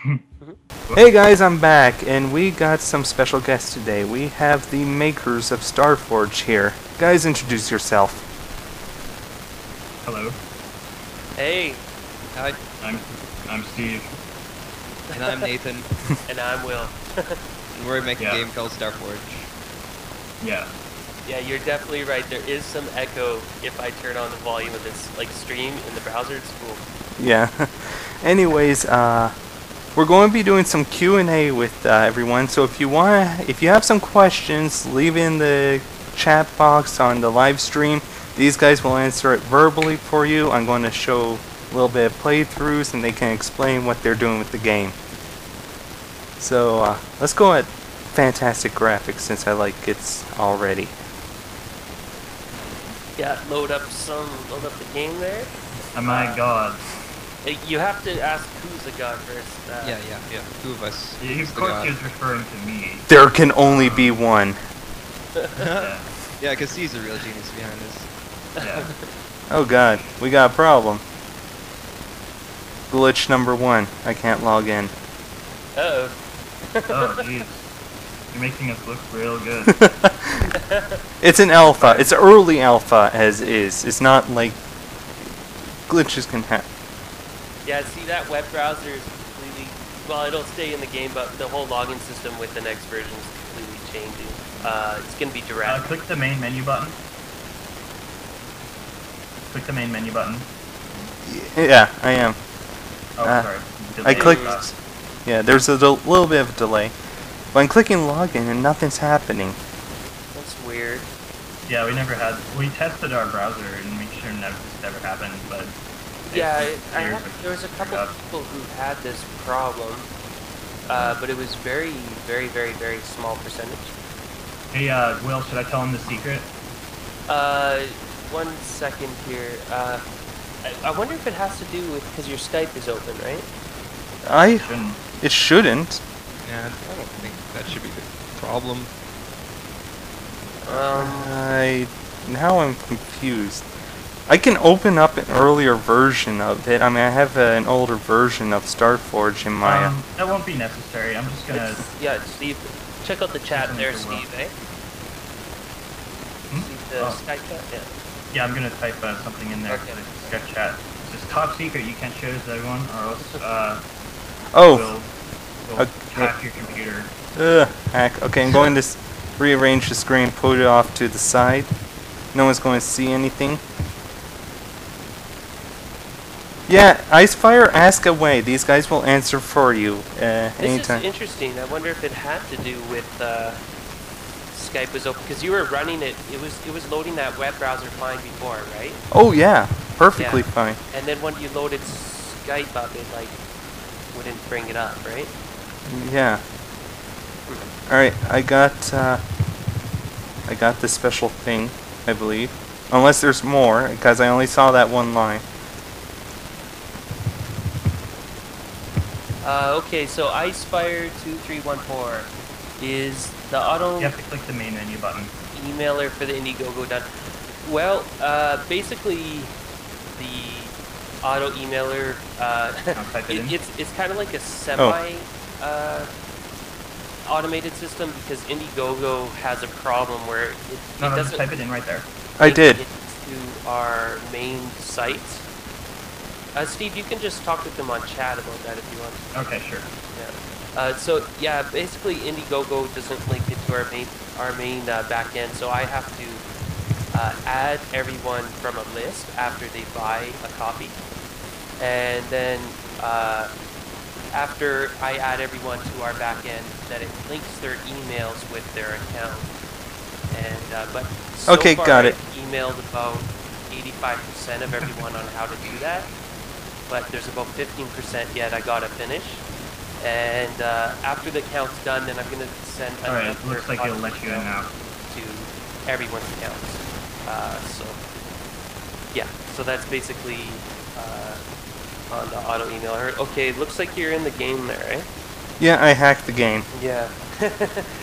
Hey guys, I'm back, and we got some special guests today. We have the makers of Starforge here. Guys, introduce yourself. Hello, Hey, Hi, I'm Steve. and I'm Nathan, and I'm Will. and we're making Yeah. a game called Starforge. Yeah. Yeah, you're definitely right. There is some echo if I turn on the volume of this stream in the browser. It's cool. Yeah. Anyways, we're going to be doing some Q&A with everyone. So if you have some questions, leave in the chat box on the live stream. These guys will answer it verbally for you. I'm going to show a little bit of playthroughs, and they can explain what they're doing with the game. So let's go at fantastic graphics, since I like it already. Yeah, load up the game there. Oh my god. You have to ask who's the god first. Yeah, two of us. Of Who's the course god? he was referring to me. There can only be one. Yeah. Yeah, because he's the real genius behind this. Yeah. Oh god, we got a problem. Glitch number 1. I can't log in. Uh-oh. Oh jeez. You're making us look real good. It's an alpha. It's early alpha as is. It's not like glitches can happen. Yeah, see, that web browser is completely... Well, it'll stay in the game, but the whole login system with the next version is completely changing. It's going to be direct. Click the main menu button. Click the main menu button. Yeah, I am. Oh, sorry. I Delay clicked. stuff. Yeah, there's a little bit of a delay. But I'm clicking login and nothing's happening. That's weird. Yeah, we tested our browser and made sure this never happened, but... Yeah, there there was a couple of people who had this problem, but it was very, very, very, very small percentage. Hey, Will, should I tell him the secret? 1 second here. I wonder if it has to do with because your Skype is open, right? Shouldn't. It shouldn't. Yeah, I don't think that should be the problem. Now I'm confused. I can open up an earlier version of it. I mean, I have an older version of Starforge in my... That won't be necessary. I'm just gonna... Yeah, Steve, check out the chat there, Will. Steve, eh? Hmm? See the Oh. Skype chat? Yeah. Yeah, I'm gonna type something in there Okay. for the Skype chat. It's just top secret. You can't show this to everyone, or else Oh! we'll hack your computer. Hack. Okay, I'm going to rearrange the screen, put it off to the side. No one's going to see anything. Yeah, Icefire, ask away. These guys will answer for you anytime. This is interesting. I wonder if it had to do with Skype was open because you were running it. It was loading that web browser fine before, right? Oh yeah, perfectly Yeah. fine. And then when you loaded Skype up, it like wouldn't bring it up, right? Yeah. Alright, I got the special thing, I believe. Unless there's more, because I only saw that one line. Okay, so Icefire2314 is the auto You have to click the main menu button. emailer for the Indiegogo done. Well, basically, the auto emailer, type it in. it's kind of like a semi automated system because Indiegogo has a problem where it No, just doesn't type it in right there. I did. link to our main site. Steve, you can just talk with them on chat about that if you want. Okay, sure. Yeah. So yeah, basically Indiegogo doesn't link it to our main back end, so I have to add everyone from a list after they buy a copy, and then after I add everyone to our back end, that it links their emails with their account. And but so Okay, far got it. I've emailed about 85% of everyone on how to do that. But there's about 15% yet I gotta finish. And after the account's done, then I'm gonna send Alright, another looks like it'll let you in now. to everyone's accounts. So yeah, so that's basically on the auto email. Okay, looks like you're in the game there, eh? Yeah, I hacked the game. Yeah.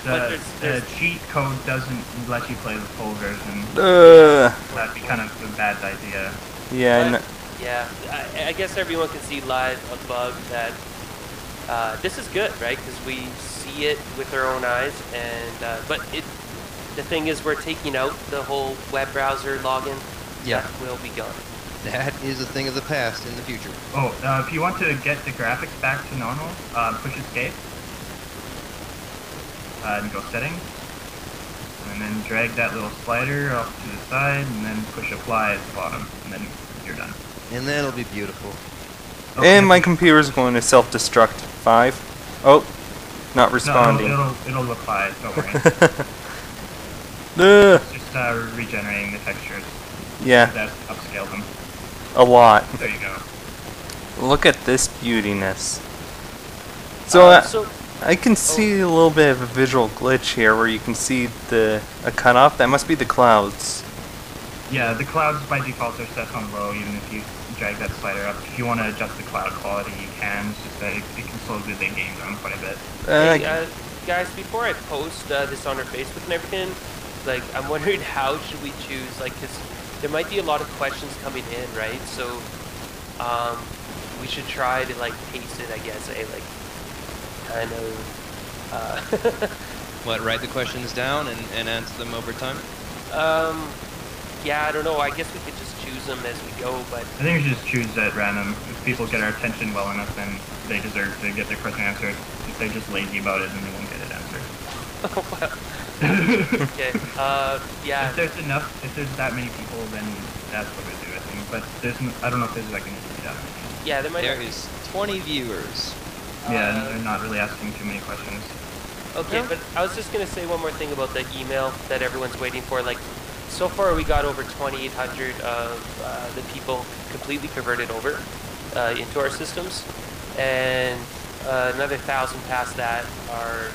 But The cheat code doesn't let you play the full version. That'd be kind of a bad idea. Yeah, Yeah, I guess everyone can see live a bug that this is good, right? Because we see it with our own eyes, and the thing is, we're taking out the whole web browser login. Yeah. That will be gone. That is a thing of the past in the future. Oh, if you want to get the graphics back to normal, push escape. And go settings. And then drag that little slider off to the side, and then push apply at the bottom, and then you're done. And that'll be beautiful. Okay. And my computer is going to self-destruct. 5. Oh, not responding. No, it'll look fine, don't worry. Ugh. It's just regenerating the textures. Yeah, That upscale them. a lot. There you go. Look at this beautiness. So, So I can see a little bit of a visual glitch here where you can see a cutoff. That must be the clouds. Yeah, the clouds by default are set on low, even if you drag that slider up. If you want to adjust the cloud quality, you can. It's just that it can slow the game down quite a bit. hey, guys, before I post this on our Facebook and everything, like, I'm wondering how should we choose, like, because there might be a lot of questions coming in, right? So, we should try to, like, pace it, I guess, like, kind of, What, write the questions down and answer them over time? yeah, I don't know, I guess we could just choose them as we go, but, I think we should just choose at random. If people get our attention well enough, then they deserve to get their question answered. If they're just lazy about it, then they won't get it answered. okay, yeah. If there's that many people, then that's what we do, I think. But I don't know if there's like an easy that many. Yeah, there might There is 20 viewers. Yeah, and they're not really asking too many questions. Okay, but I was just gonna say one more thing about the email that everyone's waiting for. Like, so far we got over 2,800 of the people completely converted over into our systems, and another 1,000 past that are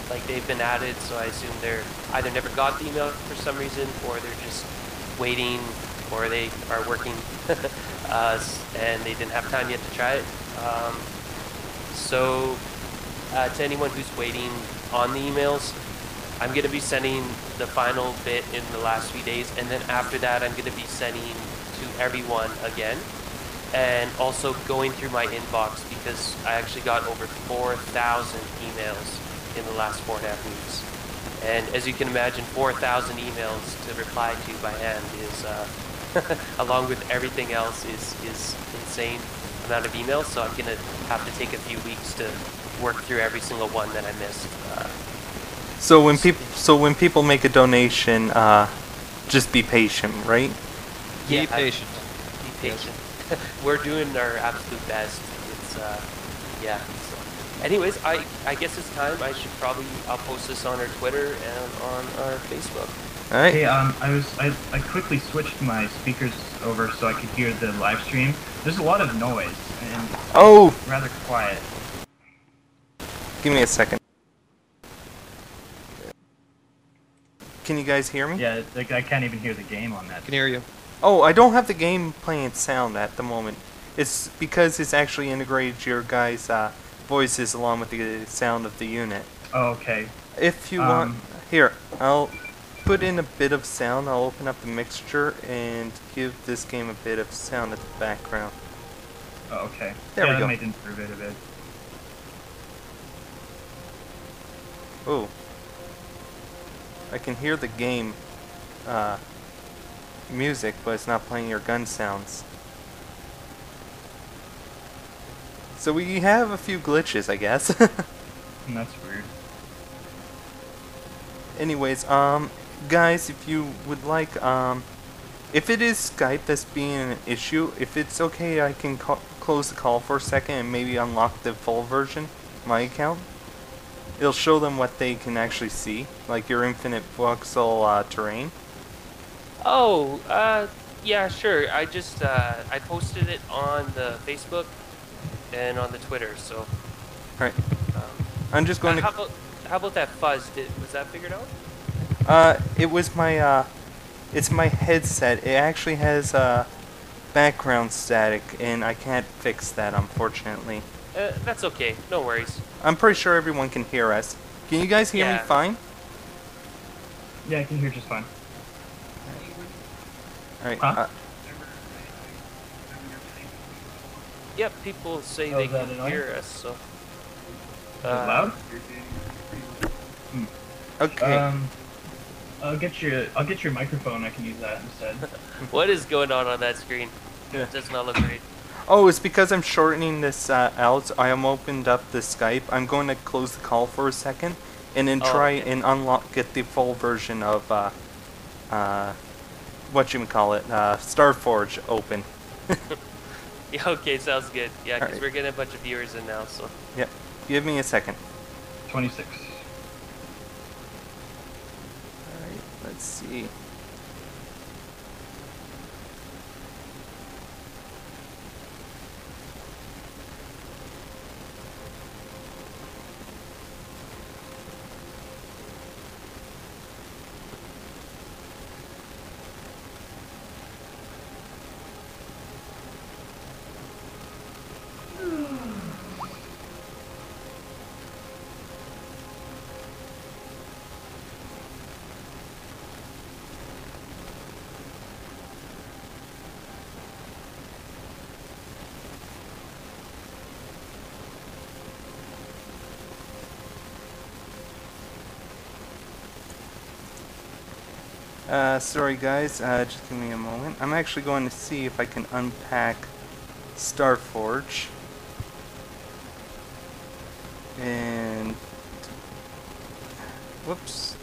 like they've been added. So I assume they're either never got the email for some reason, or they're just waiting, or they are working and they didn't have time yet to try it. So to anyone who's waiting on the emails, I'm going to be sending the final bit in the last few days, and then after that I'm going to be sending to everyone again, and also going through my inbox, because I actually got over 4,000 emails in the last 4.5 weeks. And as you can imagine, 4,000 emails to reply to by hand is, along with everything else, is insane amount of emails, so I'm going to have to take a few weeks to work through every single one that I missed. So when people make a donation, just be patient, right? Yeah, Be patient. Be patient. We're doing our absolute best. It's yeah. So, anyways, I guess it's time. I'll post this on our Twitter and on our Facebook. All right. Hey, I quickly switched my speakers over so I could hear the live stream. There's a lot of noise and Oh, rather quiet. give me a second. Can you guys hear me? Yeah, like I can't even hear the game on that. I can hear you. Oh, I don't have the game playing sound at the moment. It's because it's actually integrated your guys' voices along with the sound of the unit. Oh, okay. If you want, here, I'll put in a bit of sound. I'll open up the mixture and give this game a bit of sound at the background. Oh, okay. There we that go. might improve it a bit. Oh. I can hear the game music, but it's not playing your gun sounds. So we have a few glitches, I guess. That's weird. Anyways, guys, if you would like, if it is Skype that's being an issue, if it's okay, I can close the call for a second and maybe unlock the full version, my account. It'll show them what they can actually see, like your infinite voxel terrain. Oh, yeah, sure. I just I posted it on the Facebook and on the Twitter. So. Alright. I'm just going to. How about that fuzz? Was that figured out? It was my it's my headset. It actually has background static, and I can't fix that, unfortunately. That's okay. No worries. I'm pretty sure everyone can hear us. Can you guys hear me Yeah. fine? Yeah, I can hear just fine. Alright. Huh? Yep, people say Oh, they is that can annoying? hear us. So. Is it loud? Okay. I'll get your microphone. I can use that instead. What is going on that screen? Yeah. It does not look great. Oh, it's because I'm shortening this out. I am opened up the Skype. I'm going to close the call for a second, and then try and get the full version of Starforge open. Yeah, okay, sounds good. Yeah, because Alright. we're getting a bunch of viewers in now, so. Yep. Give me a second. 26. Alright, let's see. Sorry guys, just give me a moment. I'm actually going to see if I can unpack Starforge. And... whoops.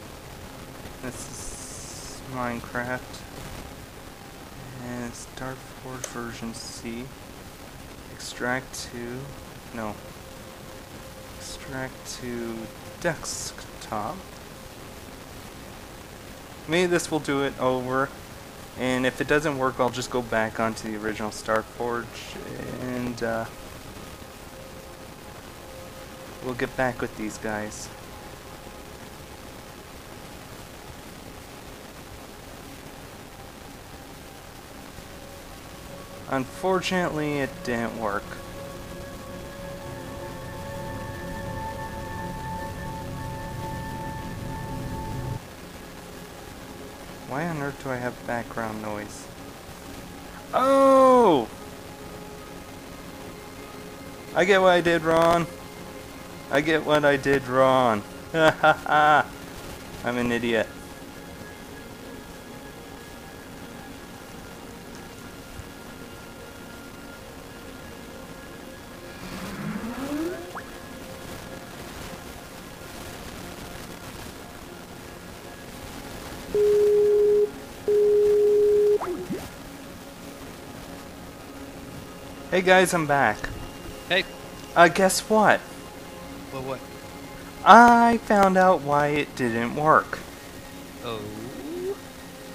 This is Minecraft. And Starforge version C. Extract to... no. Extract to desktop. Maybe this will do it over, and if it doesn't work, I'll just go back onto the original Starforge, and we'll get back with these guys. Unfortunately, it didn't work. Why on earth do I have background noise? Oh! I get what I did wrong. I get what I did wrong. Ha ha ha. I'm an idiot. Hey guys, I'm back. Hey. Guess what? Well, what? I found out why it didn't work. Oh.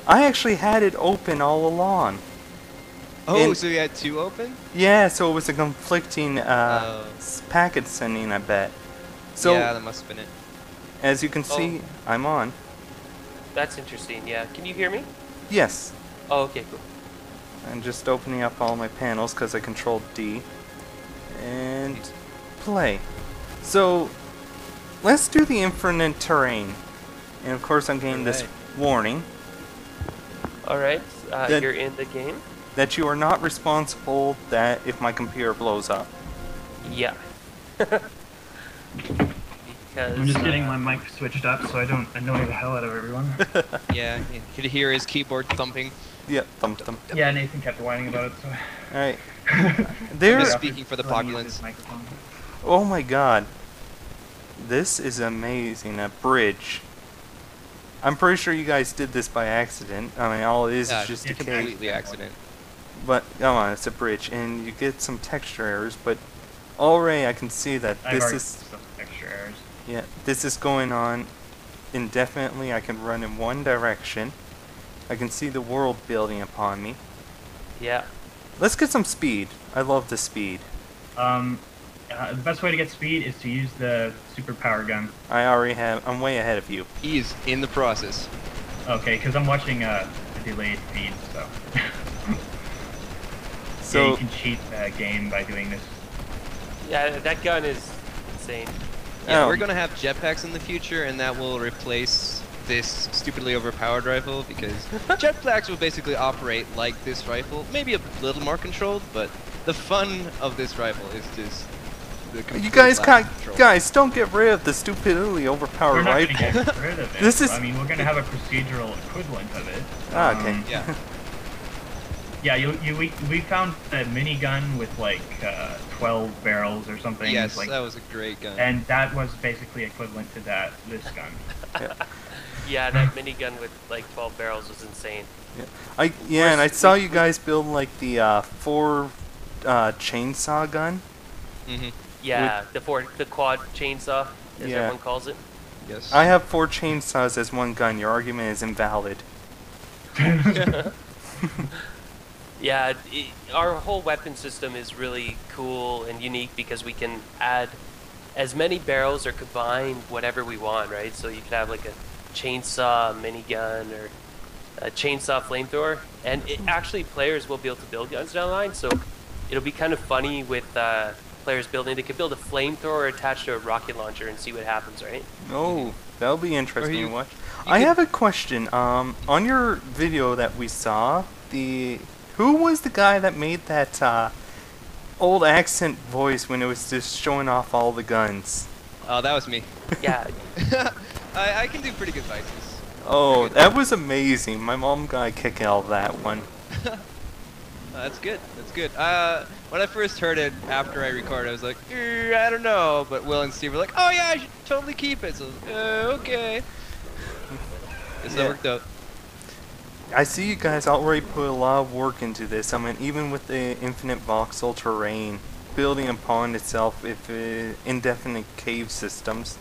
I actually had it open all along. Oh, so you had two open? Yeah, so it was a conflicting packet sending, I bet. So, yeah, that must have been it. as you can see, I'm on. That's interesting, yeah. Can you hear me? Yes. Oh, okay, cool. I'm just opening up all my panels because I controlled D. And play. So, let's do the infinite terrain. And of course I'm getting this warning. Alright, you're in the game? That you are not responsible that if my computer blows up. Yeah. Because, I'm just getting my mic switched up so I don't annoy the hell out of everyone. Yeah, you could hear his keyboard thumping. Yep, thump thump. Yeah, Nathan kept whining about it, so... Alright. I'm speaking for the Let me use populace. this microphone. Oh my god. This is amazing. A bridge. I'm pretty sure you guys did this by accident. I mean, all it is just a cave. Completely accident. But, come on, it's a bridge. And you get some texture errors, but already I can see that this is... some extra errors. Yeah, this is going on indefinitely. I can run in one direction. I can see the world building upon me. yeah. Let's get some speed. I love the speed. The best way to get speed is to use the super power gun. I'm way ahead of you. He is in the process. Okay, because I'm watching a delayed feed, so... So yeah, you can cheat the game by doing this. Yeah, that gun is insane. Yeah, we're gonna have jetpacks in the future, and that will replace this stupidly overpowered rifle, because jetpacks will basically operate like this rifle, maybe a little more controlled, but the fun of this rifle is just the You complete guys lack can't, of control. guys, don't get rid of the stupidly overpowered We're not rifle. going to get rid of it. This is- I mean, we're going to have a procedural equivalent of it. Ah, okay. Yeah. Yeah, we found a minigun with like 12 barrels or something. Yes, like, that was a great gun. and that was basically equivalent to this gun. Yeah, that minigun with like 12 barrels was insane. And I saw you guys build like the 4 chainsaw gun. Mm-hmm. Yeah, the quad chainsaw, as Yeah. everyone calls it. Yes. I have 4 chainsaws as one gun. Your argument is invalid. Yeah, our whole weapon system is really cool and unique because we can add as many barrels or combine whatever we want, right? So you could have like a chainsaw minigun or a chainsaw flamethrower, and actually players will be able to build guns down the line, so it'll be kind of funny with players building. They could build a flamethrower attached to a rocket launcher and see what happens, right? Oh, that'll be interesting you- to watch. you I could- have a question. On your video that we saw, who was the guy that made that old accent voice when it was just showing off all the guns? Oh, that was me. Yeah, I can do pretty good voices. Oh, that was amazing. My mom got a kick out of that one. That's good. That's good. When I first heard it after I recorded, I was like, I don't know. But Will and Steve were like, oh yeah, I should totally keep it. So, okay. Guess Yeah. that worked out. I see you guys already put a lot of work into this. I mean, even with the infinite voxel terrain, building upon itself with indefinite cave systems,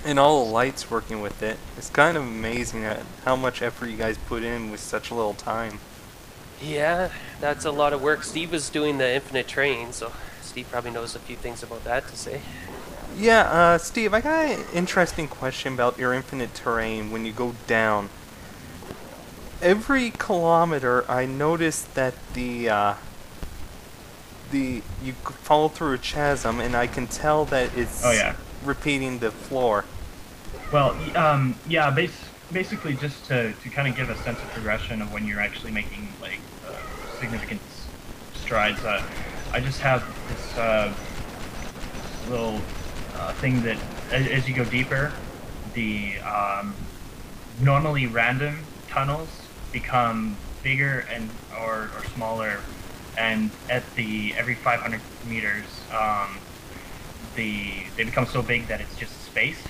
and all the lights working with it. It's kind of amazing at how much effort you guys put in with such little time. yeah, that's a lot of work. Steve was doing the infinite terrain, so Steve probably knows a few things about that to say. Yeah, Steve, I got an interesting question about your infinite terrain when you go down. Every kilometer, I noticed that you fall through a chasm, and I can tell that it's Oh, yeah. repeating the floor. Well, yeah, basically just to kind of give a sense of progression of when you're actually making like significant strides. I just have this little thing that as you go deeper, the normally random tunnels become bigger and or smaller, and at every 500 meters, they become so big that it's just space,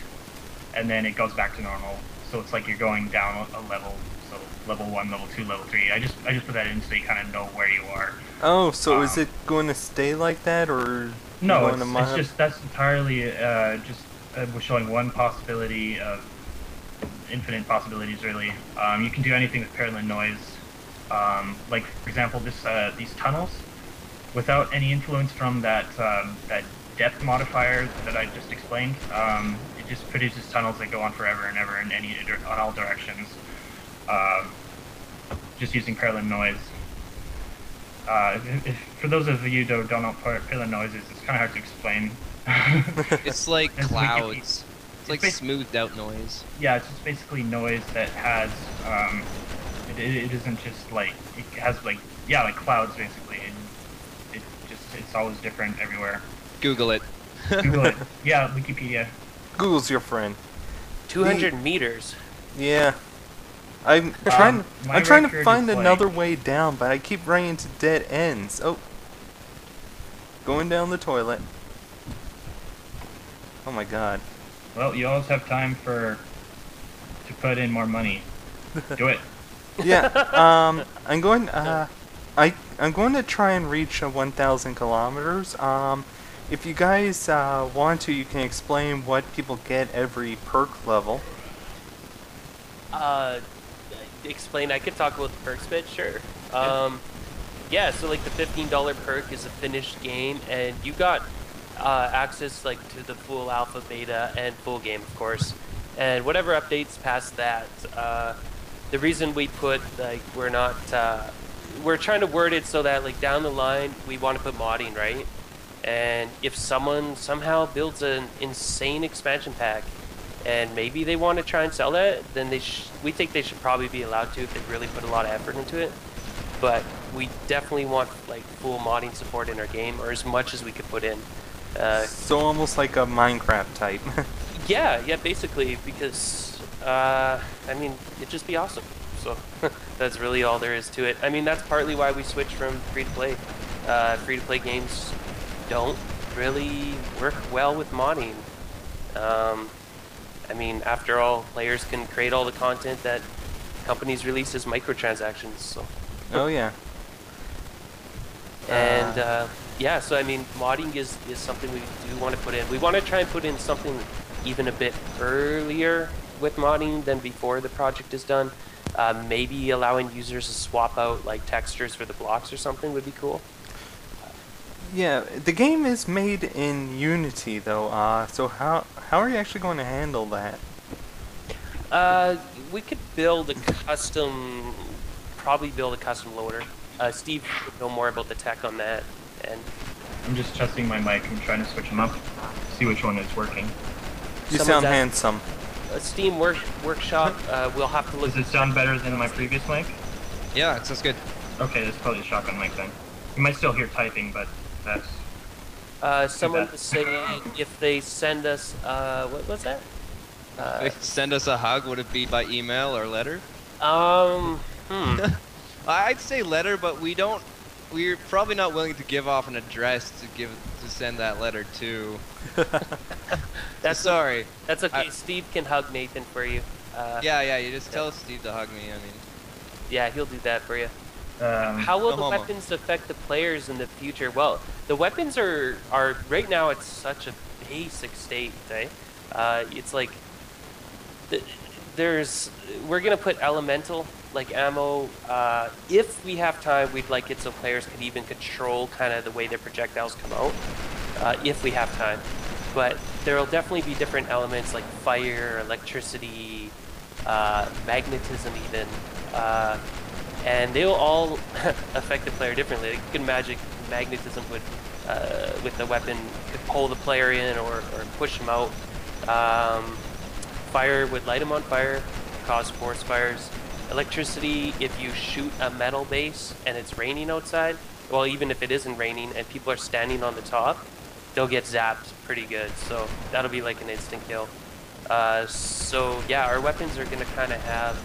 and then it goes back to normal. So it's like you're going down a level. So level 1, level 2, level 3. I just put that in so you kind of know where you are. Oh, so is it going to stay like that, or No, going to it's just that's entirely we're showing one possibility of infinite possibilities. Really, you can do anything with parallel noise. Like for example, these tunnels, without any influence from that depth modifier that I just explained. It just produces tunnels that go on forever and ever in on all directions. Just using parallel noise. For those of you who don't know what parallel noise is, it's kind of hard to explain. It's like It's clouds. It's like basi- smoothed out noise. Yeah, it's just basically noise that has. It isn't just like it has like clouds basically, and it's always different everywhere. Google it. Google it. Yeah, Wikipedia. Google's your friend? 200 meters. Yeah. I'm trying my to record find is, like- another way down, but I keep running into dead ends. Oh. Going down the toilet. Oh my god. Well, you always have time to put in more money. Do it. Yeah, I'm going I'm going to try and reach 1,000 kilometers. If you guys want to, you can explain what people get every perk level. Explain. I could talk about the perks bit, sure. Yeah, so like the $15 perk is a finished game, and you got access like to the full alpha, beta, and full game, of course. And whatever updates past that, the reason we put like we're trying to word it so that like down the line we want to put modding, right? And if someone somehow builds an insane expansion pack, and maybe they want to try and sell that, then we think they should probably be allowed to if they really put a lot of effort into it. but we definitely want like full modding support in our game, or as much as we could put in. So almost like a Minecraft type. Yeah, basically, because I mean, it'd just be awesome. So that's really all there is to it. I mean, that's partly why we switched from free to play. Free to play games don't really work well with modding. I mean, after all, players can create all the content that companies release as microtransactions. So. Oh yeah. And yeah, so I mean, modding is something we do want to put in. We want to try and put in something even a bit earlier with modding than before the project is done. Maybe allowing users to swap out like textures for the blocks or something would be cool. Yeah, the game is made in Unity though, so how are you actually going to handle that? We could build a custom, probably build a custom loader. Steve would know more about the tech on that. And I'm just testing my mic and trying to switch them up, see which one is working. You Someone's sound at- handsome. a Steam workshop. We'll have to look. Does it sound better than my previous mic? Yeah, it sounds good. Okay, that's probably a shotgun mic then. You might still hear typing, but that's... Someone bad. was saying if they send us, what was that? If they send us a hug, would it be by email or letter? I'd say letter, but we're probably not willing to give off an address to send that letter to. That's sorry. That's okay. Steve can hug Nathan for you. Yeah, you just tell Steve to hug me, I mean. Yeah, he'll do that for you. How will no the homo. weapons affect the players in the future? Well, the weapons are right now at such a basic state, eh? It's like we're gonna put elemental like ammo. If we have time, we'd like it so players could even control kind of the way their projectiles come out. If we have time, but there'll definitely be different elements like fire, electricity, magnetism, even. And they'll all affect the player differently. Like, you can imagine magnetism would, with the weapon, could pull the player in or push them out. Fire would light them on fire, cause forest fires. Electricity, if you shoot a metal base and it's raining outside, well, even if it isn't raining and people are standing on the top, they'll get zapped pretty good. So that'll be like an instant kill. So yeah, our weapons are gonna kind of have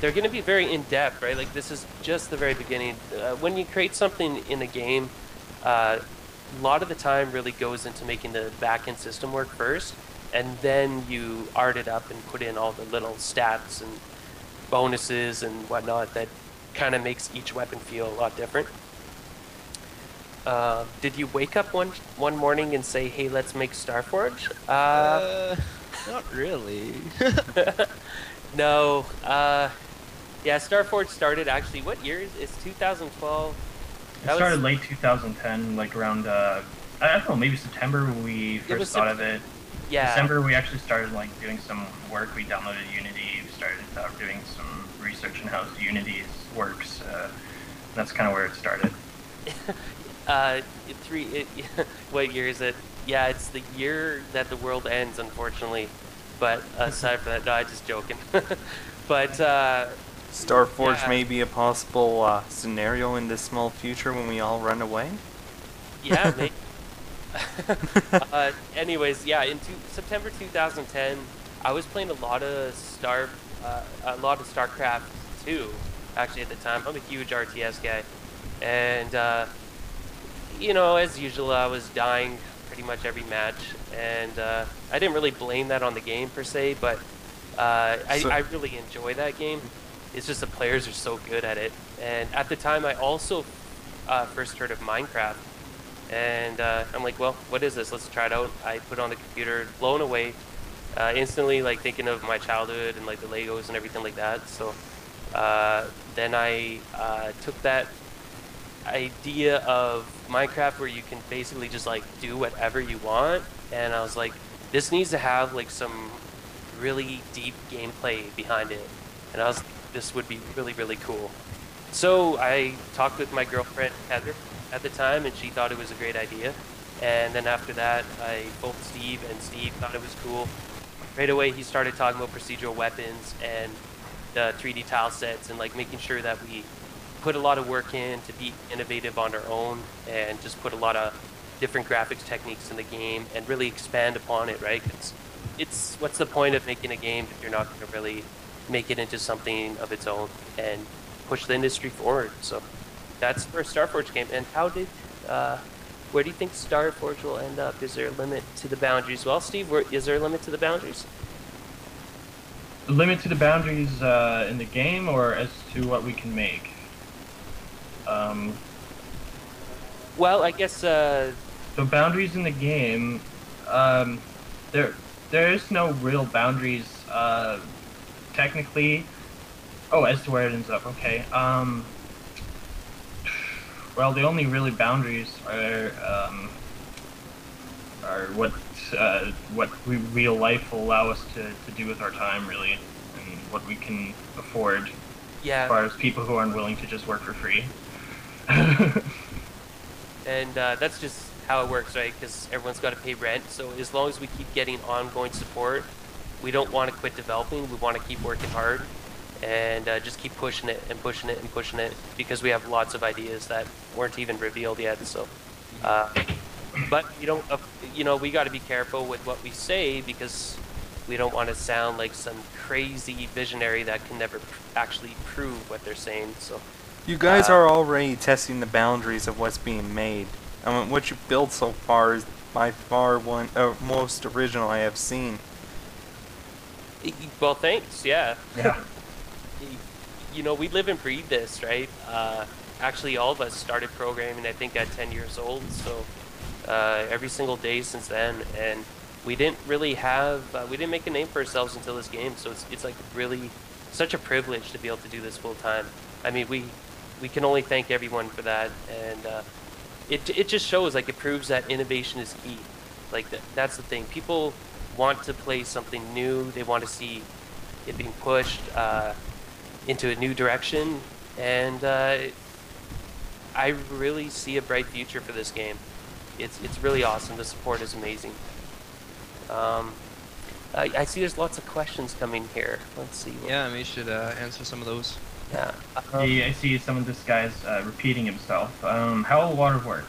they're going to be very in-depth, right? Like, this is just the very beginning. When you create something in a game, a lot of the time really goes into making the back-end system work first, and then you art it up and put in all the little stats and bonuses and whatnot that kind of makes each weapon feel a lot different. Did you wake up one morning and say, hey, let's make Starforge? Not really. No, yeah, Starforge started actually, what year is 2012? It started late 2010, like around, I don't know, maybe September when we first thought of it. Yeah. December we actually started like doing some work. We downloaded Unity, we started doing some research in how Unity works. That's kind of where it started. What year is it? Yeah, it's the year that the world ends, unfortunately. But aside from that, no, I'm just joking. But Starforge yeah. may be a possible scenario in the small future when we all run away. Yeah, maybe. Anyways, yeah, in September 2010, I was playing a lot of StarCraft 2. Actually, at the time, I'm a huge RTS guy, and you know, as usual, I was dying pretty much every match, and I didn't really blame that on the game per se, but I really enjoy that game. It's just the players are so good at it. And at the time, I also first heard of Minecraft, and I'm like, well, what is this? Let's try it out. I put it on the computer, blown away, instantly, like thinking of my childhood and like the Legos and everything like that. So then I took that idea of Minecraft where you can basically just like do whatever you want, and I was like, this needs to have like some really deep gameplay behind it, and I was, this would be really, really cool. So I talked with my girlfriend Heather at the time, and she thought it was a great idea, and then after that I told Steve, and Steve thought it was cool. Right away he started talking about procedural weapons, and 3D tile sets and like making sure that we put a lot of work in to be innovative on our own and just put a lot of different graphics techniques in the game and really expand upon it, right? It's what's the point of making a game if you're not going to really make it into something of its own and push the industry forward? So that's for Starforge game. And how did where do you think Starforge will end up? Is there a limit to the boundaries? Well, Steve, is there a limit to the boundaries? The limit to the boundaries in the game, or as to what we can make? Well, I guess the boundaries in the game, there is no real boundaries technically. Oh, as to where it ends up, okay. Well, the only really boundaries are what real life will allow us to do with our time, really, and what we can afford. Yeah. As far as people who aren't willing to just work for free. And that's just how it works, right? Because everyone's got to pay rent. So as long as we keep getting ongoing support, we don't want to quit developing. We want to keep working hard and just keep pushing it and pushing it and pushing it, because we have lots of ideas that weren't even revealed yet. So, but we don't, we got to be careful with what we say, because we don't want to sound like some crazy visionary that can never actually prove what they're saying. So. You guys are already testing the boundaries of what's being made. I mean, what you built so far is by far one most original I have seen. Well, thanks. Yeah. Yeah. We live and breathe this, right? Actually, all of us started programming, I think, at 10 years old. So every single day since then, and we didn't really we didn't make a name for ourselves until this game. So it's like really such a privilege to be able to do this full time. I mean, we can only thank everyone for that, and it just shows, like, it proves that innovation is key. Like, that's the thing. People want to play something new. They want to see it being pushed into a new direction, and I really see a bright future for this game. It's really awesome. The support is amazing. I see there's lots of questions coming here. Let's see. Yeah, we should answer some of those. Yeah. I see some of this guy's repeating himself. How will water work?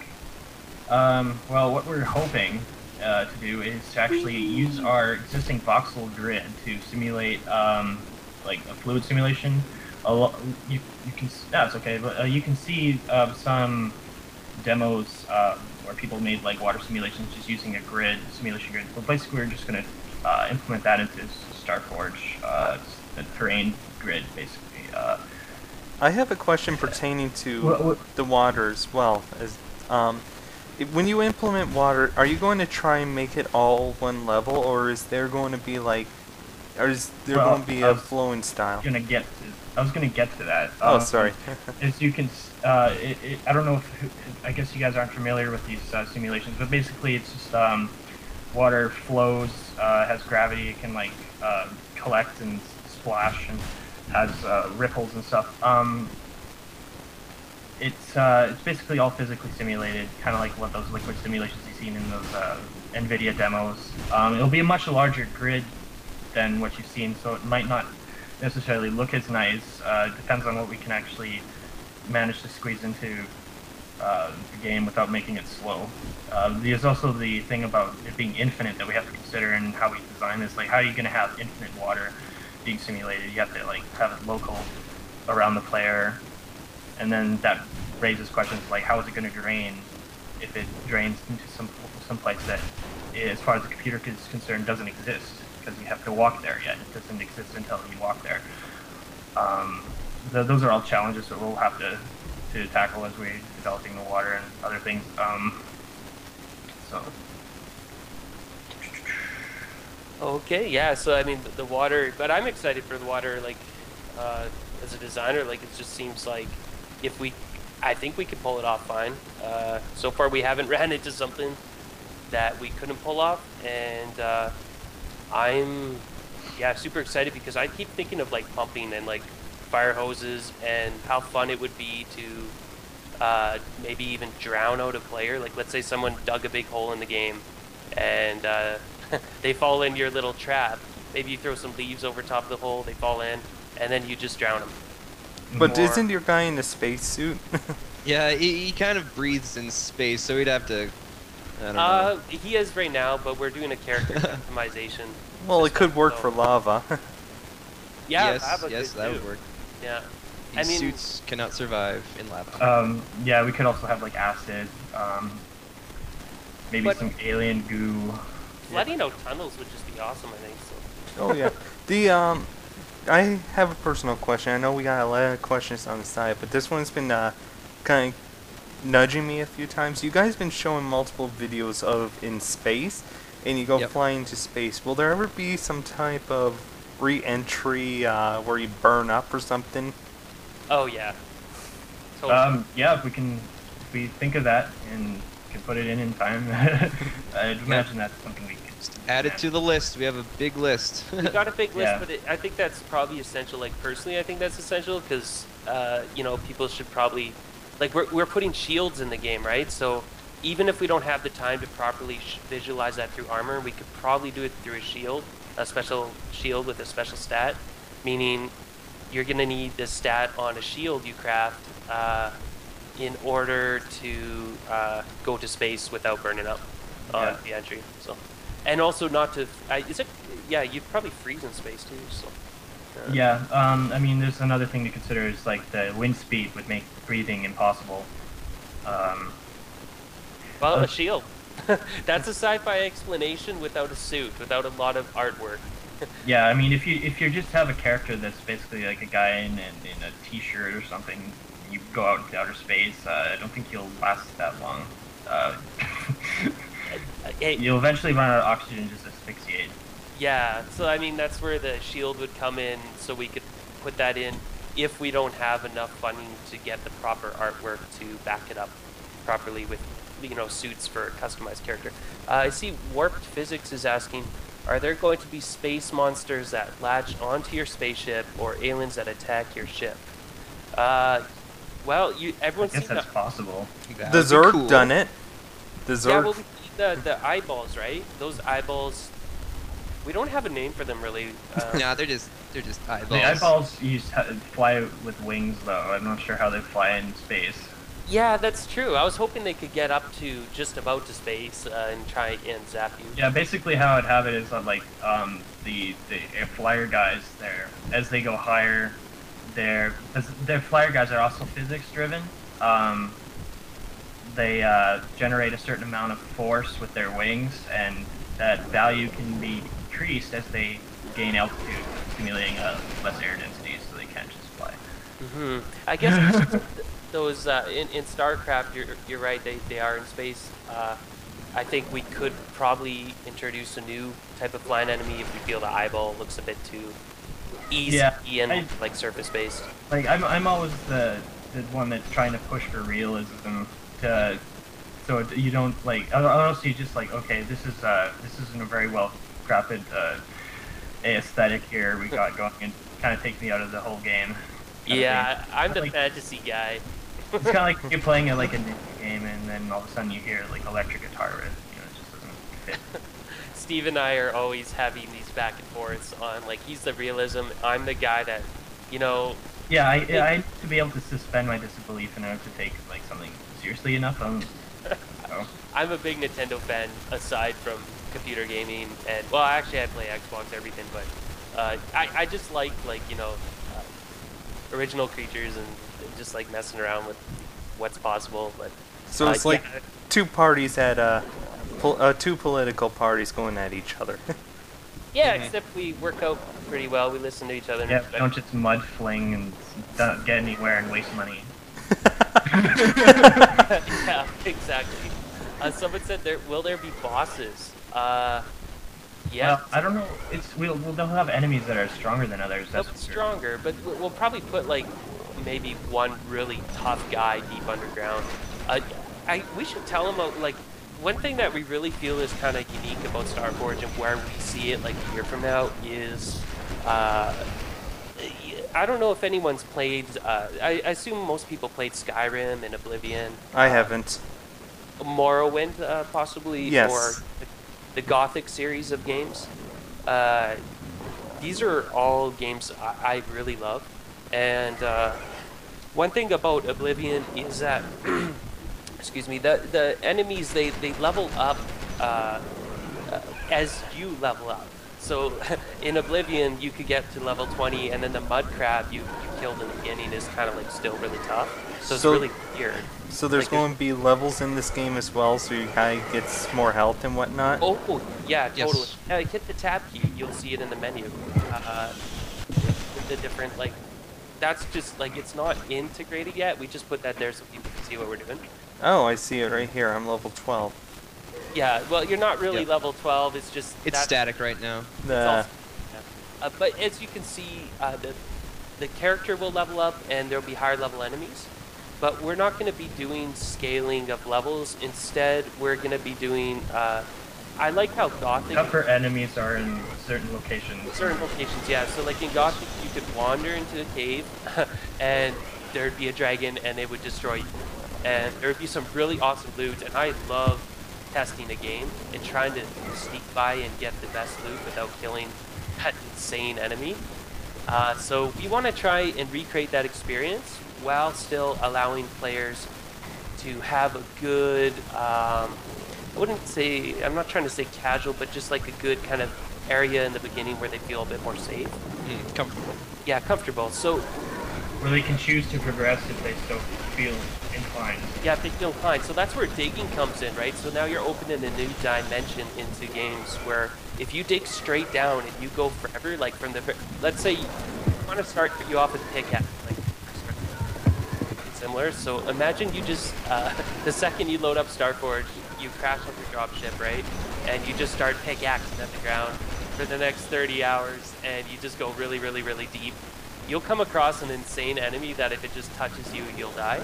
Well, what we're hoping to do is to actually use our existing voxel grid to simulate like a fluid simulation. You can it's okay, but you can see some demos where people made like water simulations just using a simulation grid. Well, basically, we're just going to implement that into Starforge, the terrain grid, basically. I have a question pertaining to the water as well. When you implement water, are you going to try and make it all one level, or is there going to be like, going to be a flowing style? I was gonna get to that. Oh, sorry. As you can, I don't know I guess you guys aren't familiar with these simulations, but basically it's just water flows, has gravity, it can like collect and splash, and has ripples and stuff. It's basically all physically simulated, kind of like what those liquid simulations you've seen in those NVIDIA demos. It'll be a much larger grid than what you've seen, so it might not necessarily look as nice. Depends on what we can actually manage to squeeze into the game without making it slow. There's also the thing about it being infinite that we have to consider in how we design this. Like, how are you going to have infinite water being simulated? You have to like have it local around the player, and then that raises questions like, how is it going to drain if it drains into some place that, as far as the computer is concerned, doesn't exist, because you have to walk there yet. It doesn't exist until you walk there. Those are all challenges that we'll have to tackle as we're developing the water and other things. Okay, yeah, so I mean, the water, but I'm excited for the water, like, as a designer, like, it just seems like I think we could pull it off fine. So far we haven't ran into something that we couldn't pull off, and I'm super excited, because I keep thinking of like pumping and like fire hoses, and how fun it would be to maybe even drown out a player. Like, let's say someone dug a big hole in the game and they fall in your little trap, maybe you throw some leaves over top of the hole, they fall in, and then you just drown them. But isn't your guy in a spacesuit? Yeah, he kind of breathes in space, so we'd have to. I don't know. He is right now, but we're doing a character customization. Well, it system, could work so- for lava. Yeah, yes, lava yes, could that too. would work. Yeah. These I mean, suits cannot survive in lava. Yeah, we could also have like acid, maybe But- some alien goo. flooding out tunnels would just be awesome, I think. So. Oh yeah. I have a personal question. I know we got a lot of questions on the side, but this one's been kind of nudging me a few times. You guys been showing multiple videos of in space, and you go Yep. flying into space. Will there ever be some type of re-entry where you burn up or something? Oh yeah. Totally. Yeah, if we think of that and can put it in time, I'd imagine that's something we could Add it to the list. We have a big list. We got a big list, Yeah. but I think that's probably essential. Like personally, I think that's essential because people should probably like we're putting shields in the game, right? So even if we don't have the time to properly visualize that through armor, we could probably do it through a shield, a special shield with a special stat, meaning you're gonna need this stat on a shield you craft in order to go to space without burning up on the entry. So. And also not to, you'd probably freeze in space too, so. Yeah, I mean, there's another thing to consider is like the wind speed would make breathing impossible. Well, a shield. That's a sci-fi explanation without a suit, without a lot of artwork. Yeah, I mean, if you just have a character that's basically like a guy in a t-shirt or something, you go out into outer space, I don't think you'll last that long. Hey, You'll eventually run out of oxygen and just asphyxiate. yeah, so I mean, that's where the shield would come in, so we could put that in if we don't have enough funding to get the proper artwork to back it up properly with, suits for a customized character. I see Warped Physics is asking, are there going to be space monsters that latch onto your spaceship or aliens that attack your ship? Well, everyone I guess seems that's possible. That The would be Zerg cool. done it. The Zerg. Yeah, well, we need the eyeballs, right? Those eyeballs. We don't have a name for them really. Nah, they're just eyeballs. The eyeballs fly with wings, though. I'm not sure how they fly in space. Yeah, that's true. I was hoping they could get up to just about to space and try and zap you. Yeah, basically how I'd have it is that, like, the flyer guys there, as they go higher, their flyer guys are also physics driven. They generate a certain amount of force with their wings, and that value can be increased as they gain altitude, accumulating less air density, so they can't just fly. I guess those in StarCraft, you're right. They are in space. I think we could probably introduce a new type of flying enemy if we feel the eyeball looks a bit too easy and like surface based. Like I'm always the one that's trying to push for realism. So you don't like. Honestly, you just like, okay, this isn't a very well crafted aesthetic here we got going, and kind of take me out of the whole game. Yeah, I'm the like, fantasy guy. It's kind of like you're playing a ninja game, and then all of a sudden you hear like electric guitar riff. It just doesn't fit. Steve and I are always having these back and forths on like he's the realism. I'm the guy that, Yeah, I need to be able to suspend my disbelief in order to take like something seriously enough. So. I'm a big Nintendo fan aside from computer gaming, and well, actually I play Xbox everything, but I just like original creatures and just like messing around with what's possible. But So it's like two parties at two political parties going at each other. yeah, except we work out pretty well. We listen to each other. Yeah, don't just mud fling and don't get anywhere and waste money. Yeah, exactly. Someone said will there be bosses? Yeah. Well, I don't know. They'll have enemies that are stronger than others. They'll That's be for sure. stronger, but we'll probably put like maybe one really tough guy deep underground. We should tell him like one thing that we really feel is kind of unique about Starforge and where we see it like a year from now is I don't know if anyone's played. I assume most people played Skyrim and Oblivion. I haven't. Morrowind, possibly, Yes. or the Gothic series of games. these are all games I really love. And one thing about Oblivion is that, excuse me, the enemies, they level up as you level up. So in Oblivion, you could get to level 20, and then the mud crab you killed in the beginning is kind of like still really tough. So it's really weird. So there's like, going to be levels in this game as well, so you kind of gets more health and whatnot? Oh, yeah, totally. Yes. Yeah, hit the tab key, you'll see it in the menu. The different, like, that's just, like, it's not integrated yet. We just put that there so people can see what we're doing. Oh, I see it right here. I'm level 12. Yeah, well, you're not really Yep. level 12. It's just... It's static right now. The but as you can see, the character will level up and there'll be higher level enemies. But we're not going to be doing scaling of levels. Instead, we're going to be doing... I like how Gothic... Tougher enemies are in certain locations. Certain locations, yeah. So like in Gothic, you could wander into the cave and there'd be a dragon and it would destroy you. And there would be some really awesome loot. And I love testing a game and trying to sneak by and get the best loot without killing that insane enemy. So we want to try and recreate that experience while still allowing players to have a good, I wouldn't say, I'm not trying to say casual, but just like a good kind of area in the beginning where they feel a bit more safe. Comfortable. Yeah, comfortable. So Where they can choose to progress if they still feel inclined. yeah, if they feel inclined. So that's where digging comes in, right? So now you're opening a new dimension into games where if you dig straight down and you go forever, like from the, let's say you want to start you off with a pickaxe, like similar. So imagine you just, the second you load up Starforge, you crash up your dropship, right? And you just start pickaxing at the ground for the next 30 hours and you just go really, really, really deep. You'll come across an insane enemy that if it just touches you, you'll die.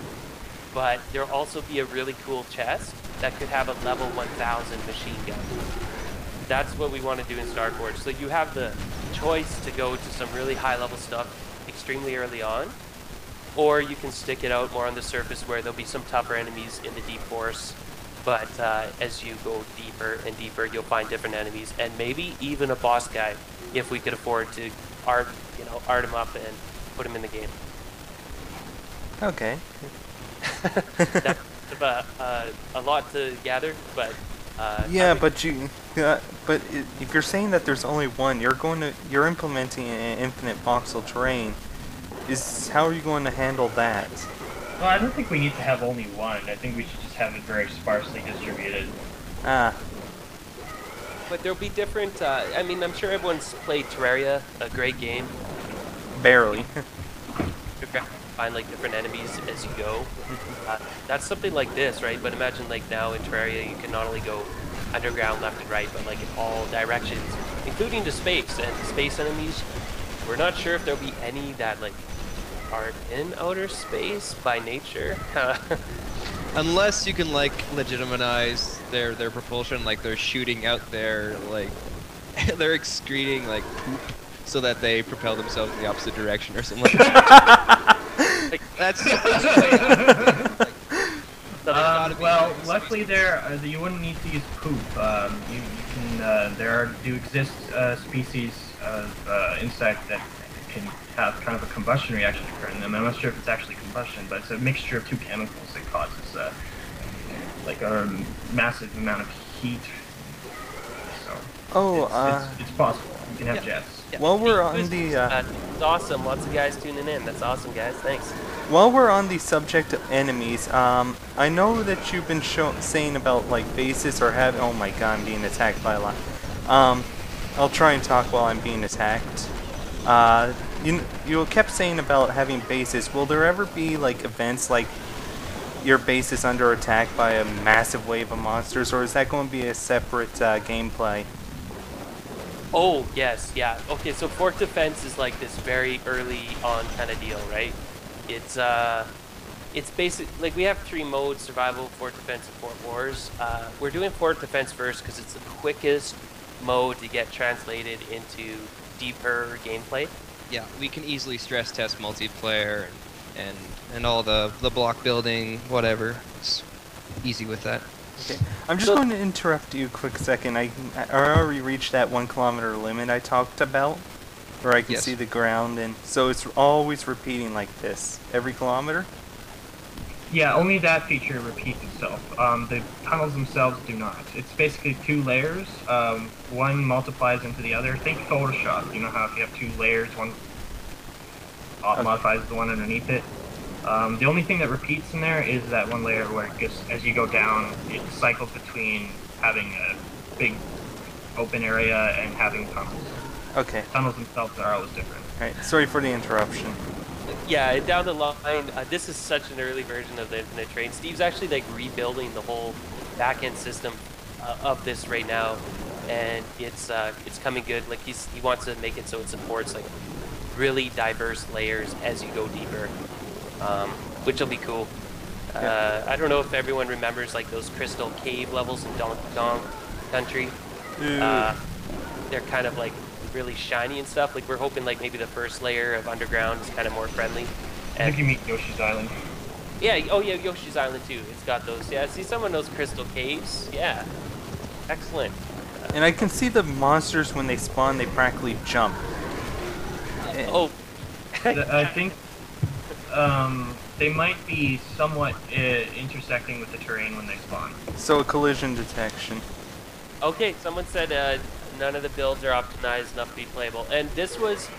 But there'll also be a really cool chest that could have a level 1000 machine gun. That's what we want to do in Starforge. So you have the choice to go to some really high level stuff extremely early on, or you can stick it out more on the surface where there'll be some tougher enemies in the deep forest. But as you go deeper and deeper, you'll find different enemies and maybe even a boss guy if we could afford to art him up and put him in the game. Okay. That's a lot to gather, but Yeah, but if you're saying that there's only one, you're implementing an infinite voxel terrain. How are you going to handle that? Well, I don't think we need to have only one. I think we should just have it very sparsely distributed. Ah, but there'll be different. I mean, I'm sure everyone's played Terraria, a great game. barely. You find like different enemies as you go. That's something like this, right? But imagine like now in Terraria, you can not only go underground, left and right, but like in all directions, including to space. And space enemies, we're not sure if there'll be any that like are in outer space by nature. Unless you can like legitimize their propulsion, like they're shooting out there, like they're excreting like poop so that they propel themselves in the opposite direction or something like that. Like, that's well, luckily you wouldn't need to use poop. You can do exist species of insect that can have kind of a combustion reaction occur in them. I'm not sure if it's actually combustion, but it's a mixture of two chemicals that causes like a massive amount of heat. So it's possible. You can have jets. Yeah. While we're on the it's awesome. Lots of guys tuning in. That's awesome, guys. Thanks. while we're on the subject of enemies, I know that you've been saying about like bases or having. Oh my God, I'm being attacked by a lot. I'll try and talk while I'm being attacked. You kept saying about having bases. Will there ever be like events like your base is under attack by a massive wave of monsters, or is that going to be a separate gameplay? Oh, yes, yeah. Okay, so Fort Defense is like this very early on kind of deal, right? It's basic, like we have 3 modes: survival, Fort Defense, and Fort Wars. We're doing Fort Defense first because it's the quickest mode to get translated into deeper gameplay. Yeah, we can easily stress test multiplayer and all the block building, whatever. It's easy with that. Okay. I'm just going to interrupt you a quick second. I already reached that 1 kilometer limit I talked about. where I can Yes. see the ground, and so it's always repeating like this every kilometer. Yeah, only that feature repeats itself. The tunnels themselves do not. It's basically 2 layers. One multiplies into the other. Think Photoshop. You know how if you have 2 layers, one modifies the one underneath it. The only thing that repeats in there is that one layer where it gets, as you go down, it cycles between having a big open area and having tunnels. Okay. Tunnels themselves are always different. All right. Sorry for the interruption. Yeah, and down the line, this is such an early version of the Infinite Train. Steve's actually like rebuilding the whole back-end system of this right now, and it's coming good. Like he wants to make it so it supports like really diverse layers as you go deeper, which will be cool. I don't know if everyone remembers like those crystal cave levels in Donkey Kong Country. They're kind of like really shiny and stuff. Like we're hoping like maybe the first layer of underground is kind of more friendly. I think you mean Yoshi's Island. Yeah, oh yeah, Yoshi's Island too. It's got those. Yeah, see some of those crystal caves. Yeah, excellent. And I can see the monsters when they spawn, they practically jump. Oh, I think they might be somewhat intersecting with the terrain when they spawn. So a collision detection. okay. Someone said none of the builds are optimized enough to be playable, and this was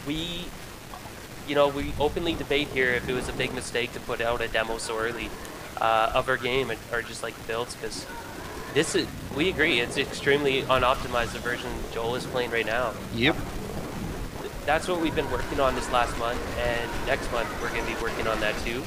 we openly debate here if it was a big mistake to put out a demo so early of our game or just like builds, because we agree it's extremely unoptimized, the version Joel is playing right now. Yep. That's what we've been working on this last month, and next month we're going to be working on that too.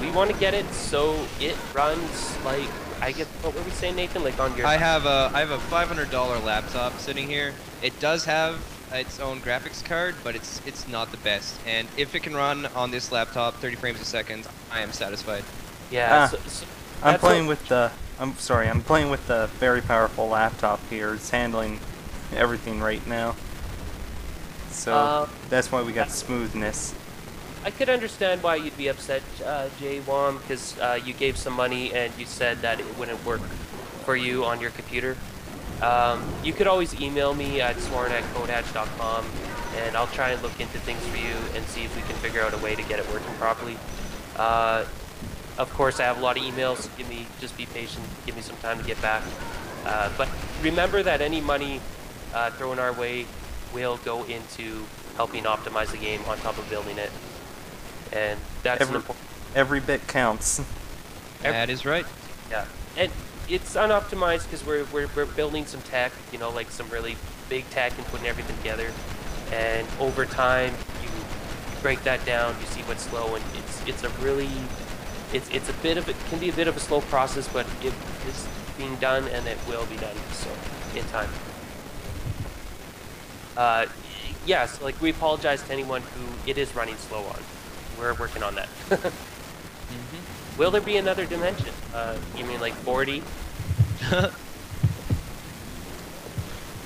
We want to get it so it runs like, I guess, what were we saying, Nathan? Like on your... I have a $500 laptop sitting here. It does have its own graphics card, but it's not the best. And if it can run on this laptop 30 frames a second, I am satisfied. Yeah, I'm playing with the very powerful laptop here. It's handling everything right now. So that's why we got smoothness. I could understand why you'd be upset, Jay Wom, because you gave some money and you said that it wouldn't work for you on your computer. You could always email me at sworn@codehatch.com, and I'll try and look into things for you and see if we can figure out a way to get it working properly. Of course, I have a lot of emails. Just be patient. Give me some time to get back. But remember that any money thrown our way will go into helping optimize the game on top of building it. And that's every bit counts. That is right. Yeah, and it's unoptimized because we're building some tech, like some really big tech and putting everything together. And over time, you break that down, you see what's slow, and it's it can be a bit of a slow process, but it is being done and it will be done. So in time. Yes, like we apologize to anyone who it is running slow on. We're working on that. Will there be another dimension? You mean like 40?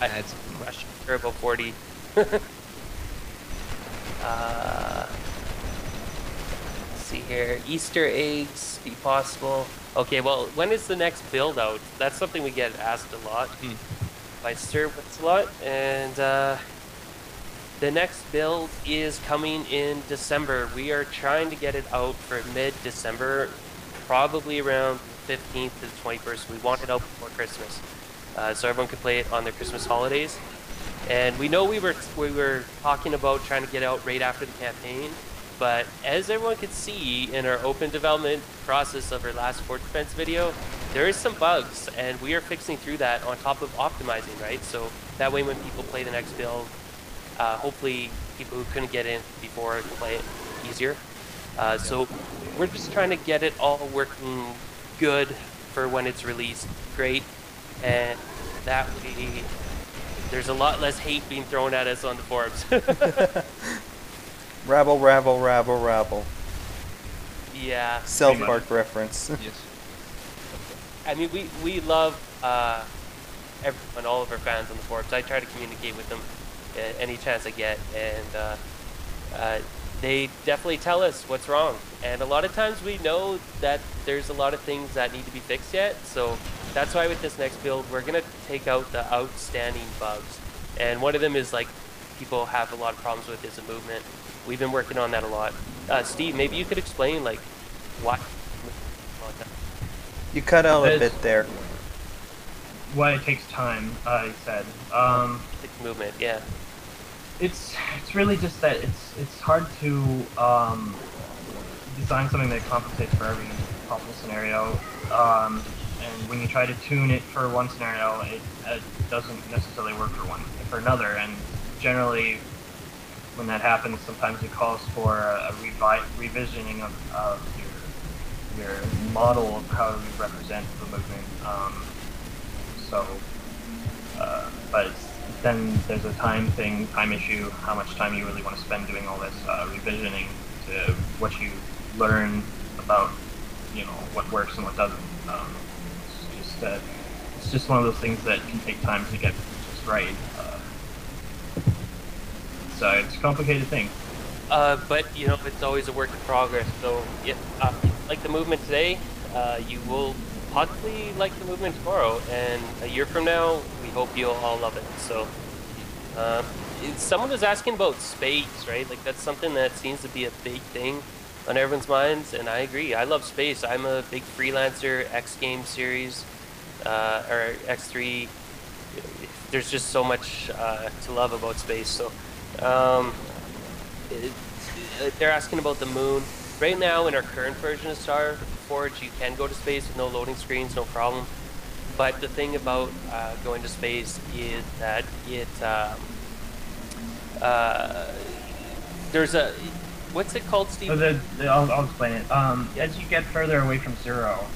That's a question. Or about 40. Let's see here. Easter eggs be possible. Okay, well, when is the next build out? That's something we get asked a lot by Sir What's-a-lot, and the next build is coming in December. We are trying to get it out for mid-December, probably around the 15th to the 21st. We want it out before Christmas, so everyone can play it on their Christmas holidays. And we know we were talking about trying to get out right after the campaign, but as everyone could see in our open development process of our last Fort Defense video, there is some bugs, and we are fixing through that on top of optimizing, right? So that way when people play the next build, hopefully people who couldn't get in before can play it easier. So we're just trying to get it all working good for when it's released great, and that way there's a lot less hate being thrown at us on the forums. Rabble, rabble, rabble, rabble. Yeah. South Park reference. Yes. I mean, we love everyone, all of our fans on the forums. I try to communicate with them any chance I get, and they definitely tell us what's wrong. And a lot of times we know that there's a lot of things that need to be fixed yet, so that's why with this next build we're gonna take out the outstanding bugs. And one of them is like people have a lot of problems with is the movement. We've been working on that a lot. Steve, maybe you could explain like what You cut out a It's- bit there. Why it takes time, I said. movement, yeah. It's really just that it's hard to design something that compensates for every possible scenario. And when you try to tune it for one scenario, it doesn't necessarily work for another. And generally, when that happens, sometimes it calls for a revisioning of your model of how you represent the movement. But then there's a time issue, how much time you really want to spend doing all this revisioning to what you learn about, what works and what doesn't. It's just one of those things that can take time to get just right. So it's a complicated thing. But it's always a work in progress. So if like the movement today, you will possibly like the movement tomorrow, and a year from now, we hope you'll all love it. So, someone was asking about space, right? Like that's something that seems to be a big thing on everyone's minds, and I agree. I love space. I'm a big freelancer, X Games series, or X3. There's just so much to love about space. So, they're asking about the moon. Right now, in our current version of Starforge, you can go to space with no loading screens, no problem. But the thing about going to space is that there's a, what's it called, Steve? I'll explain it. As you get further away from zero,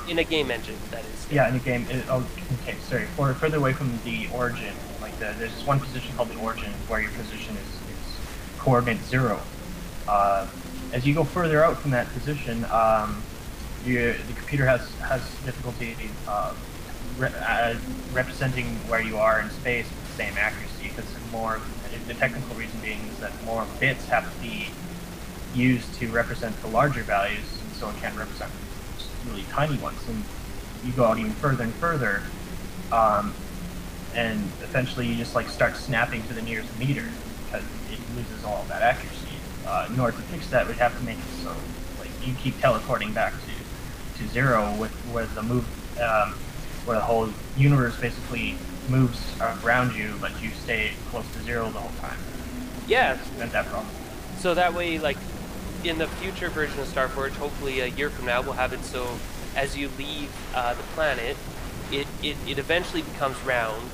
in a game engine, that is. Yeah, in a game. Further away from the origin, like there's this one position called the origin, where your position is coordinate 0. As you go further out from that position, the computer has difficulty representing where you are in space with the same accuracy, because the technical reason being is that more bits have to be used to represent the larger values, and so it can't represent really tiny ones. And you go out even further and further, and eventually you just start snapping to the nearest meter because it loses all of that accuracy. In order to fix that, we'd have to make it so you keep teleporting back to 0 where the whole universe basically moves around you, but you stay close to 0 the whole time. Yeah. Prevent that problem. So that way, in the future version of Starforge, hopefully a year from now, we'll have it so as you leave the planet, it eventually becomes round,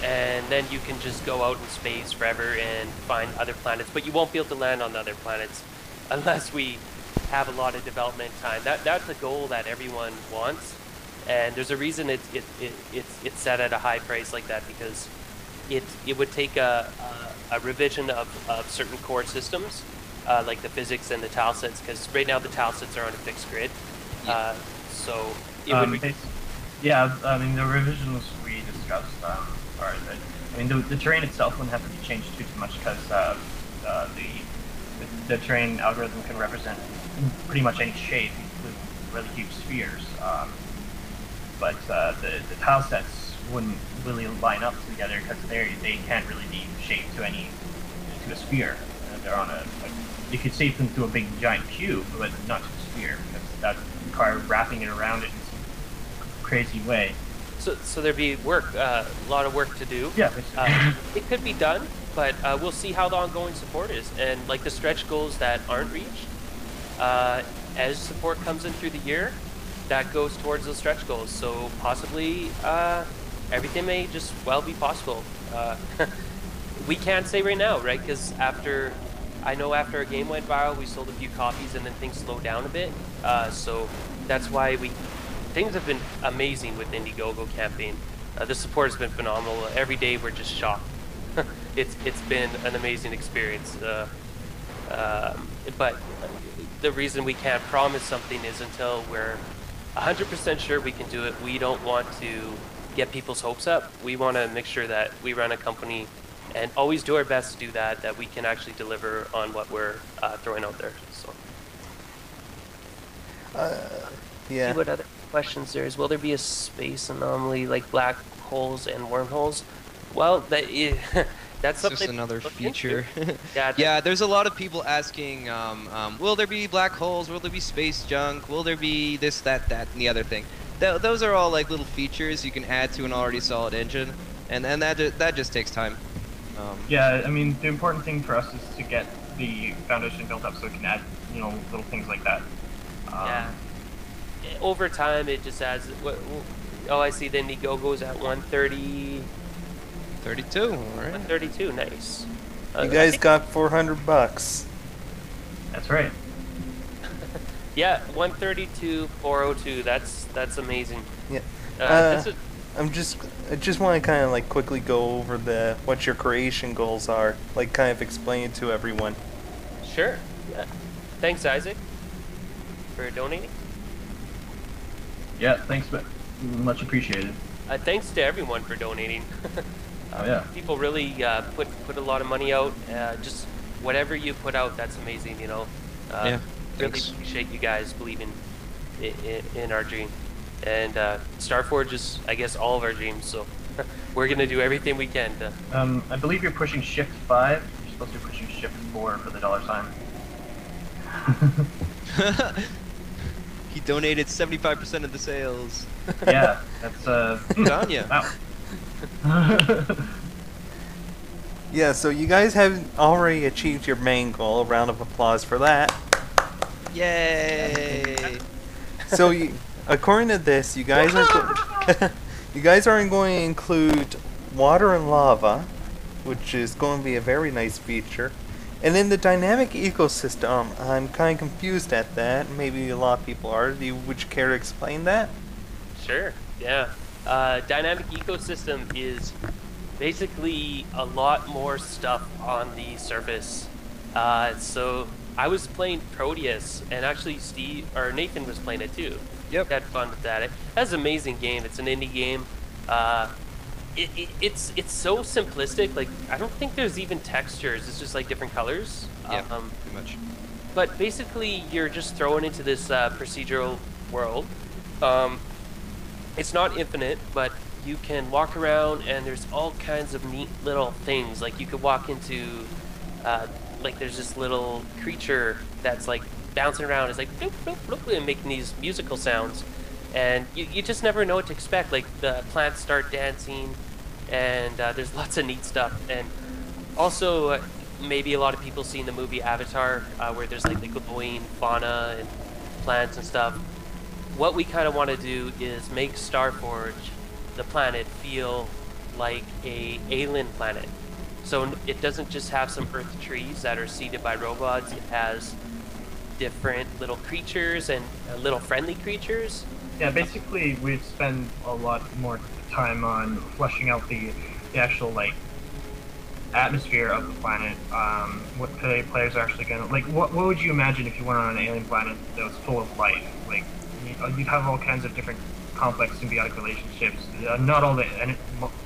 and then you can just go out in space forever and find other planets, but you won't be able to land on other planets unless we have a lot of development time. That's a goal that everyone wants, and there's a reason it's set at a high price like that, because it would take a revision of certain core systems, like the physics and the tile sets, because right now the tile sets are on a fixed grid. So it would. Yeah, I mean the revisions we discussed are that. I mean the terrain itself wouldn't have to be changed too much, because the terrain algorithm can represent pretty much any shape, including really huge spheres. But the tile sets wouldn't really line up together because they can't really be shaped to a sphere. They're on you could shape them to a big giant cube, but not to a sphere, because that would require wrapping it around it in some crazy way. So there'd be a lot of work to do. Yeah. It could be done, but we'll see how the ongoing support is, and the stretch goals that aren't reached. As support comes in through the year, that goes towards those stretch goals. So possibly everything may just well be possible. We can't say right now, right? Because after a game went viral, we sold a few copies, and then things slowed down a bit. So that's why things have been amazing with Indiegogo campaign. The support has been phenomenal. Every day we're just shocked. It's been an amazing experience. But the reason we can't promise something is until we're 100% sure we can do it. We don't want to get people's hopes up. We want to make sure that we run a company and always do our best to do that we can actually deliver on what we're throwing out there. So. Yeah. See what other questions there is. Will there be a space anomaly like black holes and wormholes? Well, That's It's just something another to look into. feature. Yeah, Yeah, there's a lot of people asking, will there be black holes? Will there be space junk? Will there be this, that, and the other thing? Those are all like little features you can add to an already solid engine, and that just takes time. Yeah, I mean, the important thing for us is to get the foundation built up so we can add, you know, little things like that. Yeah. Over time, it just adds. Oh, I see. The Indiegogo's at 130. 32, all right. 132. Nice. You guys got $400. That's right. Yeah, 132, 402. That's amazing. Yeah. This is, I just want to kind of like quickly go over what your creation goals are, like kind of explain it to everyone. sure. Yeah. Thanks, Isaac, for donating. Yeah, thanks, much appreciated. Thanks to everyone for donating. Oh yeah. People really put a lot of money out. Just whatever you put out, that's amazing. You know. Yeah. Really Thanks. appreciate you guys believing in our dream. And Starforge is, I guess, all of our dreams. So we're gonna do everything we can to. I believe you're pushing Shift 5. You're supposed to be pushing Shift 4 for the $sign. He donated 75% of the sales. Yeah, that's Good on ya. Wow. Yeah, so you guys have already achieved your main goal. A round of applause for that. Yay! So, according to this, you guys are you guys are going to include water and lava, which is going to be a very nice feature. And in the dynamic ecosystem, I'm kind of confused at that. Maybe a lot of people are. Would you care to explain that? Sure. Yeah. Dynamic ecosystem is basically a lot more stuff on the surface. So I was playing Proteus, and actually Nathan was playing it too. Yep. Had fun with that. That's an amazing game. It's an indie game. It's so simplistic. Like, I don't think there's even textures. It's just like different colors. Yeah, pretty much. But basically, you're just thrown into this procedural world. It's not infinite, but you can walk around, and there's all kinds of neat little things. Like, you could walk into, like, there's this little creature that's like bouncing around. It's like bloop, bloop, bloop, and making these musical sounds. And you just never know what to expect. Like, the plants start dancing, and there's lots of neat stuff. And also, maybe a lot of people seen the movie Avatar, where there's like the glowing fauna and plants and stuff. What we kind of want to do is make Starforge, the planet, feel like a alien planet. So it doesn't just have some earth trees that are seeded by robots. It has different little creatures and little friendly creatures. Yeah, basically we'd spend a lot more time on fleshing out the actual like atmosphere of the planet. What players are actually gonna like. What would you imagine if you went on an alien planet that was full of life? Like you'd have all kinds of different complex symbiotic relationships. Not all the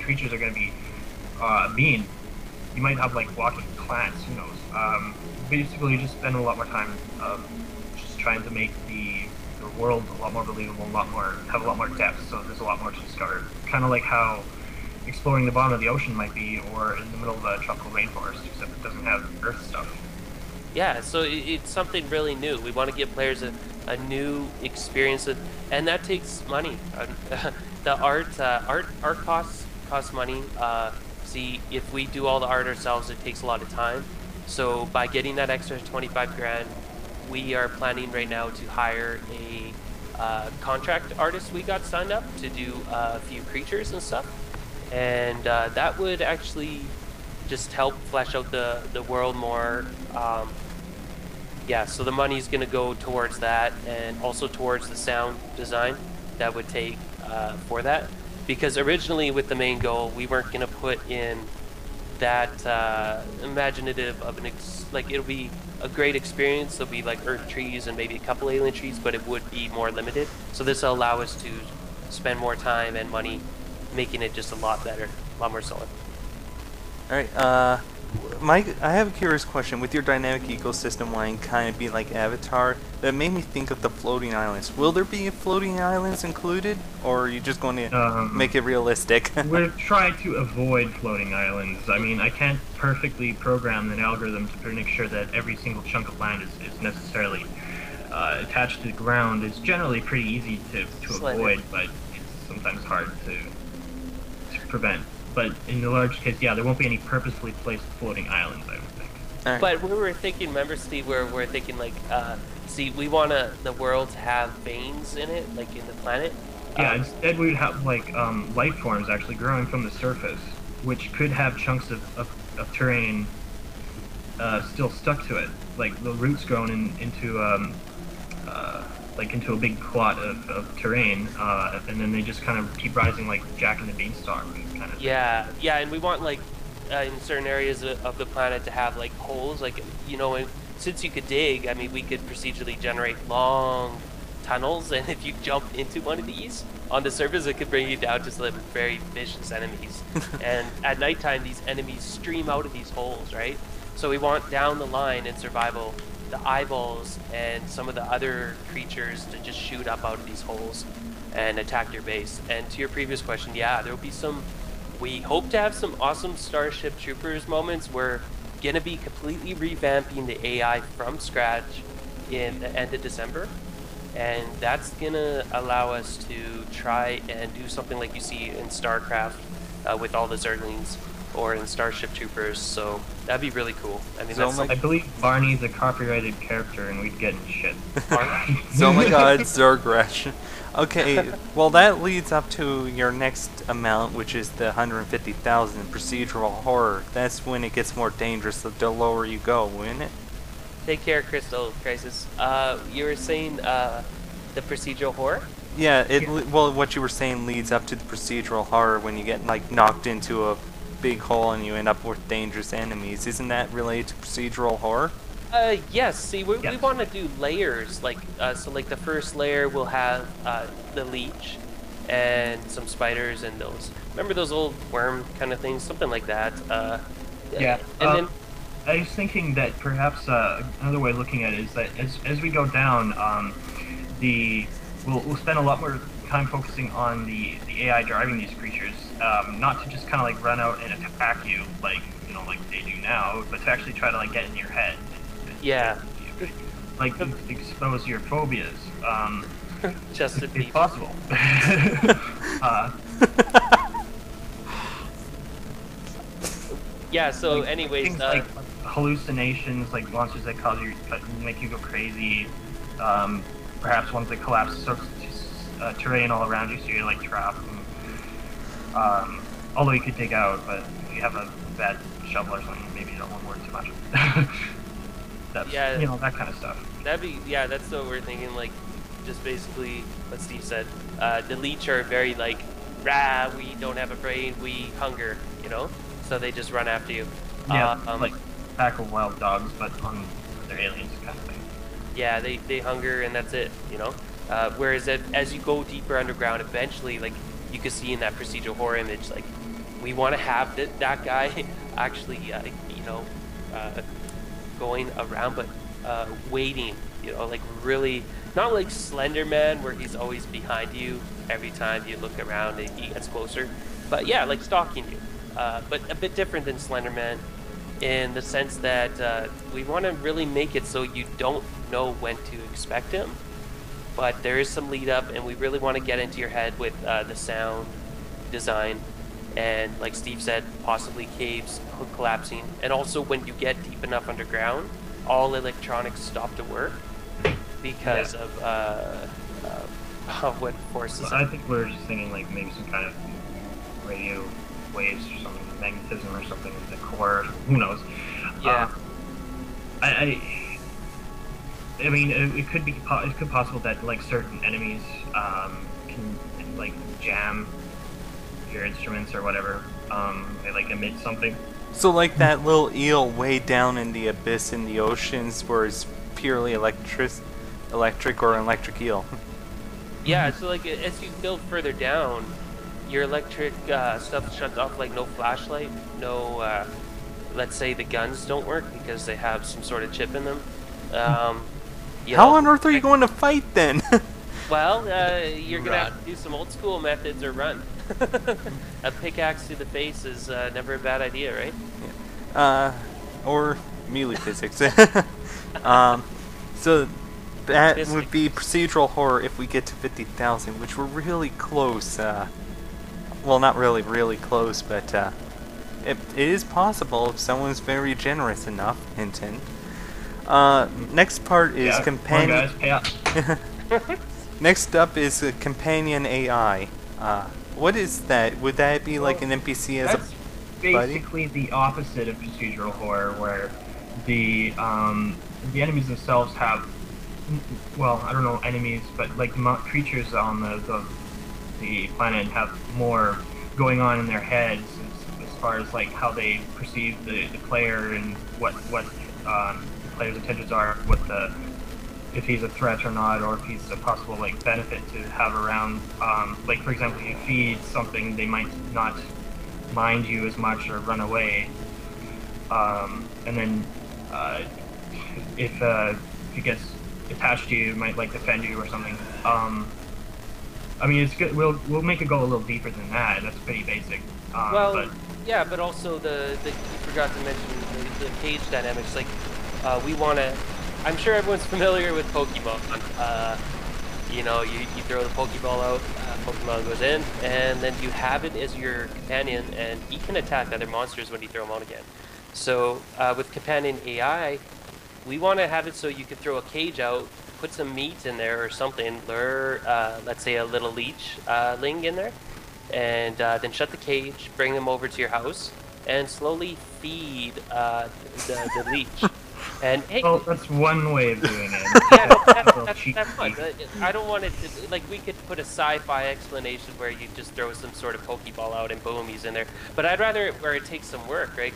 creatures are gonna be mean. You might have like walking plants. Who knows? Basically, you just spend a lot more time just trying to make the world a lot more believable, have a lot more depth, so there's a lot more to discover. Kind of like how exploring the bottom of the ocean might be, or in the middle of a tropical rainforest, except it doesn't have earth stuff. Yeah, so it's something really new. We want to give players a new experience, and that takes money. The art costs money. See, if we do all the art ourselves, it takes a lot of time. So by getting that extra 25 grand, we are planning right now to hire a contract artist. We got signed up to do a few creatures and stuff, and that would actually just help flesh out the world more. Yeah, so the money's going to go towards that, and also towards the sound design that would take for that. Because originally with the main goal, we weren't going to put in that imaginative of like it'll be a great experience. There'll be like earth trees and maybe a couple alien trees, but it would be more limited. So this will allow us to spend more time and money making it just a lot better, a lot more solid. Alright, Mike, I have a curious question. With your dynamic ecosystem line kind of being like Avatar, that made me think of the floating islands. Will there be floating islands included, or are you just going to make it realistic? We're trying to avoid floating islands. I mean, I can't perfectly program an algorithm to make sure that every single chunk of land is necessarily attached to the ground. It's generally pretty easy to avoid, but it's sometimes hard to prevent. But in the large case, yeah, there won't be any purposefully placed floating islands, I don't think. Right. But we were thinking, remember, Steve, we're thinking like, see, we want the world to have veins in it, like in the planet. Yeah, instead we'd have like life forms actually growing from the surface, which could have chunks of terrain still stuck to it, like the roots growing into a big clot of terrain, and then they just kind of keep rising like Jack and the Beanstalk kind of. Yeah, and we want like in certain areas of the planet to have like holes, like since you could dig, I mean, we could procedurally generate long tunnels, and if you jump into one of these on the surface, it could bring you down to some very vicious enemies. And at nighttime, these enemies stream out of these holes, right? So we want down the line in survival, the eyeballs and some of the other creatures to just shoot up out of these holes and attack your base. And to your previous question, yeah, there will be we hope to have some awesome Starship Troopers moments. We're gonna be completely revamping the AI from scratch in the end of December, and that's gonna allow us to try and do something like you see in StarCraft with all the Zerglings, or in Starship Troopers. So that'd be really cool. I mean, I believe Barney's a copyrighted character, and we'd get in shit. Oh my God, Zergresh. Okay, well that leads up to your next amount, which is the 150,000 procedural horror. That's when it gets more dangerous the lower you go, wouldn't it? Take care, Crystal Crisis. You were saying the procedural horror? Yeah, well, what you were saying leads up to the procedural horror when you get like knocked into a big hole and you end up with dangerous enemies. Isn't that related to procedural horror? Yes. See, we want to do layers. Like, so like the first layer will have the leech and some spiders and those. Remember those old worm kind of things? Something like that. Yeah. And then I was thinking that perhaps another way of looking at it is that as we go down, we'll spend a lot more time focusing on the AI driving these creatures, not to just kind of like run out and attack you like they do now, but to actually try to like get in your head. Yeah. Like expose your phobias. Just to be if possible. Yeah. So, anyways, things like hallucinations, like monsters that make you go crazy. Perhaps ones that collapse terrain all around you, so you're like trapped. And, although you could dig out, but if you have a bad shovel or something, maybe you don't want to work too much. That's, that kind of stuff. That's what we're thinking. Like, just basically what Steve said. The leech are very like, rah, we don't have a brain, we hunger, so they just run after you. Yeah, like pack of wild dogs, but they're aliens kind of thing. Yeah, they hunger and that's it, whereas as you go deeper underground, eventually, like you can see in that procedural horror image, like we want to have that guy actually, going around, but waiting, like really, not like Slender Man where he's always behind you every time you look around and he gets closer, but yeah, like stalking you, but a bit different than Slender Man in the sense that we want to really make it so you don't know when to expect him, but there is some lead up, and we really want to get into your head with the sound design, and like Steve said, possibly caves collapsing, and also when you get deep enough underground, all electronics stop to work because of what forces. I think we're just thinking like maybe some kind of radio waves or something, magnetism or something in the core. Who knows? Yeah. I mean, it could possible that like certain enemies can like jam your instruments or whatever. They like emit something. So like that little eel way down in the abyss in the oceans where it's purely electric or an electric eel. Yeah, so like as you build further down, your electric stuff shuts off, like no flashlight, no. Let's say the guns don't work because they have some sort of chip in them. You How know, on earth are you going to fight then? Well, you're gonna have to do some old school methods or run. A pickaxe to the face is never a bad idea, right? Or melee physics. So that would be procedural horror if we get to 50,000, which we're really close. Well, not really close, but it is possible if someone's very generous enough. Hint, hint. Next part is companion. Come on, guys, pay up. Next up is a companion AI. What is that? Would that be like an NPC as That's a buddy? basically the opposite of procedural horror, where the enemies themselves have, well, I don't know enemies, but like the creatures on the planet have more going on in their heads as far as like how they perceive the player and what the player's intentions are, if he's a threat or not, or if he's a possible like benefit to have around. Like for example, you feed something, they might not mind you as much or run away. And then if it gets attached to you, it might like defend you or something. I mean, it's good. We'll make it go a little deeper than that. That's pretty basic. But yeah, but also you forgot to mention the cage dynamics. Like, we want to. I'm sure everyone's familiar with Pokemon. You know, you throw the Pokeball out, Pokemon goes in, and then you have it as your companion, and he can attack other monsters when you throw him out again. So with companion AI, we want to have it so you can throw a cage out, put some meat in there or something, lure, let's say a little leech ling in there, and then shut the cage, bring them over to your house, and slowly feed the leech. And hey, well, that's one way of doing it. yeah, no, that's fun. I don't want it to, like, we could put a sci-fi explanation where you just throw some sort of Pokeball out and boom, he's in there. But I'd rather where it takes some work, right?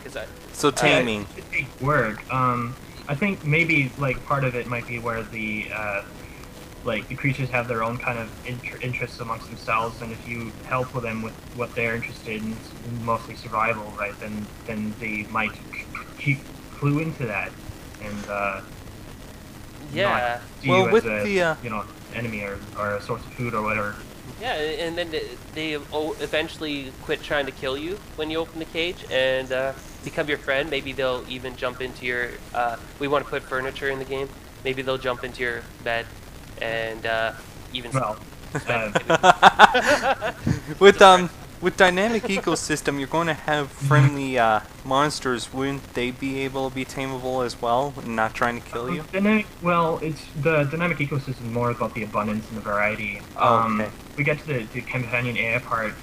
So taming. It takes work. I think maybe like part of it might be where the creatures have their own kind of interests amongst themselves, and if you help with them with what they're interested in, mostly survival, right? Then they might clue into that. And yeah, not see well, you with as a, the you know, enemy or a source of food or whatever. yeah, and then they eventually quit trying to kill you when you open the cage and become your friend. Maybe they'll even jump into your. We want to put furniture in the game. Maybe they'll jump into your bed and even. Well, with dynamic ecosystem, you're going to have friendly monsters. Wouldn't they be able to be tameable as well, and not trying to kill you? It's the dynamic ecosystem is more about the abundance and the variety. Okay. We get to the companion AI part.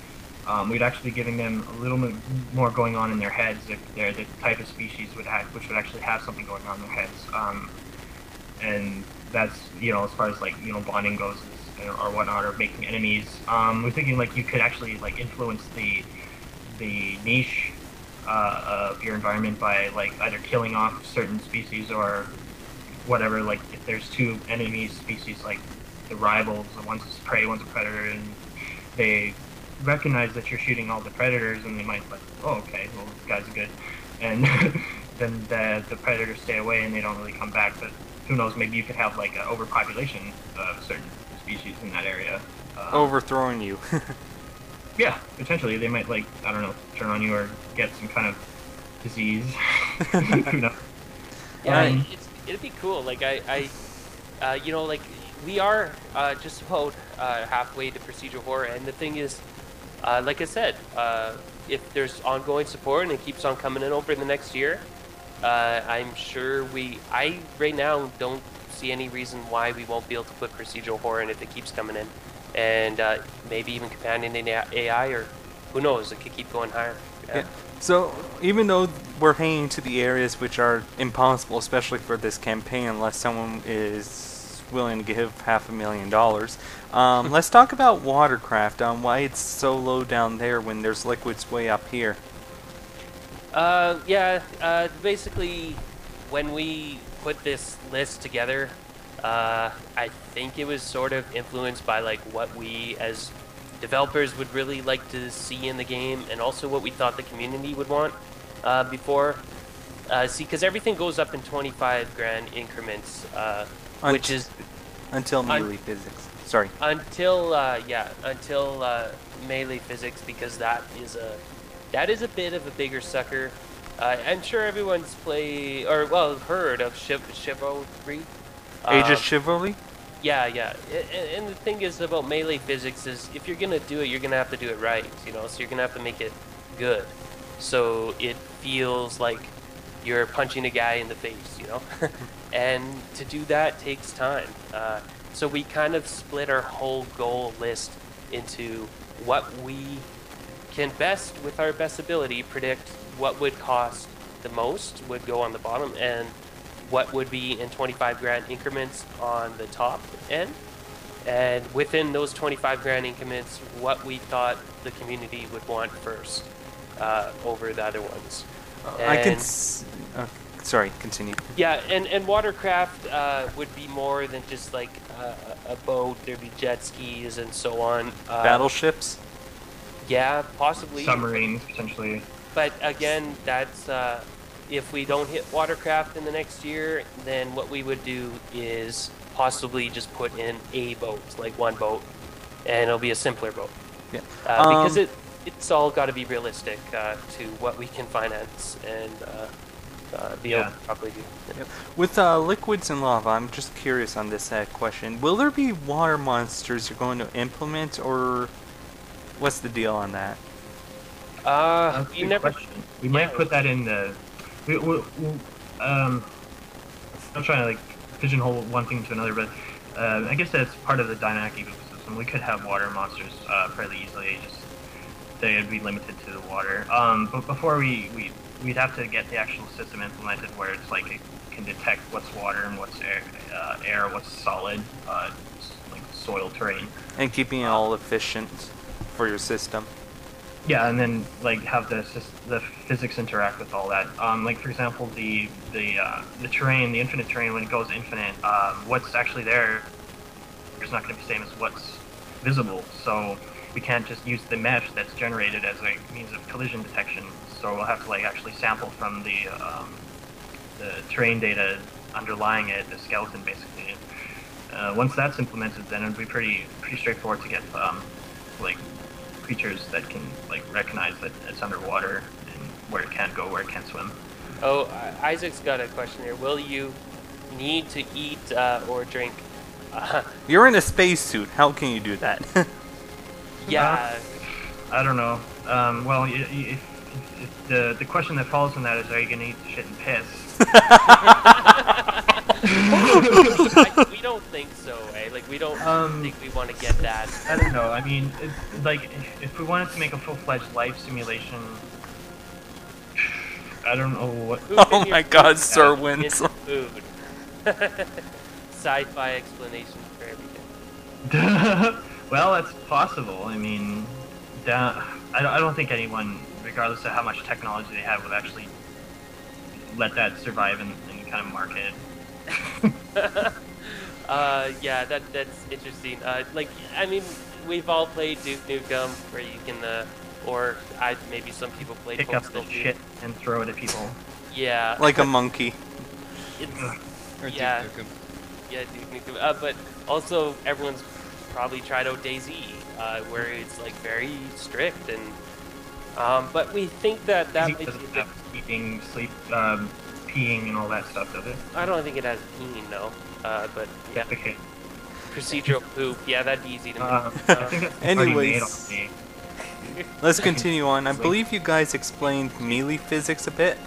We'd actually be giving them a little bit more going on in their heads if they're the type of species which would actually have something going on in their heads. And that's, you know, as far as like, you know, bonding goes or whatnot, or making enemies. We're thinking like you could actually like influence the niche of your environment by like either killing off certain species or whatever. Like if there's two enemy species, like the rivals, one's a prey, one's a predator, and they recognize that you're shooting all the predators, and they might like, oh, okay, well, these guys are good, and then the predators stay away and they don't really come back. But who knows, maybe you could have like an overpopulation of certain species in that area. Overthrowing you. Yeah, potentially. They might, like, I don't know, turn on you or get some kind of disease. Who knows? Yeah, it'd be cool. Like, you know, like, we are just about halfway to procedural horror, and the thing is, like I said, if there's ongoing support and it keeps on coming in over the next year, I'm sure I right now don't see any reason why we won't be able to put procedural horror in if it keeps coming in, and maybe even companion AI, or who knows, it could keep going higher. Yeah. So even though we're heading to the areas which are impossible, especially for this campaign, unless someone is willing to give $500,000, let's talk about watercraft, on why it's so low down there when there's liquids way up here. Basically, when we put this list together, I think it was sort of influenced by like what we as developers would really like to see in the game, and also what we thought the community would want before. See, because everything goes up in 25 grand increments, which is until melee physics. Sorry. Until melee physics, because that is a bit of a bigger sucker. I'm sure everyone's heard of chivalry. Age of Chivalry? Yeah. And the thing is about melee physics is if you're gonna do it, you're gonna have to do it right, you know. So you're gonna have to make it good, so it feels like you're punching a guy in the face, you know. And to do that takes time. So we kind of split our whole goal list into what we can best, with our best ability, predict what would cost the most would go on the bottom, and what would be in 25 grand increments on the top end. And within those 25 grand increments, what we thought the community would want first over the other ones. Sorry, continue. Yeah, and watercraft would be more than just like a boat. There'd be jet skis and so on. Battleships? Yeah, possibly. Submarines, potentially. But again, that's if we don't hit watercraft in the next year, then what we would do is possibly just put in a boat, like one boat, and it'll be a simpler boat. Yeah. Because it's all got to be realistic to what we can finance and be able to probably do. Yep. With liquids and lava, I'm just curious on this question. Will there be water monsters you're going to implement, or what's the deal on that? That's a good question. We might put that in the. I'm not trying to like pigeonhole one thing to another, but I guess that's part of the dynamic ecosystem. We could have water monsters fairly easily. Just they'd be limited to the water. But before we'd have to get the actual system implemented where it's like it can detect what's water and what's air, what's solid, like soil terrain. And keeping it all efficient for your system. Yeah, and then like have the physics interact with all that. Like for example, the terrain, the infinite terrain, when it goes infinite, what's actually there is not going to be the same as what's visible. So we can't just use the mesh that's generated as a means of collision detection. So we'll have to like actually sample from the terrain data underlying it, the skeleton basically. Once that's implemented, then it'll be pretty straightforward to get like creatures that can like recognize that it's underwater and where it can't go, where it can't swim. Oh, Isaac's got a question here. Will you need to eat or drink? You're in a spacesuit. How can you do that? Yeah. I don't know. Well, if the question that follows from that is, are you gonna eat shit and piss? We don't think so, eh? Like, we don't think we want to get that. I don't know. I mean, it's like, if we wanted to make a full-fledged life simulation, I don't know what... Oh my god, Sir wins. Food. Sci-fi explanation for everything. Well, that's possible. I mean, I don't think anyone, regardless of how much technology they have, would actually let that survive in kind of market. Yeah, that's interesting. Like, I mean, we've all played Duke Nukem, where you can, maybe some people play pick up the shit and throw it at people. Yeah. Like a monkey. Or Yeah. Duke Nukem. Yeah, Duke Nukem. But also, everyone's probably tried out DayZ, where it's like very strict and. But we think that might be doesn't have eating, sleep, peeing, and all that stuff, does it? I don't think it has peeing, no. But yeah. Okay. Procedural poop. Yeah, that'd be easy to make. I think that's Anyways. already made Let's continue on. I believe you guys explained melee physics a bit.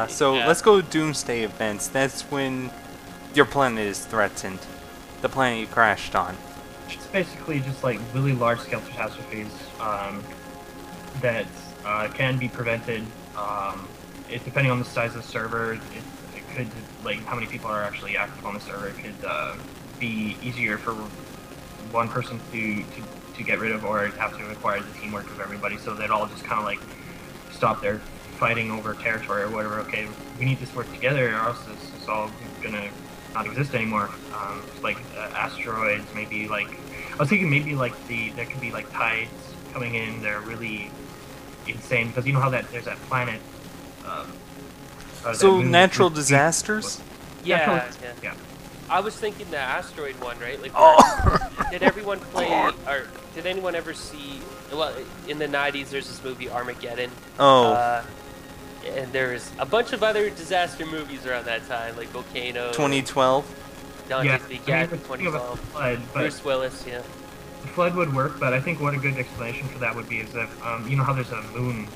So Yeah. let's go Doomsday events. That's when your planet is threatened. The planet you crashed on. It's basically just like really large-scale catastrophes that can be prevented. It depending on the size of the server, it could, like how many people are actually active on the server. It could be easier for one person to get rid of, or have to require the teamwork of everybody. So they'd all just kind of like stop their fighting over territory or whatever. Okay, we need this to work together, or else this is all gonna not exist anymore. Like asteroids, maybe like I was thinking maybe like there could be like tides coming in. They're really insane because you know how there's that planet. That So moon natural with- disasters? Yeah, Yeah. I was thinking the asteroid one, right? Like, Oh! did everyone play, or did anyone ever see? Well, in the '90s, there's this movie Armageddon. Oh. And there's a bunch of other disaster movies around that time, like Volcano. 2012? Dante's Yeah, Peak, I yeah, mean, we're thinking about 2012. the flood, but Bruce Willis, yeah. the flood would work. But I think what a good explanation for that would be is if you know how there's a moon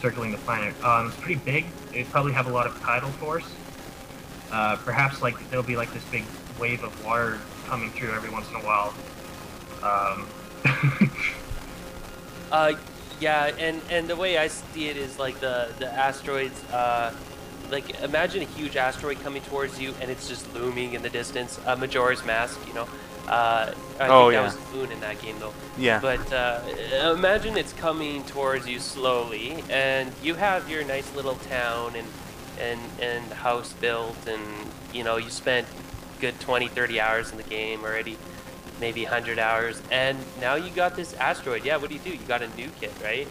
circling the planet. It's pretty big. It'd probably have a lot of tidal force. Perhaps like there'll be like this big wave of water coming through every once in a while. Yeah, and the way I see it is like the asteroids. Like imagine a huge asteroid coming towards you, and it's just looming in the distance. Majora's Mask, you know. I think that was Moon in that game though. Yeah. But imagine it's coming towards you slowly, and you have your nice little town and house built, and you know you spent good 20-30 hours in the game already, maybe 100 hours, and now you got this asteroid. Yeah, what do? You got to nuke it, right?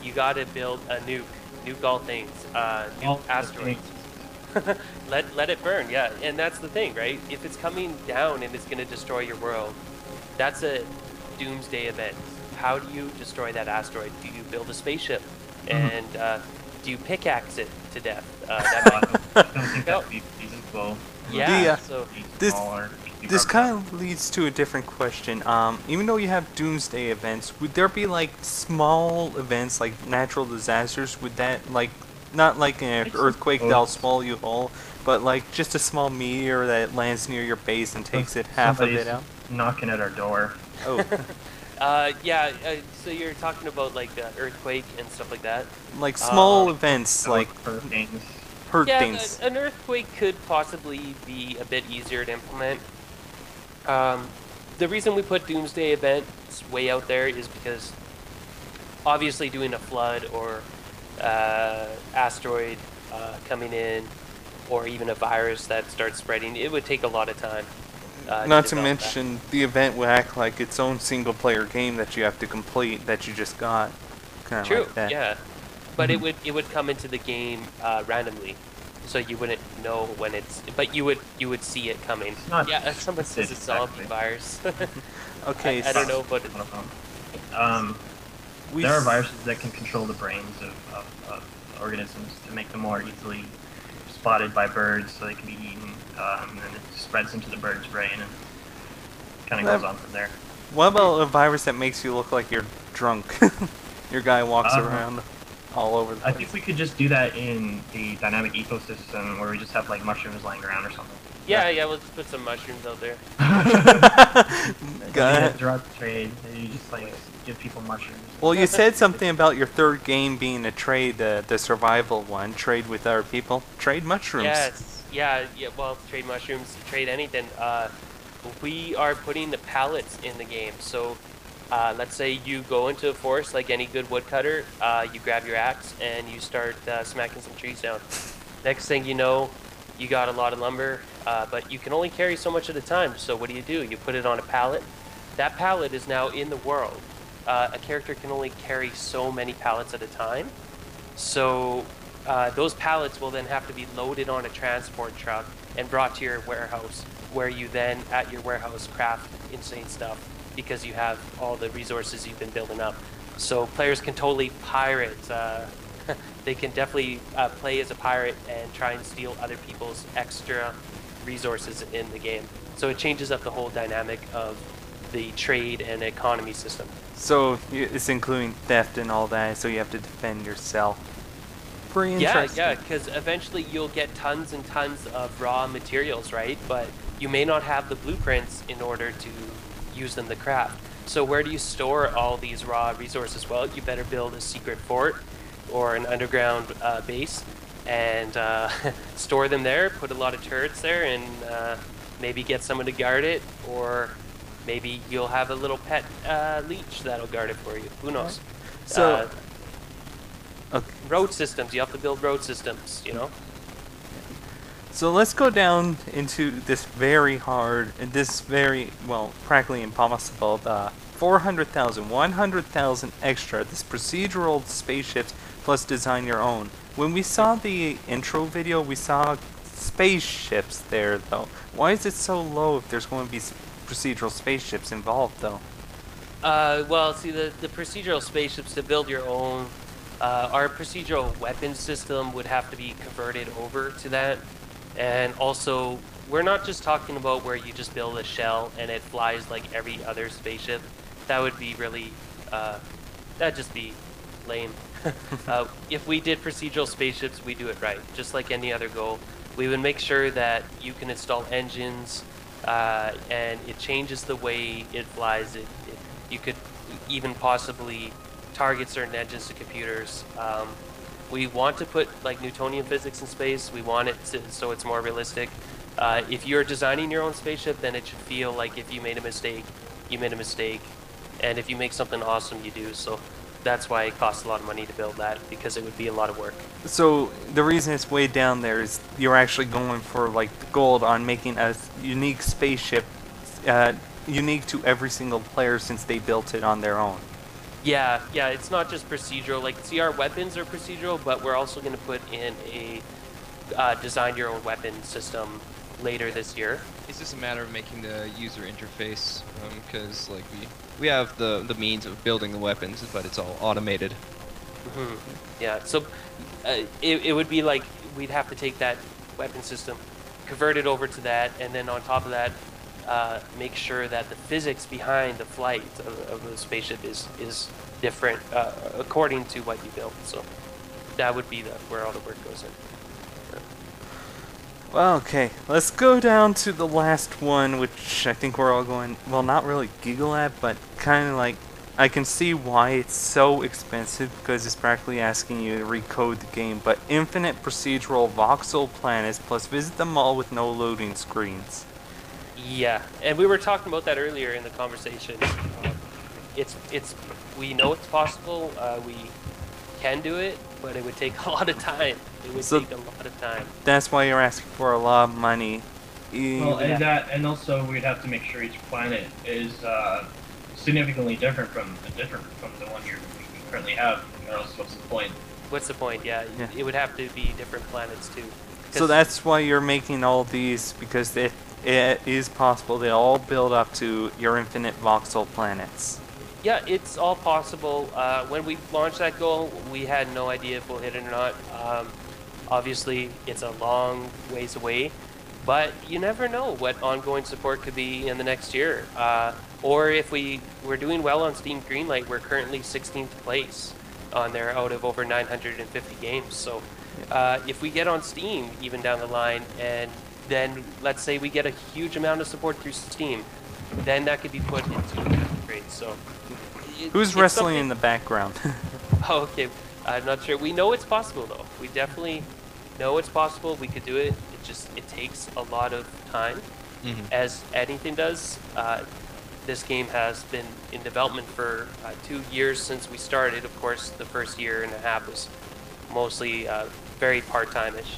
You got to build a nuke all things, nuke asteroids. let it burn, yeah. And that's the thing, right? If it's coming down and it's going to destroy your world, that's a doomsday event. How do you destroy that asteroid? Do you build a spaceship and do you pickaxe it to death? I don't think that'd be feasible. Yeah. This kind of leads to a different question. Even though you have doomsday events, would there be like small events like natural disasters? Would that like not like an earthquake that'll swallow you whole, but like just a small meteor that lands near your base and takes it half of it out? Knocking at our door. Oh. So you're talking about like earthquake and stuff like that? Like small events, like things. hurt yeah, things. An earthquake could possibly be a bit easier to implement. The reason we put doomsday events way out there is because obviously doing a flood or asteroid coming in, or even a virus that starts spreading, it would take a lot of time. Not to mention, the event will act like its own single-player game that you have to complete that you just got. Kind of True, like that. yeah. But it would come into the game randomly, so you wouldn't know when it's. But you would see it coming. Yeah, someone says it's zombie virus. Okay. I don't know, but there are viruses that can control the brains of organisms to make them more easily spotted by birds, so they can be eaten, and then it spreads into the bird's brain and kind of goes on from there. What about a virus that makes you look like you're drunk? Your guy walks around all over the place. I think we could just do that in the dynamic ecosystem where we just have like mushrooms lying around or something. yeah, we'll just put some mushrooms out there. Drug trade, and you just like give people mushrooms. Well, you said something about your third game being a trade, the survival one, trade with other people. Trade mushrooms. Yes, yeah. Well, trade mushrooms, trade anything. We are putting the pallets in the game. So, let's say you go into a forest like any good woodcutter. You grab your axe and you start smacking some trees down. Next thing you know, you got a lot of lumber, but you can only carry so much at a time. So what do? You put it on a pallet. That pallet is now in the world. A character can only carry so many pallets at a time. So those pallets will then have to be loaded on a transport truck and brought to your warehouse, where you then, at your warehouse, craft insane stuff because you have all the resources you've been building up. So players can totally pirate. They can definitely play as a pirate and try and steal other people's extra resources in the game. So it changes up the whole dynamic of the trade and economy system. So it's including theft and all that, so you have to defend yourself. Pretty interesting. Yeah, because eventually you'll get tons and tons of raw materials, right? But you may not have the blueprints in order to use them to craft. So where do you store all these raw resources? Well, you better build a secret fort or an underground base and store them there, put a lot of turrets there, and maybe get someone to guard it, or maybe you'll have a little pet leech that'll guard it for you. Who knows? So, road systems. You have to build road systems, you know? So let's go down into this very hard, and this very, well, practically impossible, 400,000, 100,000 extra, this procedural spaceships plus design your own. When we saw the intro video, we saw spaceships there, though. Why is it so low if there's going to be procedural spaceships involved, though? Well, see, the procedural spaceships, to build your own, our procedural weapon system would have to be converted over to that. And also, we're not just talking about where you just build a shell and it flies like every other spaceship. That would be really, that'd just be lame. If we did procedural spaceships, we do it right, just like any other Go. We would make sure that you can install engines, and it changes the way it flies. You could even possibly target certain engines to computers. We want to put like Newtonian physics in space. We want it so it's more realistic. If you're designing your own spaceship, then it should feel like if you made a mistake, you made a mistake. And if you make something awesome, you do. So that's why it costs a lot of money to build that, because it would be a lot of work. So the reason it's way down there is you're actually going for like the gold on making a unique spaceship, unique to every single player since they built it on their own. Yeah, it's not just procedural. Like, see, our weapons are procedural, but we're also going to put in a design your own weapon system later this year. It's just a matter of making the user interface, because like we have the means of building the weapons, but it's all automated. Yeah, so it would be like we'd have to take that weapon system, convert it over to that, and then on top of that, make sure that the physics behind the flight of the spaceship is different according to what you built. So that would be where all the work goes in. Well, okay, let's go down to the last one, which I think we're all going, well, not really giggle at, but kind of like, I can see why it's so expensive, because it's practically asking you to recode the game, but infinite procedural voxel planets plus visit them all with no loading screens. Yeah, and we were talking about that earlier in the conversation. We know it's possible. We can do it, but it would take a lot of time. It would take a lot of time. That's why you're asking for a lot of money. Well, and also we'd have to make sure each planet is significantly different from the one you currently have, or else what's the point? What's the point? Yeah, it would have to be different planets too. So that's why you're making all these, because it is possible they all build up to your infinite voxel planets. Yeah, it's all possible. When we launched that goal, we had no idea if we'll hit it or not. Obviously, it's a long ways away, but you never know what ongoing support could be in the next year. Or if we're doing well on Steam Greenlight, we're currently 16th place on there out of over 950 games. So if we get on Steam even down the line, and then let's say we get a huge amount of support through Steam, then that could be put into upgrades. So who's wrestling in the background? Oh, okay. I'm not sure. We know it's possible, though. We definitely know it's possible. We could do it. It takes a lot of time, as anything does. This game has been in development for 2 years since we started. Of course, the first year and a half was mostly very part-time-ish,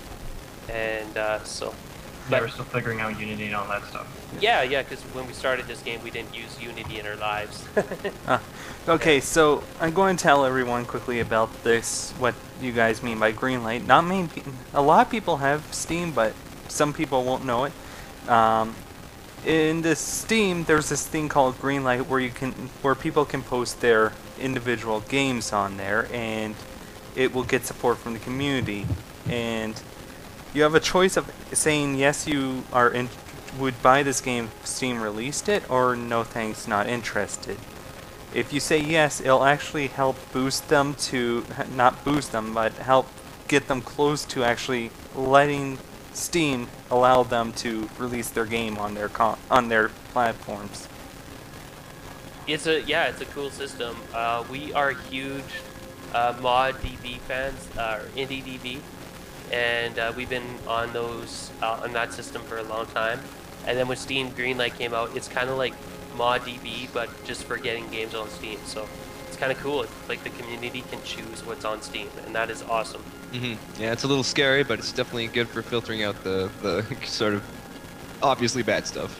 and so. Yeah, we're still figuring out Unity and all that stuff. Yeah, because when we started this game, we didn't use Unity in our lives. Okay, so I'm going to tell everyone quickly about this, what you guys mean by Greenlight. Not many, a lot of people have Steam, but some people won't know it. In this Steam, there's this thing called Greenlight where people can post their individual games on there, and it will get support from the community. And you have a choice of saying yes, you would buy this game if Steam released it, or no thanks, not interested. If you say yes, it'll actually help boost them to, not boost them, but help get them close to actually letting Steam allow them to release their game on their platforms. It's a cool system. We are huge ModDB fans, or IndieDB. And we've been on that system for a long time. And then when Steam Greenlight came out, it's kind of like ModDB, but just for getting games on Steam. So it's kind of cool. Like the community can choose what's on Steam, and that is awesome. Yeah, it's a little scary, but it's definitely good for filtering out the sort of obviously bad stuff.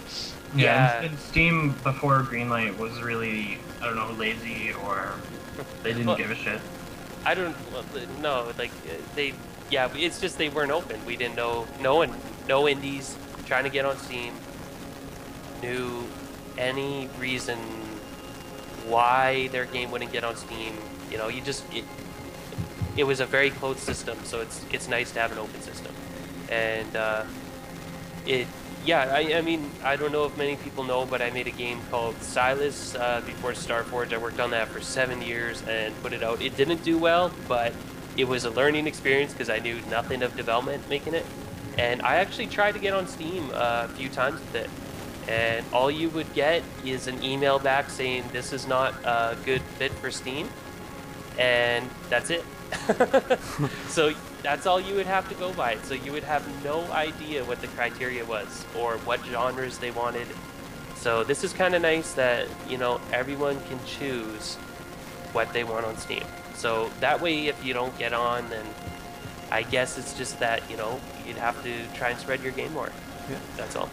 Yeah, Yeah. and Steam before Greenlight was really, I don't know, lazy, or they didn't Well, give a shit. I don't no, like they, yeah, it's just they weren't open. We didn't know, no indies trying to get on Steam knew any reason why their game wouldn't get on Steam. You know, it was a very closed system, so it's nice to have an open system. And I mean, I don't know if many people know, but I made a game called Silas before Starforge. I worked on that for 7 years and put it out. It didn't do well, but it was a learning experience because I knew nothing of development making it. And I actually tried to get on Steam a few times with it. And all you would get is an email back saying this is not a good fit for Steam. And that's it. So that's all you would have to go by. So you would have no idea what the criteria was or what genres they wanted. So this is kind of nice that, you know, everyone can choose what they want on Steam. So that way, if you don't get on, then I guess it's just that, you know, you'd have to try and spread your game more. Yeah. That's all.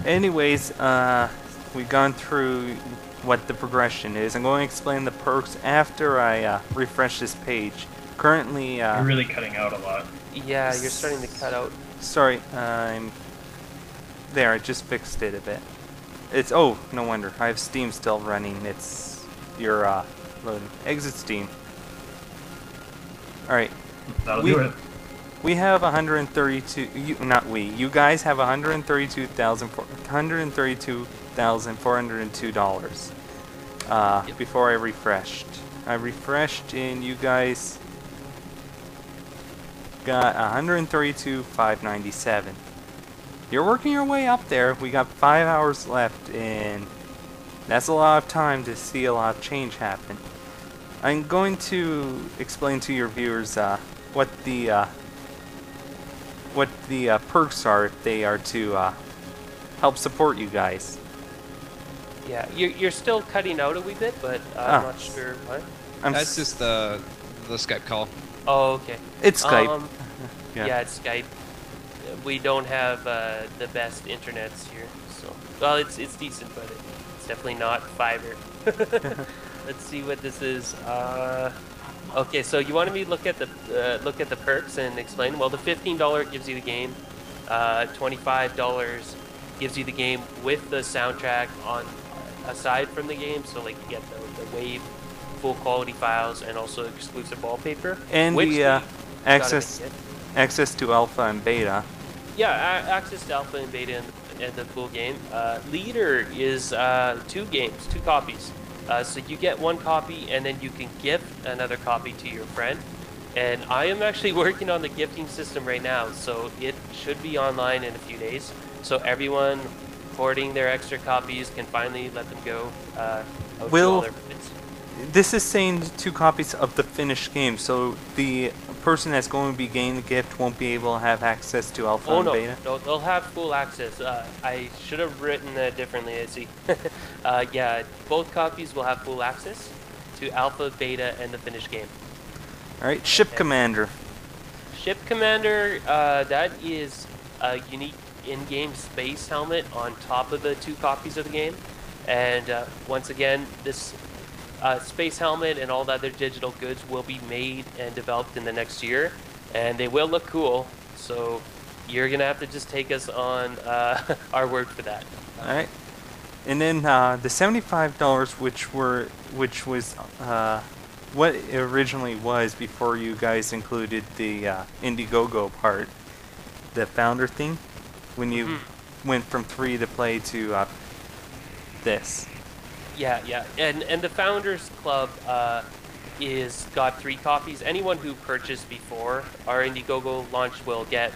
Anyways, we've gone through what the progression is. I'm going to explain the perks after I refresh this page. Currently, You're really cutting out a lot. Yeah, you're starting to cut out. sorry, I'm there. I just fixed it a bit. It's no wonder. I have Steam still running. It's your loading. Exit Steam. All right. That'll do it. We have 132. You guys have $132,402. Yep. Before I refreshed. I refreshed and you guys got 132,597. You're working your way up there. We got 5 hours left, and that's a lot of time to see a lot of change happen. I'm going to explain to your viewers what the perks are if they are to help support you guys. Yeah, you're still cutting out a wee bit, but I'm not sure what. That's just the Skype call. Oh, okay. It's Skype. Yeah, it's Skype. We don't have the best internets here, so well, it's decent, but it's definitely not fiber. Let's see what this is. Okay, so you wanted me to look at the perks and explain. Well, the $15 gives you the game. $25 gives you the game with the soundtrack on aside from the game. So like you get the WAV full quality files and also exclusive wallpaper. And which the gotta access to alpha and beta. Yeah, access to alpha and beta and the full game. Leader is 2 copies. So you get 1 copy and then you can gift another copy to your friend. And I am actually working on the gifting system right now, so it should be online in a few days. So everyone hoarding their extra copies can finally let them go. Out to all their friends. This is saying 2 copies of the finished game, so the person that's going to be getting the gift won't be able to have access to alpha and beta? No, they'll have full access. I should have written that differently, I see. Yeah, both copies will have full access to alpha, beta, and the finished game. Alright, Ship Commander. Ship Commander, that is a unique in-game space helmet on top of the 2 copies of the game. And once again, this space helmet and all the other digital goods will be made and developed in the next year, and they will look cool. So you're gonna have to just take us on our word for that. All right, and then the $75, which was what it originally was before you guys included the Indiegogo part, the founder thing, when you went from free to play to this. Yeah, and the Founders Club is got 3 copies. Anyone who purchased before our Indiegogo launch will get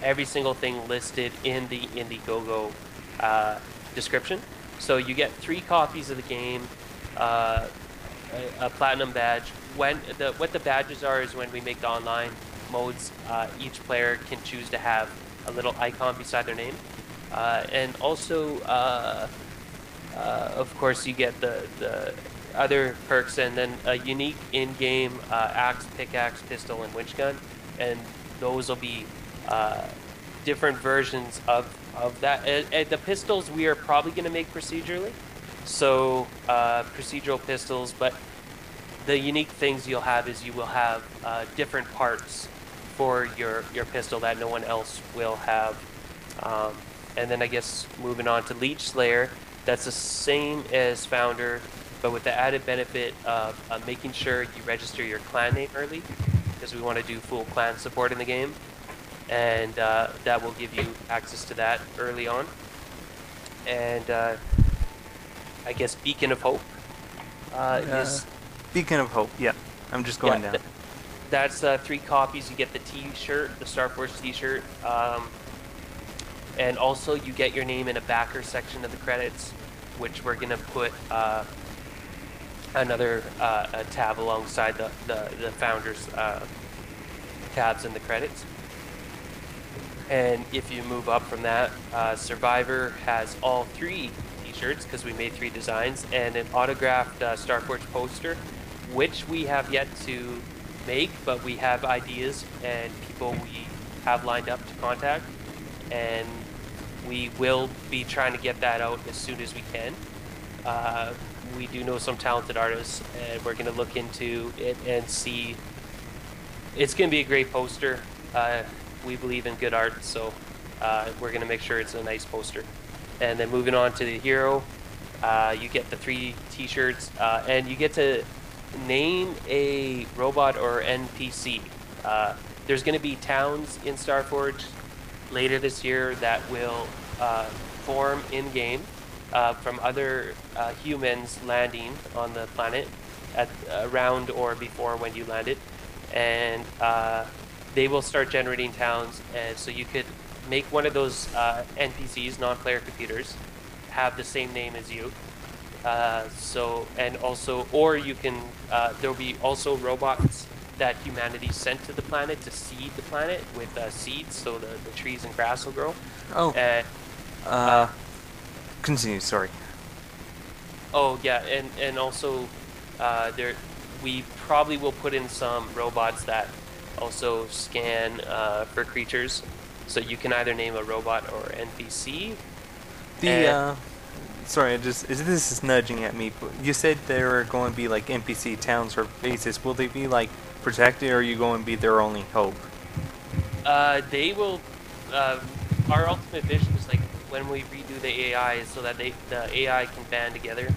every single thing listed in the Indiegogo description. So you get 3 copies of the game, a platinum badge. What the badges are is when we make the online modes, each player can choose to have a little icon beside their name, and also. Of course, you get the other perks, and then a unique in-game axe, pickaxe, pistol, and winch gun, and those will be different versions of that. And the pistols we are probably going to make procedurally, so procedural pistols. But the unique things you'll have is you will have different parts for your pistol that no one else will have. And then I guess moving on to Leech Slayer, that's the same as Founder, but with the added benefit of making sure you register your clan name early, because we want to do full clan support in the game, and that will give you access to that early on. And I guess Beacon of Hope is... Beacon of Hope, yeah. I'm just going down. That's 3 copies. You get the T-shirt, the Starforge T-shirt, and also you get your name in a backer section of the credits, which we're gonna put another a tab alongside the founders tabs in the credits. And if you move up from that, Survivor has all 3 T-shirts because we made 3 designs, and an autographed Starforge poster, which we have yet to make, but we have ideas and people we have lined up to contact, and we will be trying to get that out as soon as we can. We do know some talented artists, and we're going to look into it and see. It's going to be a great poster. We believe in good art, so we're going to make sure it's a nice poster. And then moving on to the hero, you get the 3 T-shirts, and you get to name a robot or NPC. There's going to be towns in Starforge later this year that will form in-game from other humans landing on the planet at around or before when you landed, and they will start generating towns, and so you could make one of those NPCs, non-player computers, have the same name as you. And also, or you can, there'll be also robots that humanity sent to the planet to seed the planet with seeds, so the trees and grass will grow. Oh. And, continue, sorry. oh yeah, and also, we probably will put in some robots that also scan for creatures, so you can either name a robot or NPC. Sorry, this is nudging at me. You said there are going to be like NPC towns or bases. Will they be like protected, or are you going to be their only hope? They will. Our ultimate vision is like when we redo the AI, so that the AI can band together,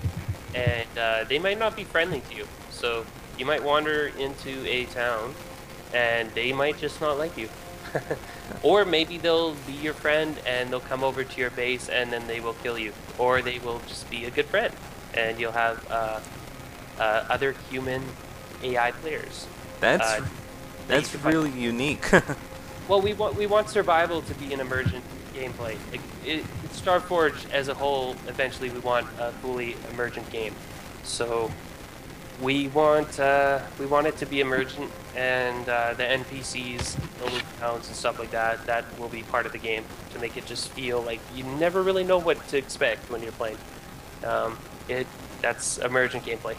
and they might not be friendly to you. So you might wander into a town, and they might just not like you. Or maybe they'll be your friend and they'll come over to your base and then they will kill you. Or they will just be a good friend and you'll have other human AI players. That's really unique. Well, we want survival to be an emergent gameplay. Starforge as a whole, eventually we want a fully emergent game. So we want it to be emergent, and the NPCs, the little towns and stuff like that, that will be part of the game to make it just feel like you never really know what to expect when you're playing. That's emergent gameplay.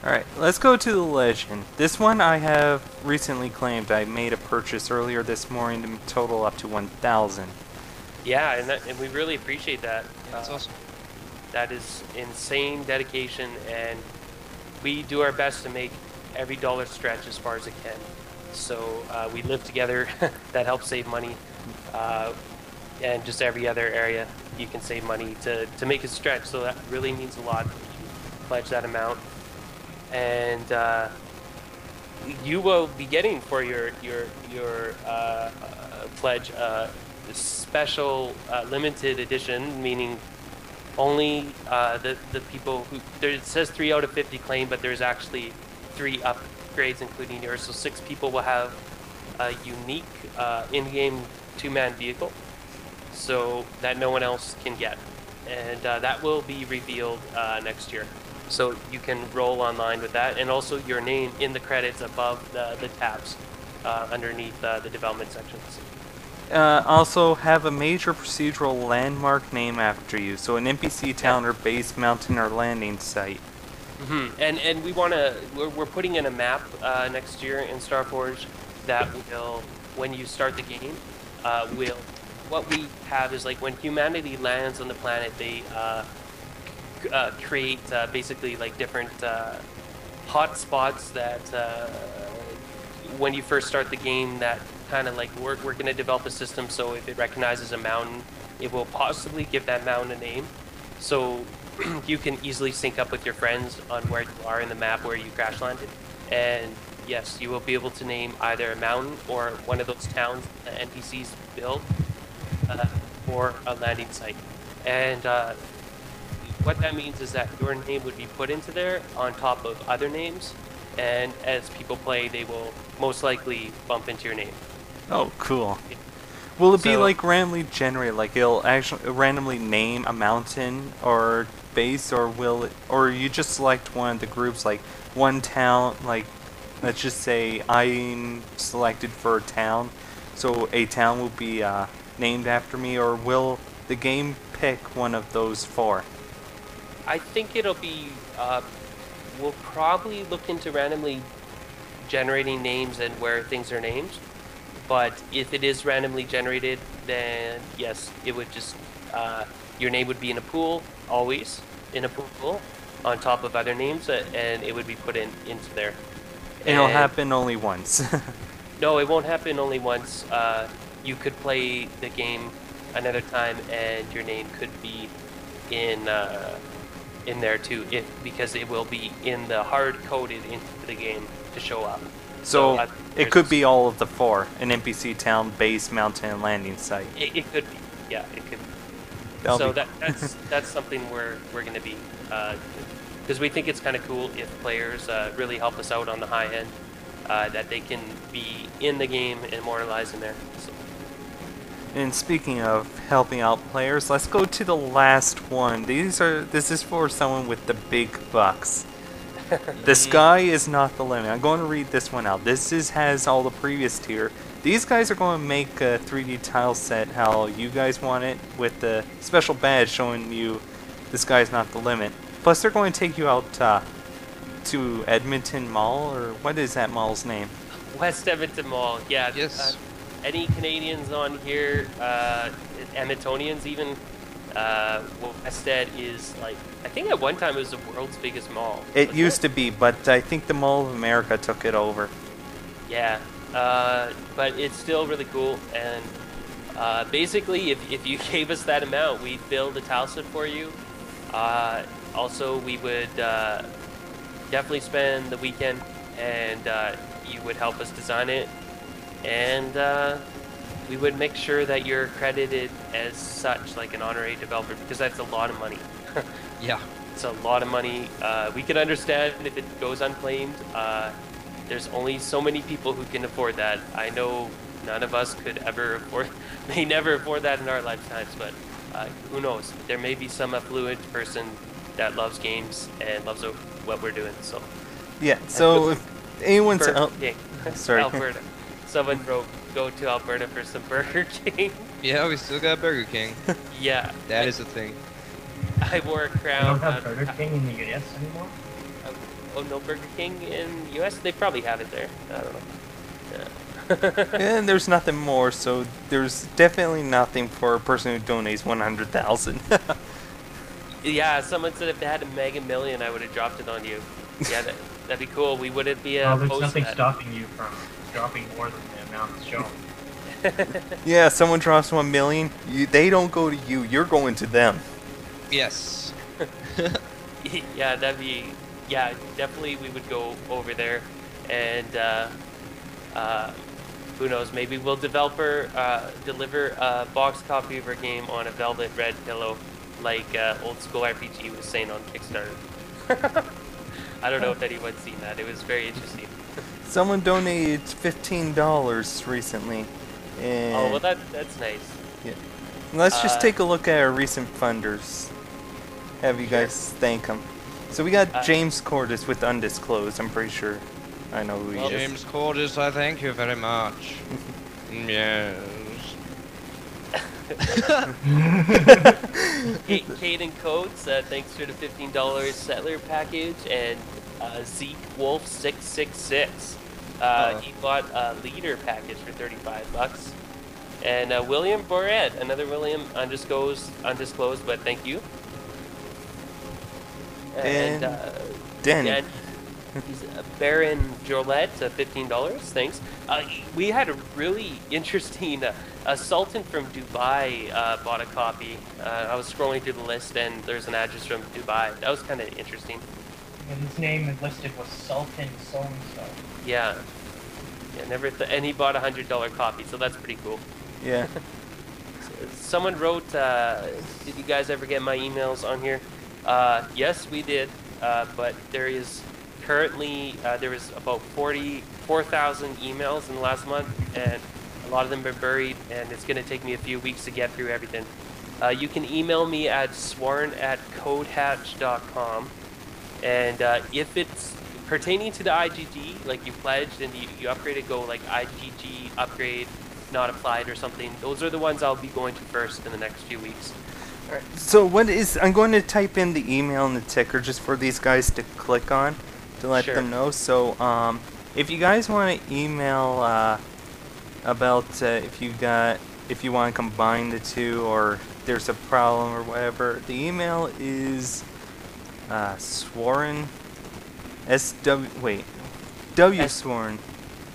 Alright, let's go to the legend. This one I have recently claimed. I made a purchase earlier this morning to total up to 1,000. Yeah, and we really appreciate that. That's awesome. That is insane dedication, and we do our best to make every dollar stretch as far as it can. So we live together. That helps save money, and just every other area you can save money to make it stretch. So that really means a lot when you pledge that amount. And you will be getting for your pledge special limited edition, meaning only the people who it says 3 out of 50 claim, but there's actually 3 upgrades including yours, so 6 people will have a unique in-game 2-man vehicle, so that no one else can get, and that will be revealed next year. So you can roll online with that, and also your name in the credits above the tabs underneath the development sections. Also have a major procedural landmark name after you, so an NPC town or base, mountain, or landing site. And we want to, we're putting in a map next year in Starforge that will, when you start the game, will, what we have is like when humanity lands on the planet, they create basically like different hot spots that when you first start the game, that kind of like we're going to develop a system so if it recognizes a mountain, it will possibly give that mountain a name. So you can easily sync up with your friends on where you are in the map where you crash landed. And yes, you will be able to name either a mountain or one of those towns the NPCs build for a landing site. And what that means is that your name would be put into there on top of other names, and as people play, they will most likely bump into your name. Oh, cool. Will it be So- like randomly generated, like it'll actually randomly name a mountain or base, or will it, or you just select one of the groups, like one town, like let's just say I'm selected for a town, so a town will be named after me, or will the game pick one of those four? I think it'll be, we'll probably look into randomly generating names and where things are named. But if it is randomly generated, then yes, it would just, your name would be in a pool, always in a pool, on top of other names, and it would be put into there. It'll And- happen only once. No, it won't happen only once. You could play the game another time, and your name could be in there too, because it will be in the hard coded into the game to show up. So it there's- could be all of the four: an NPC, town, base, mountain, and landing site. It could be, yeah, it could. That'll So be- that's something we're going to be, because we think it's kind of cool if players really help us out on the high end, that they can be in the game, immortalized in there. So, And speaking of helping out players, let's go to the last one. This is for someone with the big bucks. The sky is not the limit. I'm going to read this one out. Has all the previous tier. These guys are going to make a 3D tile set how you guys want it, with the special badge showing you the sky is not the limit. Plus, they're going to take you out to Edmonton Mall, or what is that mall's name? West Edmonton Mall, yeah. Yes. Any Canadians on here, Edmontonians even, Wested is like, I think at one time it was the world's biggest mall. It used to be, but I think the Mall of America took it over. Yeah, but it's still really cool, and basically if you gave us that amount, we'd build a tile set for you. Also, we would definitely spend the weekend, and you would help us design it, and we would make sure that you're credited as such, like an honorary developer, because that's a lot of money. Yeah. It's a lot of money. We can understand if it goes unclaimed. There's only so many people who can afford that. I know none of us could ever afford, may never afford that in our lifetimes, but who knows? There may be some affluent person that loves games and loves what we're doing. So Yeah, so if anyone's Burger out... King. Sorry. Alberta. Someone wrote, go to Alberta for some Burger King. Yeah, we still got Burger King. Yeah. That is a thing. I wore a They crown. don't have Burger King in the US anymore? Oh, no Burger King in US? They probably have it there. I don't know. Yeah. And there's nothing more, so there's definitely nothing for a person who donates 100,000. Yeah, someone said if they had a mega million, I would have dropped it on you. Yeah, that'd be cool. We wouldn't be Well, there's opposed to nothing that. stopping you from dropping more than the amount shown. Yeah, someone drops 1 million, they don't go to you, you're going to them. Yes. Yeah, that'd be... Yeah, definitely we would go over there, and who knows, maybe we'll deliver a box copy of our game on a velvet red pillow, like Old School RPG was saying on Kickstarter. I don't know if anyone's seen that. It was very interesting. Someone donated $15 recently. And Oh, well, that's nice. yeah. Let's just take a look at our recent funders. Have you guys thank them. So we got James Cordis with Undisclosed, I'm pretty sure. I know who he is. James Cordis, I thank you very much. Yes. Caden Coates, thanks for the $15 settler package, and Zeke Wolf 666. He bought a leader package for $35. And William Boret, another William undisclosed, but thank you. And Den. He's Baron Jolette, $15. Thanks. We had a really interesting. A Sultan from Dubai bought a copy. I was scrolling through the list, and there's an address from Dubai. That was kind of interesting. And his name listed was Sultan so and so. Yeah. Never. And he bought a $100 copy, so that's pretty cool. Yeah. Someone wrote, did you guys ever get my emails on here? Yes, we did, but there is currently, there was about 44,000 emails in the last month, and a lot of them are buried, and it's going to take me a few weeks to get through everything. You can email me at sworn@codehatch.com, and if it's pertaining to the IGG, like you pledged and you upgraded, go like IGG upgrade, not applied or something, those are the ones I'll be going to first in the next few weeks. Alright, so I'm going to type in the email and the ticker just for these guys to click on to let them know. So if you guys want to email about if you want to combine the two or there's a problem or whatever, the email is sworn sworn.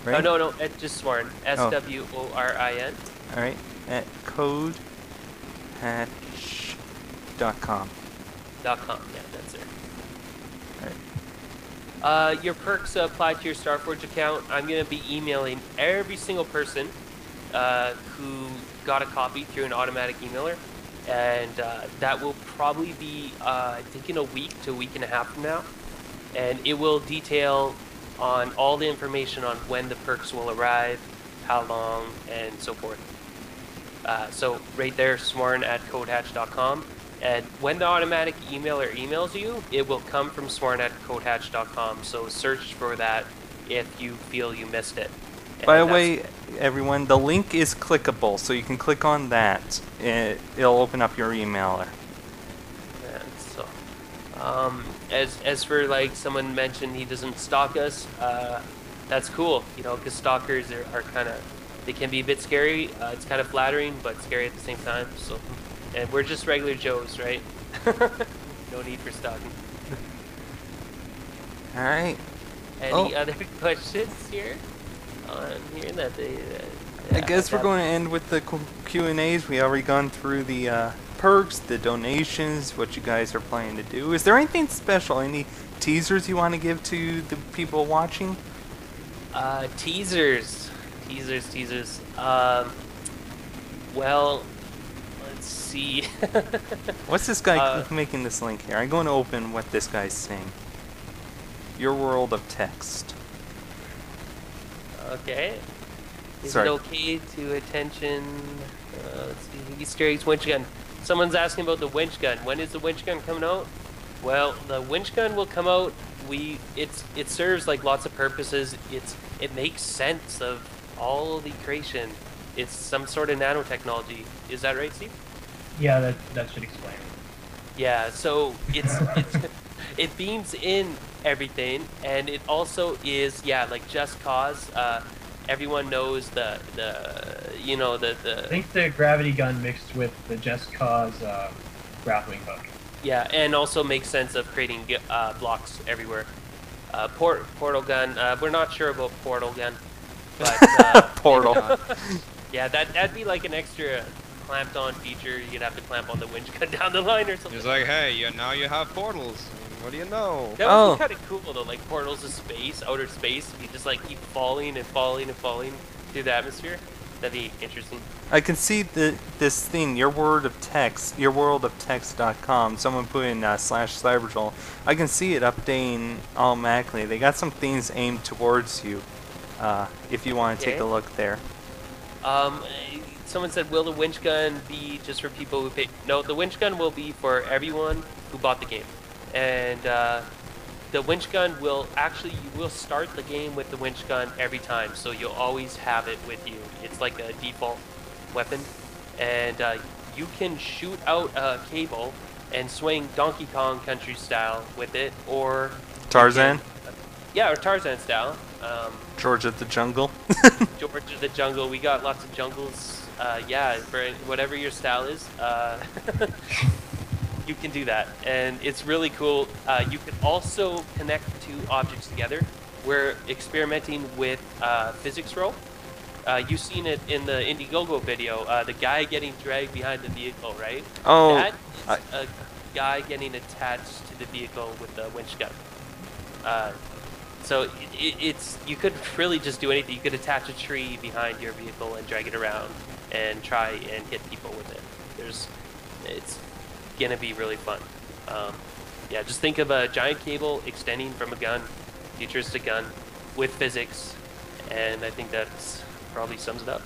Right? Oh, no, just Sworn. SWORIN. Alright, at codehatch.com. .com, yeah, that's it. Alright. Your perks apply to your Starforge account. I'm going to be emailing every single person who got a copy through an automatic emailer. And that will probably be, I think, in a week to a week and a half from now. And it will detail on all the information on when the perks will arrive, how long, and so forth. So right there, sworn@codehatch.com. And when the automatic emailer emails you, it will come from sworn@codehatch.com. So search for that if you feel you missed it. By the way, everyone, the link is clickable, so you can click on that. It'll open up your emailer. And so, as for like someone mentioned, he doesn't stalk us. That's cool, you know, because stalkers are kind of, they can be a bit scary. It's kind of flattering, but scary at the same time. So, and we're just regular Joes, right? No need for stalking. All right. Any other questions here? On here that they. I guess we're going to end with the Q&As. We already gone through the perks, the donations, what you guys are planning to do. Is there anything special? Any teasers you want to give to the people watching? Teasers. Well, let's see. What's this guy making this link here? I'm going to open what this guy's saying. Your world of text. Okay. Is Sorry. it okay to attention? Let's see. Easter eggs, winch gun. Someone's asking about the winch gun. When is the winch gun coming out? Well, the winch gun will come out. It serves like lots of purposes. It makes sense of all the creation. It's some sort of nanotechnology. Is that right, Steve? Yeah, that should explain it. Yeah. So it beams in everything, and it also is like Just Cause. Everyone knows the I think the gravity gun mixed with the Just Cause grappling hook. Yeah, and also makes sense of creating blocks everywhere. Portal gun. We're not sure about portal gun, but Portal. Yeah, that'd be like an extra clamped on feature. You'd have to clamp on the winch gun down the line or something. It's like, hey, now you have portals. What do you know? That would be kind of cool though, like portals of space, outer space. You just like keep falling and falling and falling through the atmosphere. That'd be interesting. I can see this thing, your world of text.com. Someone put in /cyberjoel. I can see it updating automatically. They got some things aimed towards you. If you want to take a look there. Someone said, will the winch gun be just for people who pay? No, the winch gun will be for everyone who bought the game. And the winch gun will you will start the game with the winch gun every time, so you'll always have it with you. It's like a default weapon, and you can shoot out a cable and swing Donkey Kong Country style with it, or Tarzan? Yeah, or Tarzan style. George of the Jungle? George of the Jungle. We got lots of jungles. Yeah, for whatever your style is, you can do that, and it's really cool. You can also connect two objects together. We're experimenting with physics roll. You've seen it in the Indiegogo video. The guy getting dragged behind the vehicle, right? Oh, That is a guy getting attached to the vehicle with the winch gun. So it's you could really just do anything. You could attach a tree behind your vehicle and drag it around and try and hit people with it. It's gonna be really fun. Yeah, just think of a giant cable extending from a gun, futuristic gun, with physics, and I think that's probably sums it up.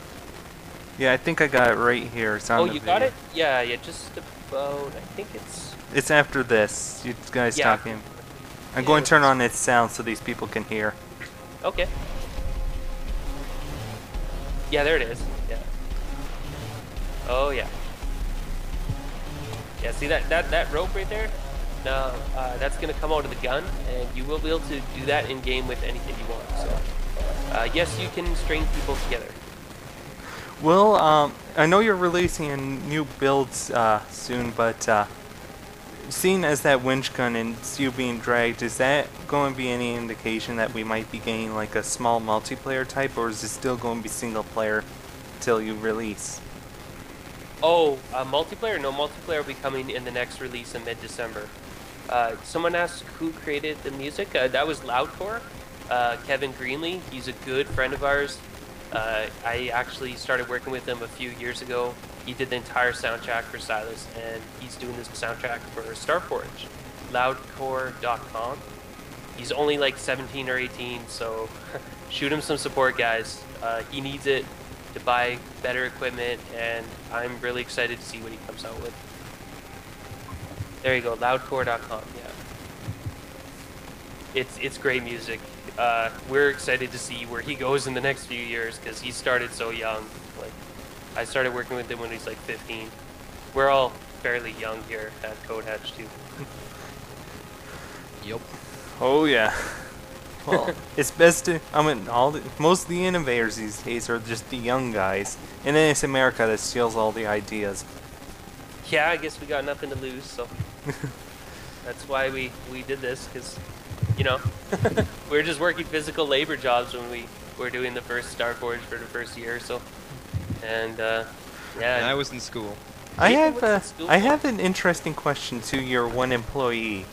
yeah, I think I got it right here. It's on Oh, the you got video. it? Yeah, just about. I think it's. It's after this. You guys Yeah. talking. I'm going to turn on its sound so these people can hear. Okay. Yeah, there it is. Yeah. Oh yeah. Yeah, see that rope right there? No, that's gonna come out of the gun, and you will be able to do that in game with anything you want. So, yes, you can string people together. Well, I know you're releasing a new builds soon, but seeing as that winch gun and it's you being dragged, is that going to be any indication that we might be getting like a small multiplayer type, or is it still going to be single player till you release? Oh, multiplayer? No, multiplayer will be coming in the next release in mid-December. Someone asked who created the music. That was Loudcore. Kevin Greenlee. He's a good friend of ours. I actually started working with him a few years ago. He did the entire soundtrack for Silas, and he's doing this soundtrack for Starforge. Loudcore.com. He's only like 17 or 18, so shoot him some support, guys. He needs it to buy better equipment, and I'm really excited to see what he comes out with. There you go, loudcore.com. Yeah, it's great music. We're excited to see where he goes in the next few years, because he started so young. Like, I started working with him when he was like 15. We're all fairly young here at Code Hatch too. Yep. Oh yeah. Well, it's best to. I mean, most of the innovators these days are just the young guys, and then it's America that steals all the ideas. Yeah, I guess we got nothing to lose, so that's why we did this, because, you know, we were just working physical labor jobs when we were doing the first Starforge for the first year or so. And, yeah. And I was in school. I Nathan have was in school. I have an interesting question to your one employee,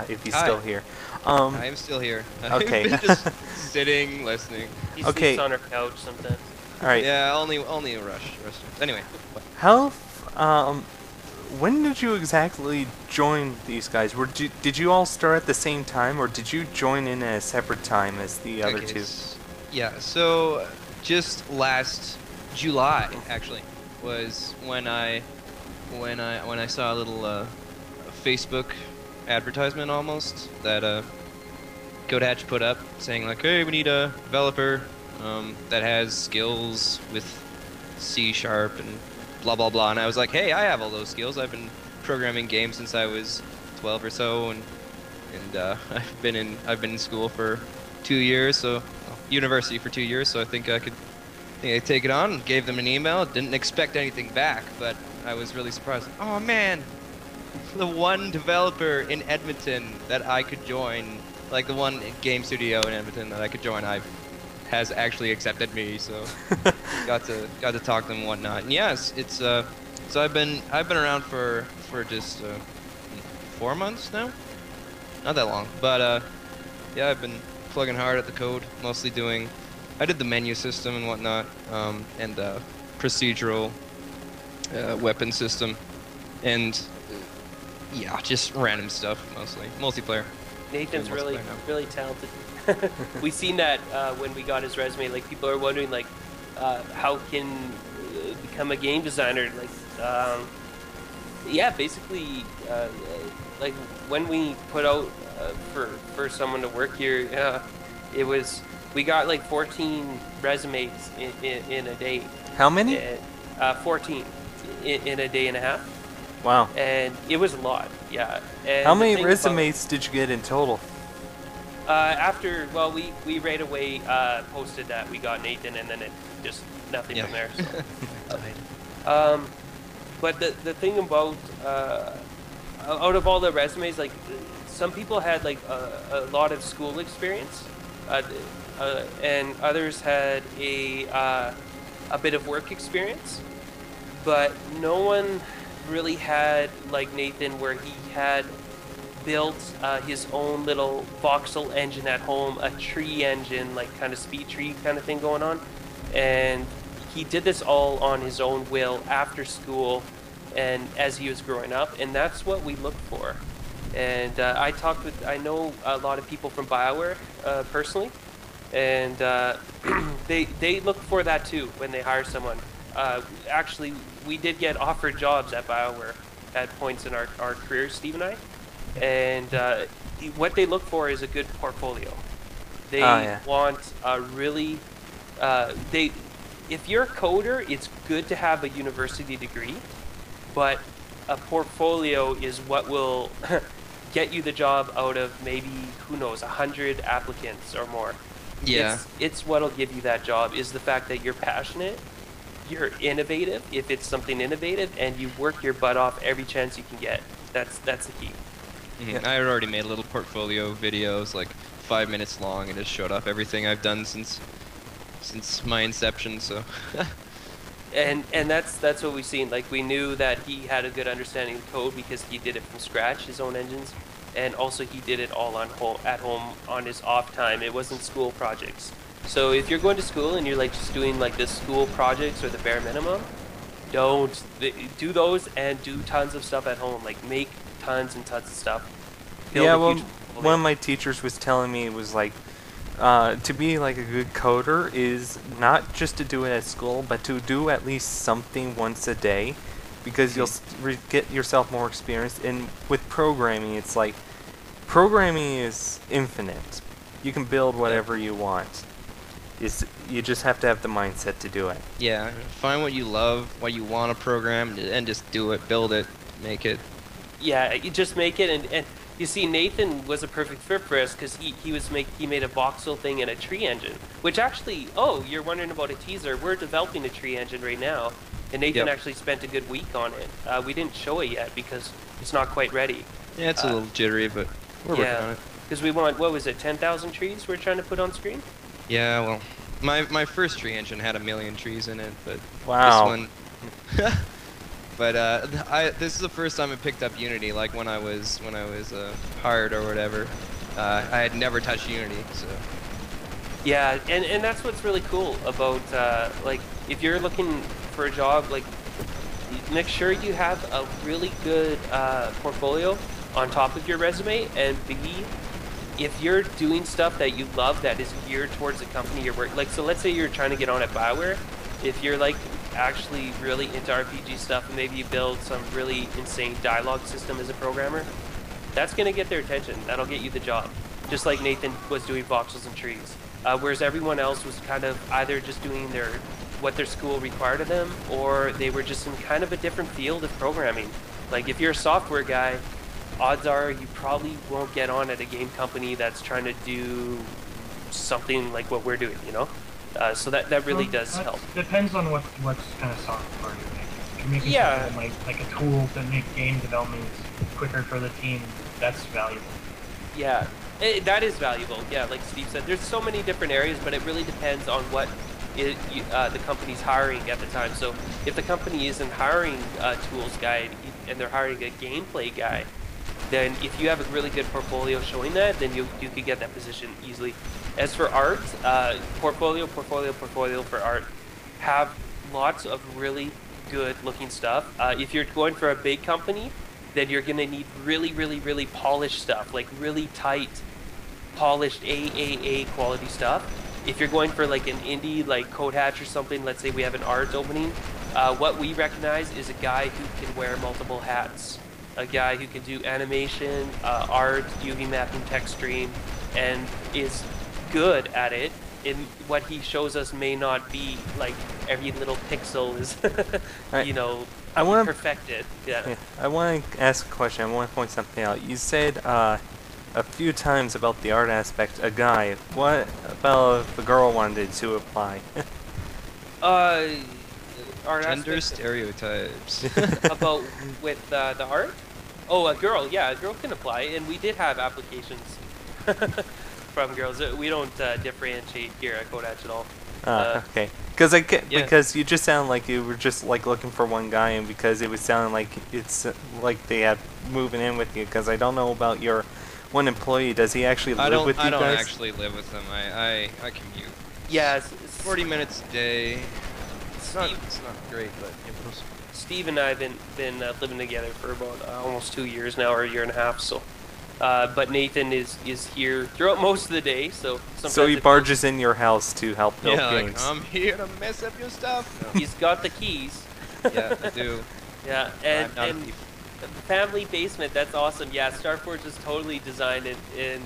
if he's Hi. still here. I am still here. Okay. I've been just sitting, listening. He Okay. sleeps on our couch sometimes. All right. Yeah, only a rush. Anyway. How? When did you exactly join these guys? Did you all start at the same time, or did you join in at a separate time as the other two? Yeah, so just last July actually was when I saw a little Facebook advertisement almost that Code Hatch put up saying like, hey, we need a developer that has skills with C# and blah blah blah, and I was like, hey, I have all those skills. I've been programming games since I was 12 or so, and I've been in school for 2 years, so university for 2 years, so I think I could take it on. Gave them an email. Didn't expect anything back, but I was really surprised. Oh man, the one developer in Edmonton that I could join, like the one game studio in Edmonton that I could join, has actually accepted me, so got to talk to them and whatnot. And yes, it's so I've been around for just 4 months now, not that long, but yeah, I've been plugging hard at the code, mostly I did the menu system and whatnot, and procedural weapon system, and yeah, just random stuff mostly, multiplayer. Nathan's Yeah, really, multiplayer now. really talented. We seen that when we got his resume. Like, people are wondering, like, how can become a game designer? Like, yeah, basically, like when we put out for someone to work here, we got like 14 resumes in a day. How many? 14. in a day and a half, Wow. and it was a lot. Yeah. And How the many thing resumes did you get in total? after, well, we right away posted that we got Nathan, and then it just nothing from there. So. But the thing about out of all the resumes, like some people had like a lot of school experience, and others had a bit of work experience, but no one really had like Nathan, where he had built his own little voxel engine at home, a tree engine, like kind of speed tree kind of thing going on, and he did this all on his own will after school and as he was growing up, and that's what we look for. And I know a lot of people from BioWare personally, and they look for that too when they hire someone. Actually, we did get offered jobs at BioWare at points in our careers, Steve and I, and what they look for is a good portfolio. They want a really if you're a coder, it's good to have a university degree, but a portfolio is what will get you the job out of maybe, who knows, 100 applicants or more. Yeah. It's what'll give you that job, is the fact that you're passionate, you're innovative, if it's something innovative, and you work your butt off every chance you can get. That's the key. Mm-hmm. I had already made a little portfolio videos, like 5 minutes long, and it showed up everything I've done since my inception, so. And that's what we've seen. Like, we knew that he had a good understanding of code because he did it from scratch, his own engines, and also he did it all at home on his off time. It wasn't school projects. So if you're going to school and you're like just doing like the school projects or the bare minimum, don't do those, and do tons of stuff at home. Like, make tons and tons of stuff. Yeah, well, one of my teachers was telling me, it was like, to be like a good coder is not just to do it at school, but to do at least something once a day, because you'll get yourself more experience. And with programming, it's like, programming is infinite. You can build whatever you want. You just have to have the mindset to do it. Yeah, find what you love, what you want to program, and just do it, build it, make it. Yeah, you just make it, and you see, Nathan was a perfect fit for us because he made a voxel thing and a tree engine, which actually, oh, you're wondering about a teaser. We're developing a tree engine right now, and Nathan actually spent a good week on it. We didn't show it yet because it's not quite ready. Yeah, it's a little jittery, but we're working on it. Because we want, what was it, 10,000 trees we're trying to put on screen? Yeah, well, my first tree engine had 1 million trees in it, but wow. This one. But this is the first time I picked up Unity. Like when I was hired or whatever, I had never touched Unity. So yeah, and that's what's really cool about like, if you're looking for a job, like, make sure you have a really good portfolio on top of your resume, and B, if you're doing stuff that you love that is geared towards the company you're working. Like, so let's say you're trying to get on at BioWare. If you're like actually really into RPG stuff, and maybe you build some really insane dialogue system as a programmer, that's going to get their attention. That'll get you the job. Just like Nathan was doing voxels and trees. Whereas everyone else was kind of either just doing what their school required of them, or they were just in kind of a different field of programming. Like, if you're a software guy, odds are you probably won't get on at a game company that's trying to do something like what we're doing, you know? So that really does help. Depends on what kind of software you're making. If you're making something like a tool to make game development quicker for the team, that's valuable. Yeah, that is valuable. Yeah, like Steve said, there's so many different areas, but it really depends on what the company's hiring at the time. So if the company isn't hiring a tools guy and they're hiring a gameplay guy, then if you have a really good portfolio showing that, then you could get that position easily. As for art, portfolio for art, have lots of really good looking stuff. If you're going for a big company, then you're gonna need really polished stuff, like really tight, polished AAA quality stuff. If you're going for like an indie, like Code Hatch or something, let's say we have an art opening, what we recognize is a guy who can wear multiple hats. A guy who can do animation, art, UV mapping, text stream, and is good at it, in what he shows us may not be like every little pixel is, Right. you know, I want to. perfected. Yeah. Yeah, I want to ask a question. I want to point something out. You said a few times about the art aspect. A guy. What about if a girl wanted to apply? Art Gender aspect stereotypes. about with the art. Oh, a girl. Yeah, a girl can apply, and we did have applications from girls. We don't differentiate here at Kodach at all. Okay. Because Yeah. because you just sound like you were just like looking for one guy, and because it was sounding like it's like they had moving in with you. Because I don't know about your one employee. Does he actually live with you I don't guys? actually live with them. I commute. Yeah, 40 minutes a day. It's not great, but Steve and I have been living together for about almost 2 years now, or a year and a half. So, but Nathan is here throughout most of the day. So sometimes So he it barges in your house to help build yeah, like, games. I'm here to mess up your stuff. No. feels- He's got the keys. Yeah, I do. Yeah, I'm not a and thief. family basement. That's awesome. Yeah, Starforge is totally designed in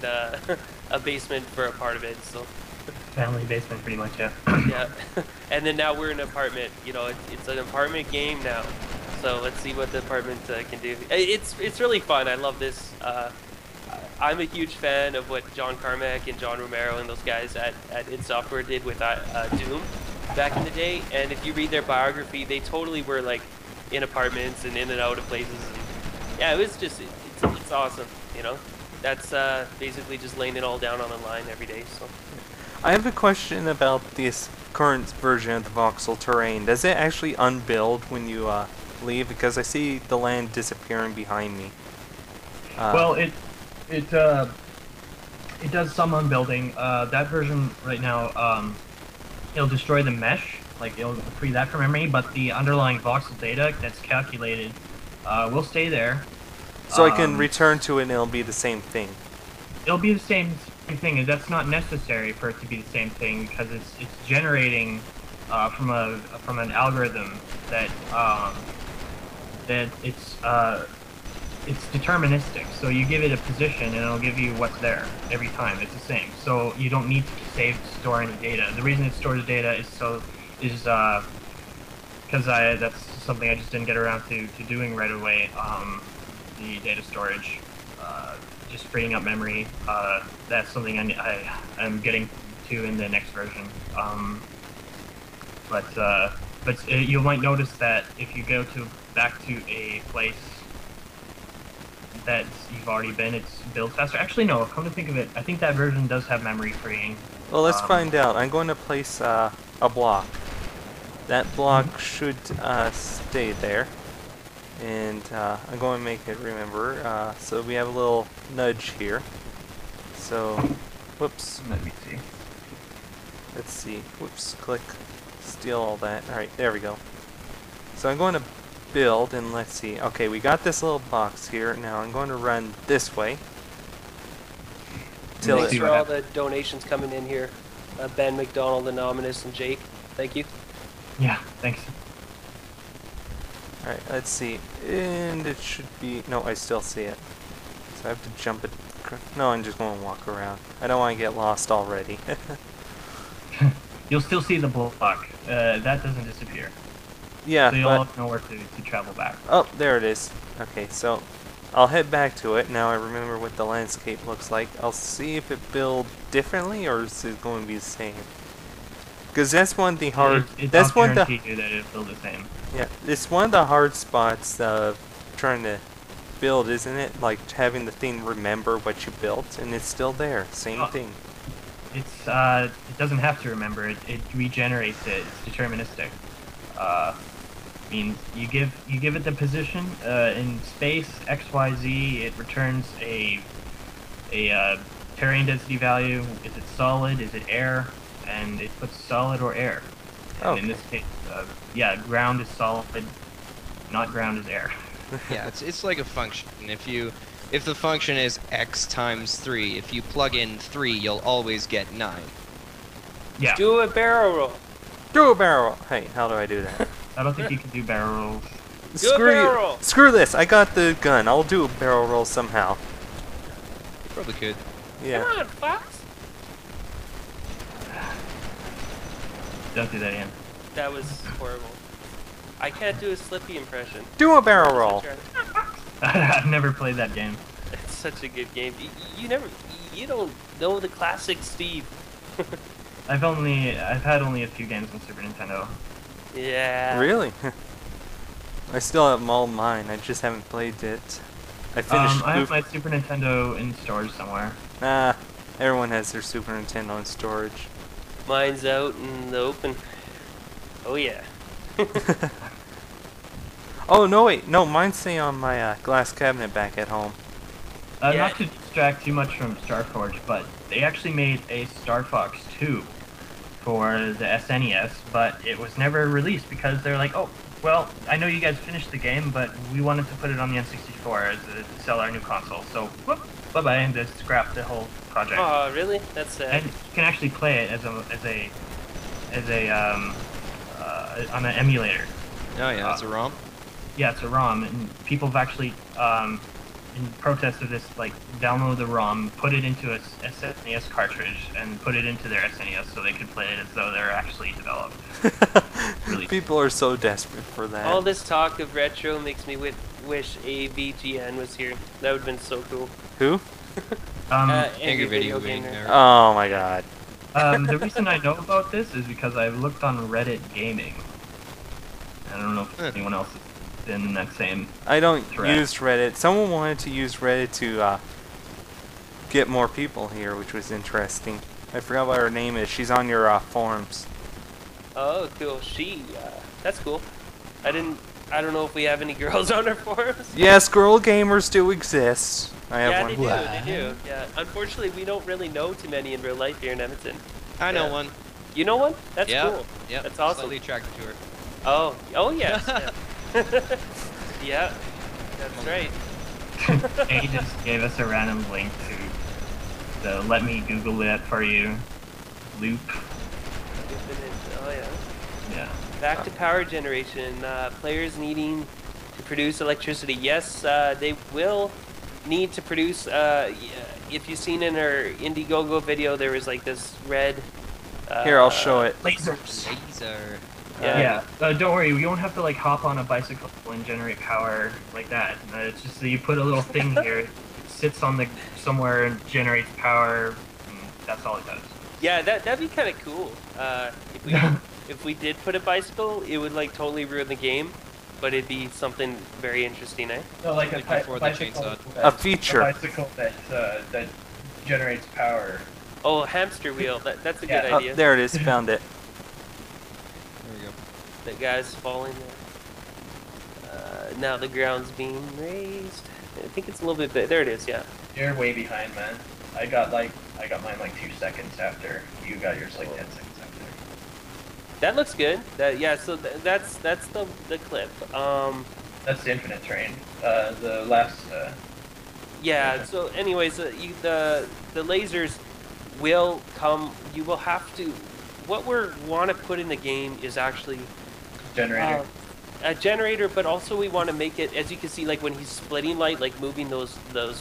a basement for a part of it. So. Family basement, pretty much, yeah. Yeah, and then now we're in an apartment. You know, it's an apartment game now. So let's see what the apartment can do. It's really fun. I love this. I'm a huge fan of what John Carmack and John Romero and those guys at id Software did with Doom back in the day. And if you read their biography, they totally were like in apartments and in and out of places. And yeah, it was just it's awesome. You know, that's basically just laying it all down on the line every day. So. I have a question about this current version of the voxel terrain. Does it actually unbuild when you leave? Because I see the land disappearing behind me. Well, it does some unbuilding. That version right now, it'll destroy the mesh, like it'll free that from memory, but the underlying voxel data that's calculated will stay there. So I can return to it and it'll be the same thing. It'll be the same thing, and that's not necessary for it to be the same thing because it's generating from an algorithm that it's deterministic. So you give it a position and it'll give you what's there every time. It's the same. So you don't need to store any data. The reason it stores data is because that's something I just didn't get around to doing right away. The data storage. Just freeing up memory. That's something I'm getting to in the next version. But you might notice that if you go back to a place that you've already been, it's builds faster. Actually, no. Come to think of it, I think that version does have memory freeing. Well, let's find out. I'm going to place a block. That block should stay there. And I'm going to make it remember. So we have a little nudge here. So, whoops. Let me see. Let's see. Whoops. Click. Steal all that. Alright, there we go. So I'm going to build and let's see. Okay, we got this little box here. Now I'm going to run this way. Till Thanks it, for all the donations coming in here. Ben McDonald, Anonymous, and Jake. Thank you. Yeah, thanks. Alright, let's see. And it should be... No, I still see it. So I have to jump it. No, I'm just going to walk around. I don't want to get lost already. You'll still see the block. That doesn't disappear. Yeah, So you'll but... have nowhere to travel back. Oh, there it is. Okay, so I'll head back to it. Now I remember what the landscape looks like. I'll see if it builds differently or is it going to be the same. Because that's one of the hard... I'll guarantee you that it'll feel the same. Yeah, it's one of the hard spots of trying to build, isn't it? Like having the thing remember what you built, and it's still there. Same thing. It doesn't have to remember it. It regenerates it. It's deterministic. Means you give it the position in space X, Y, Z. It returns a terrain density value. Is it solid? Is it air? And it puts solid or air. And in this case, yeah, ground is solid, not ground is air. Yeah, it's like a function. If the function is x times 3, if you plug in 3, you'll always get 9. Yeah. Do a barrel roll. Do a barrel. Hey, how do I do that? I don't think you can do barrel rolls. Do a barrel roll. Screw this. I got the gun. I'll do a barrel roll somehow. Probably could. Yeah. Come on, Fox. Don't do that again. That was horrible. I can't do a Slippy impression. Do a barrel roll. I've never played that game. It's such a good game. You don't know the classic Steve. I've had only a few games on Super Nintendo. Yeah. Really? I still have all mine. I just haven't played it. I finished. I have my Super Nintendo in storage somewhere. Nah, everyone has their Super Nintendo in storage. Mine's out in the open. Oh yeah. Oh no, wait, no, mine's staying on my glass cabinet back at home. Yeah. Not to distract too much from Starforge, but they actually made a Star Fox 2 for the SNES, but it was never released because they're like, oh, well, I know you guys finished the game, but we wanted to put it on the N64 to sell our new console. So, whoop, bye-bye, and just scrap the whole project. Oh really? That's sad. And you can actually play it on an emulator. Oh yeah, that's a ROM. Yeah, it's a ROM, and people have actually, in protest of this, like, download the ROM, put it into a SNES cartridge, and put it into their SNES so they could play it as though they're actually developed. Really. People are so desperate for that. All this talk of retro makes me wish AVGN was here. That would have been so cool. Who? Angry Video Game Nerd. Oh my god. The reason I know about this is because I've looked on Reddit Gaming. I don't know if anyone else has been in that same I don't thread. use Reddit. Someone wanted to use Reddit to get more people here, which was interesting. I forgot what her name is. She's on your forums. Oh, cool. That's cool. I don't know if we have any girls on our forums. Yes, girl gamers do exist. I have Yeah, one. they do. Yeah. Unfortunately, we don't really know too many in real life here in Edmonton. I know Yeah. one. You know one? That's Yeah. cool. Yeah. That's awesome. Slightly attracted to her. Oh yes. Yeah. Yeah, that's right. A just gave us a random link to the let me Google it for you loop. Oh yeah. Yeah. Back to power generation. Players needing to produce electricity. Yes, they will need to produce. If you've seen in our Indiegogo video, there was like this red. Here, I'll show it. Lasers. Laser. Yeah. Don't worry, you don't have to like hop on a bicycle and generate power like that. It's just that you put a little thing here, it sits on the somewhere and generates power. And that's all it does. Yeah, that'd be kind of cool. If we did put a bicycle, it would like totally ruin the game, but it'd be something very interesting, eh? No, like Like before the chainsaw. A feature. bicycle that generates power. Oh, hamster wheel. That's a Yeah. good Oh, idea. there it is. Found it. There we go. That guy's falling there. Now the ground's being raised. I think it's a little bit big. There it is, yeah. You're way behind, man. I got mine like 2 seconds after. You got yours like 10 seconds after. That looks good. Yeah, so that's the clip. That's the Infinite Train. The last. Yeah, so anyways, the lasers will come. You will have to. What we want to put in the game is actually Generator. a generator, but also we want to make it, as you can see, like when he's splitting light, like moving those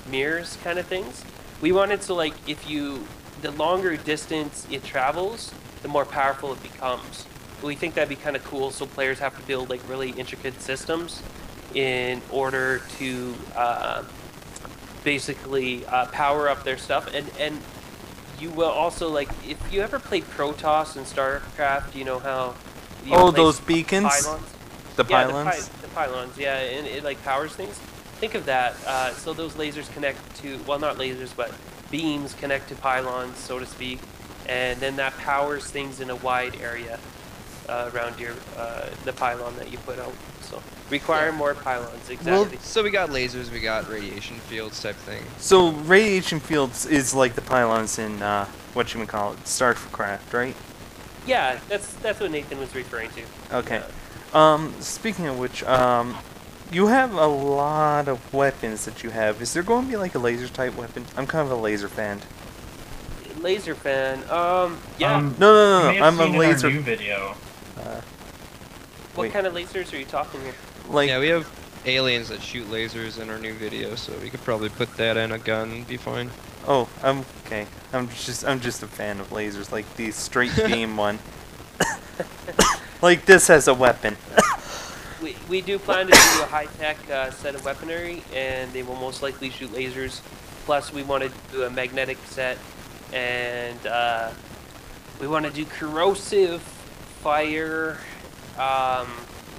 mirrors kind of things. We want it so like the longer distance it travels, the more powerful it becomes. We think that'd be kind of cool. So players have to build like really intricate systems in order to basically power up their stuff, and you will also, like, if you ever played Protoss in StarCraft, you know how Those beacons? pylons? The Yeah, pylons? the pylons, yeah, and it like powers things. Think of that. So those lasers connect to, well, not lasers, but beams connect to pylons, so to speak, and then that powers things in a wide area around your the pylon that you put out. So require more pylons, exactly. So we got lasers, we got radiation fields type thing. So radiation fields is like the pylons in StarCraft, right? Yeah, that's what Nathan was referring to. Okay. Speaking of which, you have a lot of weapons that you have. Is there going to be like a laser type weapon? I'm kind of a laser fan. Laser fan. Yeah. No. You may have I'm seen a in our laser. new video. What wait. kind of lasers are you talking here? Like, Yeah, we have aliens that shoot lasers in our new video, so we could probably put that in a gun and be fine. oh, I'm okay. I'm just a fan of lasers, like the straight beam one. Like this as a weapon. We do plan to do a high-tech set of weaponry, and they will most likely shoot lasers. Plus, we want to do a magnetic set, and we want to do corrosive fire.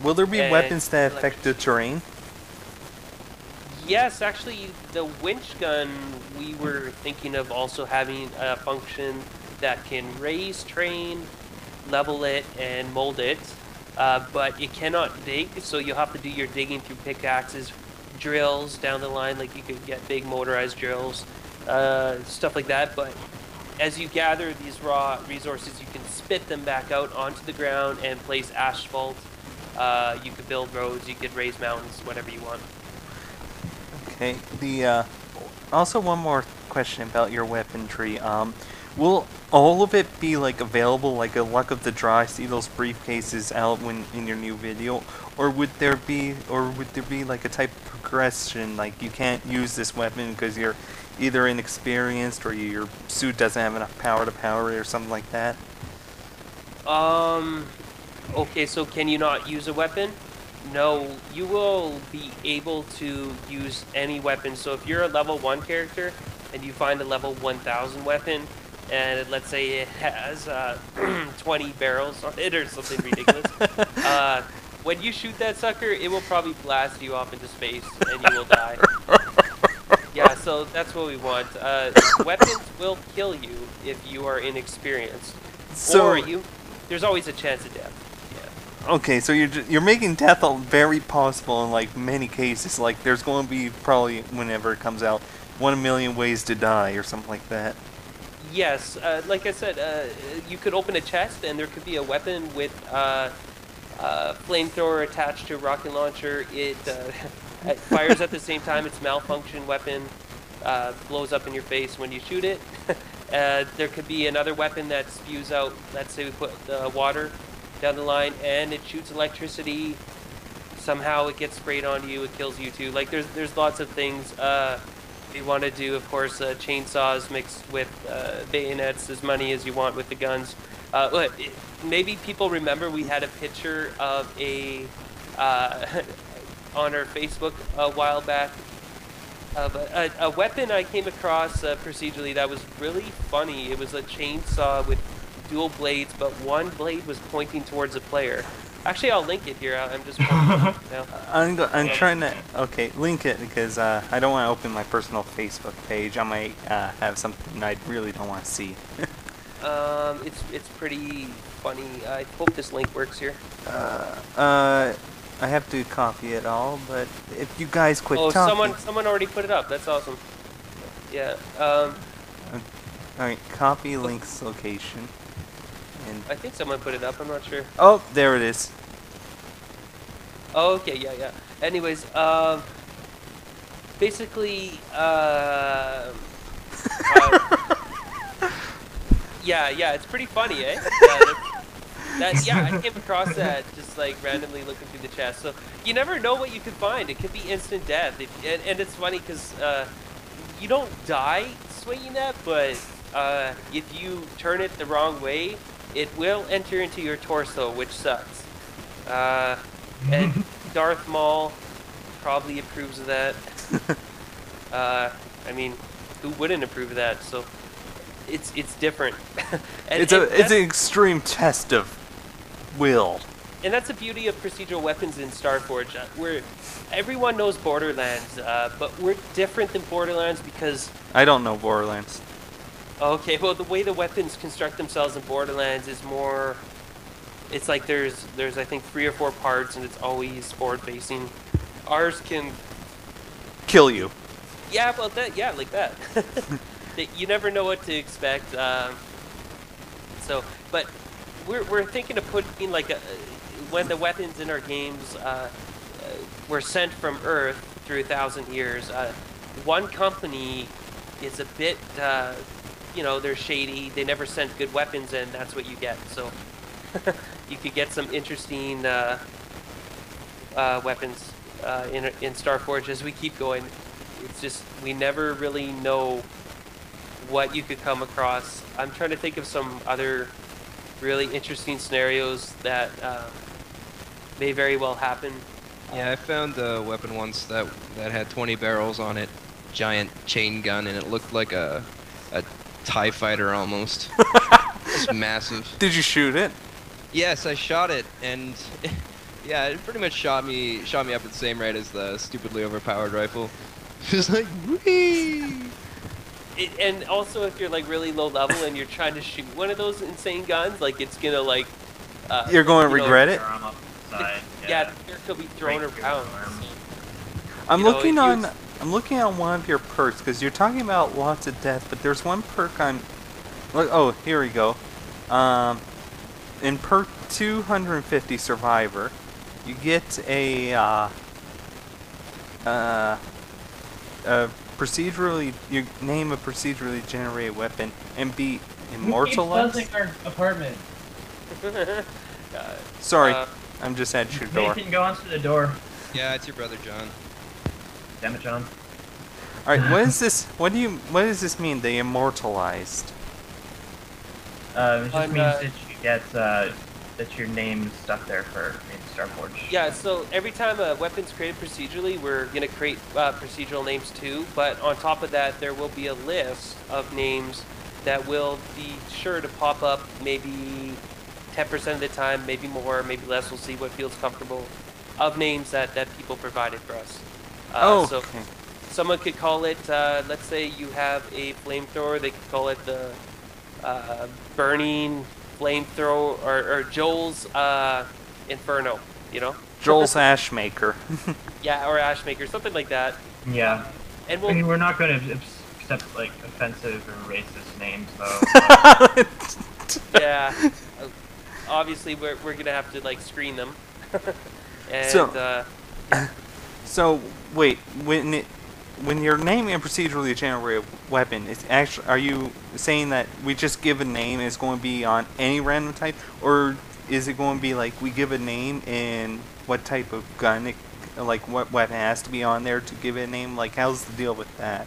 Will there be and weapons that affect the terrain? Yes, actually, the winch gun, we were thinking of also having a function that can raise terrain, level it, and mold it. But it cannot dig, so you'll have to do your digging through pickaxes, drills down the line, like you could get big motorized drills, stuff like that. But as you gather these raw resources, you can spit them back out onto the ground and place asphalt. You could build roads, you could raise mountains, whatever you want. Okay. Also one more question about your weaponry. Will all of it be like available, like a luck of the draw? I see those briefcases out in your new video, or would there be like a type of progression, like you can't use this weapon because you're either inexperienced or your suit doesn't have enough power to power it or something like that? Okay, so can you not use a weapon? No, you will be able to use any weapon. So if you're a level 1 character and you find a level 1000 weapon, and let's say it has 20 barrels on it or something ridiculous, when you shoot that sucker, it will probably blast you off into space and you will die. Yeah, so that's what we want. Weapons will kill you if you are inexperienced. So, or there's always a chance of death. Okay, so you're making death very possible in like many cases. Like there's going to be probably, whenever it comes out, 1 million ways to die or something like that. Yes, like I said, you could open a chest and there could be a weapon with flamethrower attached to a rocket launcher. It fires at the same time. It's malfunction weapon, blows up in your face when you shoot it. There could be another weapon that spews out. Let's say we put water down the line and it shoots electricity. Somehow it gets sprayed onto you. It kills you too. Like there's lots of things. We want to do, of course, chainsaws mixed with bayonets, as many as you want with the guns. Maybe people remember we had a picture of a on our Facebook a while back of a weapon I came across procedurally that was really funny. It was a chainsaw with dual blades, but one blade was pointing towards a player. Actually, I'll link it here. I'm just pointing it now. I'm trying to link it because I don't want to open my personal Facebook page. I might have something I really don't want to see. It's pretty funny. I hope this link works here. I have to copy it all, but if you guys quit talking... someone already put it up. That's awesome. Yeah. Alright, copy link's location. And I think someone put it up. I'm not sure. Oh, there it is. Oh, okay, yeah. Anyways, basically, yeah, it's pretty funny, eh? Yeah, I came across that just like randomly looking through the chest. So you never know what you could find. It could be instant death. And it's funny because you don't die swinging that, but if you turn it the wrong way, it will enter into your torso, which sucks. And Darth Maul probably approves of that. I mean, who wouldn't approve of that? So it's different. It's an extreme test of will. And that's the beauty of procedural weapons in Starforge. Everyone knows Borderlands, but we're different than Borderlands because... I don't know Borderlands. Okay, well, the way the weapons construct themselves in Borderlands is more... It's like there's I think 3 or 4 parts, and it's always forward-facing. Ours can... kill you. Yeah, well, like that. You never know what to expect. But we're thinking of putting like when the weapons in our games were sent from Earth through 1,000 years. One company is a bit, they're shady. They never sent good weapons, and that's what you get. So you could get some interesting weapons in Starforge as we keep going. It's just we never really know what you could come across. I'm trying to think of some other really interesting scenarios that may very well happen. Yeah, I found a weapon once that had 20 barrels on it, giant chain gun, and it looked like a TIE fighter almost. It's massive. Did you shoot it? Yes, I shot it, and yeah, it pretty much shot me up at the same rate as the stupidly overpowered rifle. Just like, whee! And also, if you're like really low level and you're trying to shoot one of those insane guns, like it's gonna like. You're going to regret it. Arm up the side, Yeah, it could be thrown Break your around. arm. I'm You know, looking if you on. was- I'm looking on one of your perks because you're talking about lots of death, but there's one perk on. Look, oh, here we go. In perk 250 Survivor, you get a procedurally. You name a procedurally generated weapon and be immortalized. Who keeps buzzing our apartment? Sorry, I'm just at your door. Nathan, go onto the door. Yeah, it's your brother John. Damn it, John. All right, what is this? What does this mean? They immortalized. It just On, means that you get that your name's stuck there for in Starforge. Yeah, so every time a weapon's created procedurally, we're going to create procedural names too, but on top of that, there will be a list of names that will be sure to pop up maybe 10% of the time, maybe more, maybe less, we'll see what feels comfortable, of names that people provided for us. So Okay. someone could call it, let's say you have a flamethrower, they could call it the burning flamethrower, or Joel's Inferno, you know? Joel's Ashmaker. Yeah, or Ashmaker, something like that. Yeah. And I mean, we'll, we're not going to accept like offensive or racist names, though. yeah, obviously we're gonna have to like screen them. And So- So wait, when you're naming a procedurally generated weapon, it's actually, are you saying that we just give a name and it's going to be on any random type, or is it going to be like we give a name and what type of gun, like what weapon has to be on there to give it a name? Like how's the deal with that?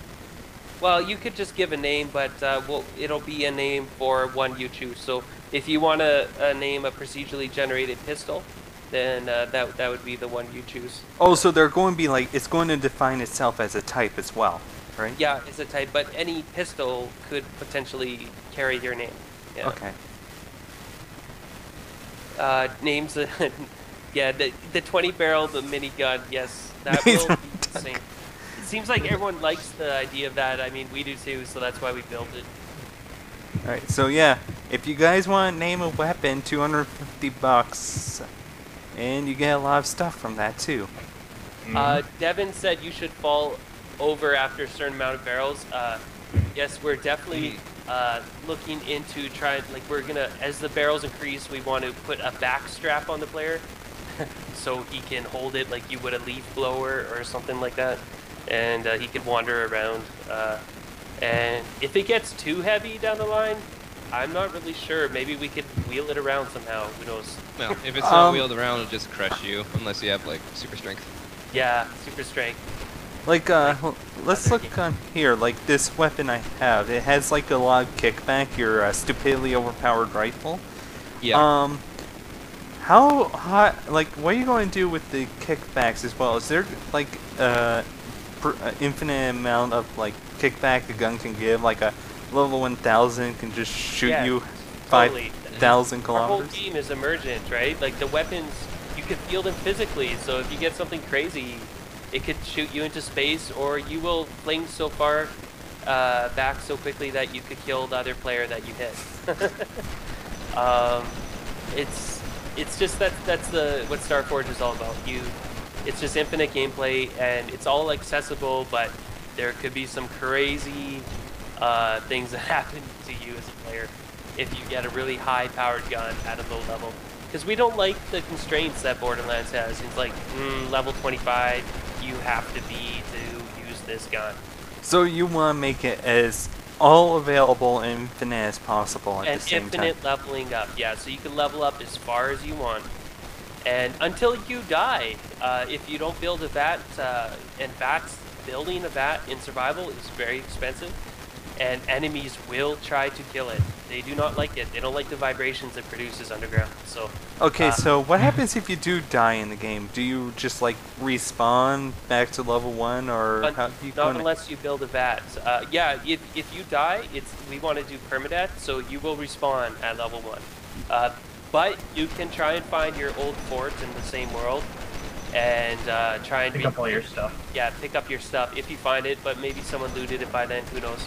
well, you could just give a name, but it'll be a name for one you choose. So if you want to name a procedurally generated pistol, then that would be the one you choose. Oh, so they're going to be like, it's going to define itself as a type as well, right? Yeah, it's a type, but any pistol could potentially carry your name. Yeah. Okay. Names, yeah, the 20 barrel, the minigun, yes, that will be insane. It seems like everyone likes the idea of that. I mean, we do too, so that's why we built it. Alright, so yeah, if you guys want to name a weapon, $250, and you get a lot of stuff from that too. Devin said you should fall over after a certain amount of barrels. Yes, we're definitely looking into trying, like we're gonna, as the barrels increase, we want to put a back strap on the player so he can hold it like you would a leaf blower or something like that, and he can wander around. And if it gets too heavy down the line, I'm not really sure. Maybe we could wheel it around somehow. Who knows? Well, if it's not wheeled around, it'll just crush you, unless you have like super strength. Yeah, super strength. Like, let's look on here. Like, this weapon I have, it has like a lot of kickback, your stupidly overpowered rifle. Yeah. How hot, like, what are you going to do with the kickbacks as well? Is there, like, infinite amount of, like, kickback the gun can give? Like, a level 1000 can just shoot Yeah, you totally. 5,000 Our whole kilometers? team is emergent, right? Like the weapons, you can feel them physically. So if you get something crazy, it could shoot you into space, or you will fling so far back so quickly that you could kill the other player that you hit. It's just that's what Starforge is all about. It's just infinite gameplay, and it's all accessible, but there could be some crazy things that happen to you as a player if you get a really high-powered gun at a low level. Because we don't like the constraints that Borderlands has. It's like, level 25, you have to be to use this gun. So you want to make it as all available and infinite as possible at And the same infinite time. leveling up, yeah. So you can level up as far as you want. And until you die, if you don't build a vat, and building a vat in survival is very expensive, and enemies will try to kill it. They do not like it. They don't like the vibrations it produces underground. So. Okay, so what happens if you do die in the game? Do you just like respawn back to level 1, or how do you not unless you build a vat. Yeah, if you die, we want to do permadeath, so you will respawn at level 1. But you can try and find your old fort in the same world, and try and pick up all your stuff. Yeah, pick up your stuff if you find it, but maybe someone looted it by then. Who knows?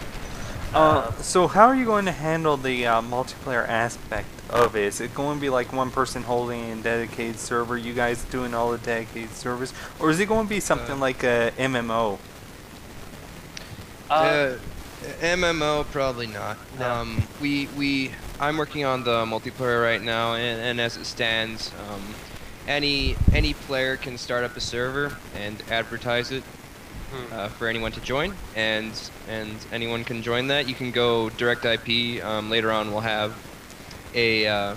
So how are you going to handle the multiplayer aspect of it? Is it going to be like one person holding a dedicated server, you guys doing all the dedicated servers, or is it going to be something like a MMO? MMO probably not. No. I'm working on the multiplayer right now, and as it stands, any player can start up a server and advertise it for anyone to join, and anyone can join that. You can go direct IP. Later on, we'll have a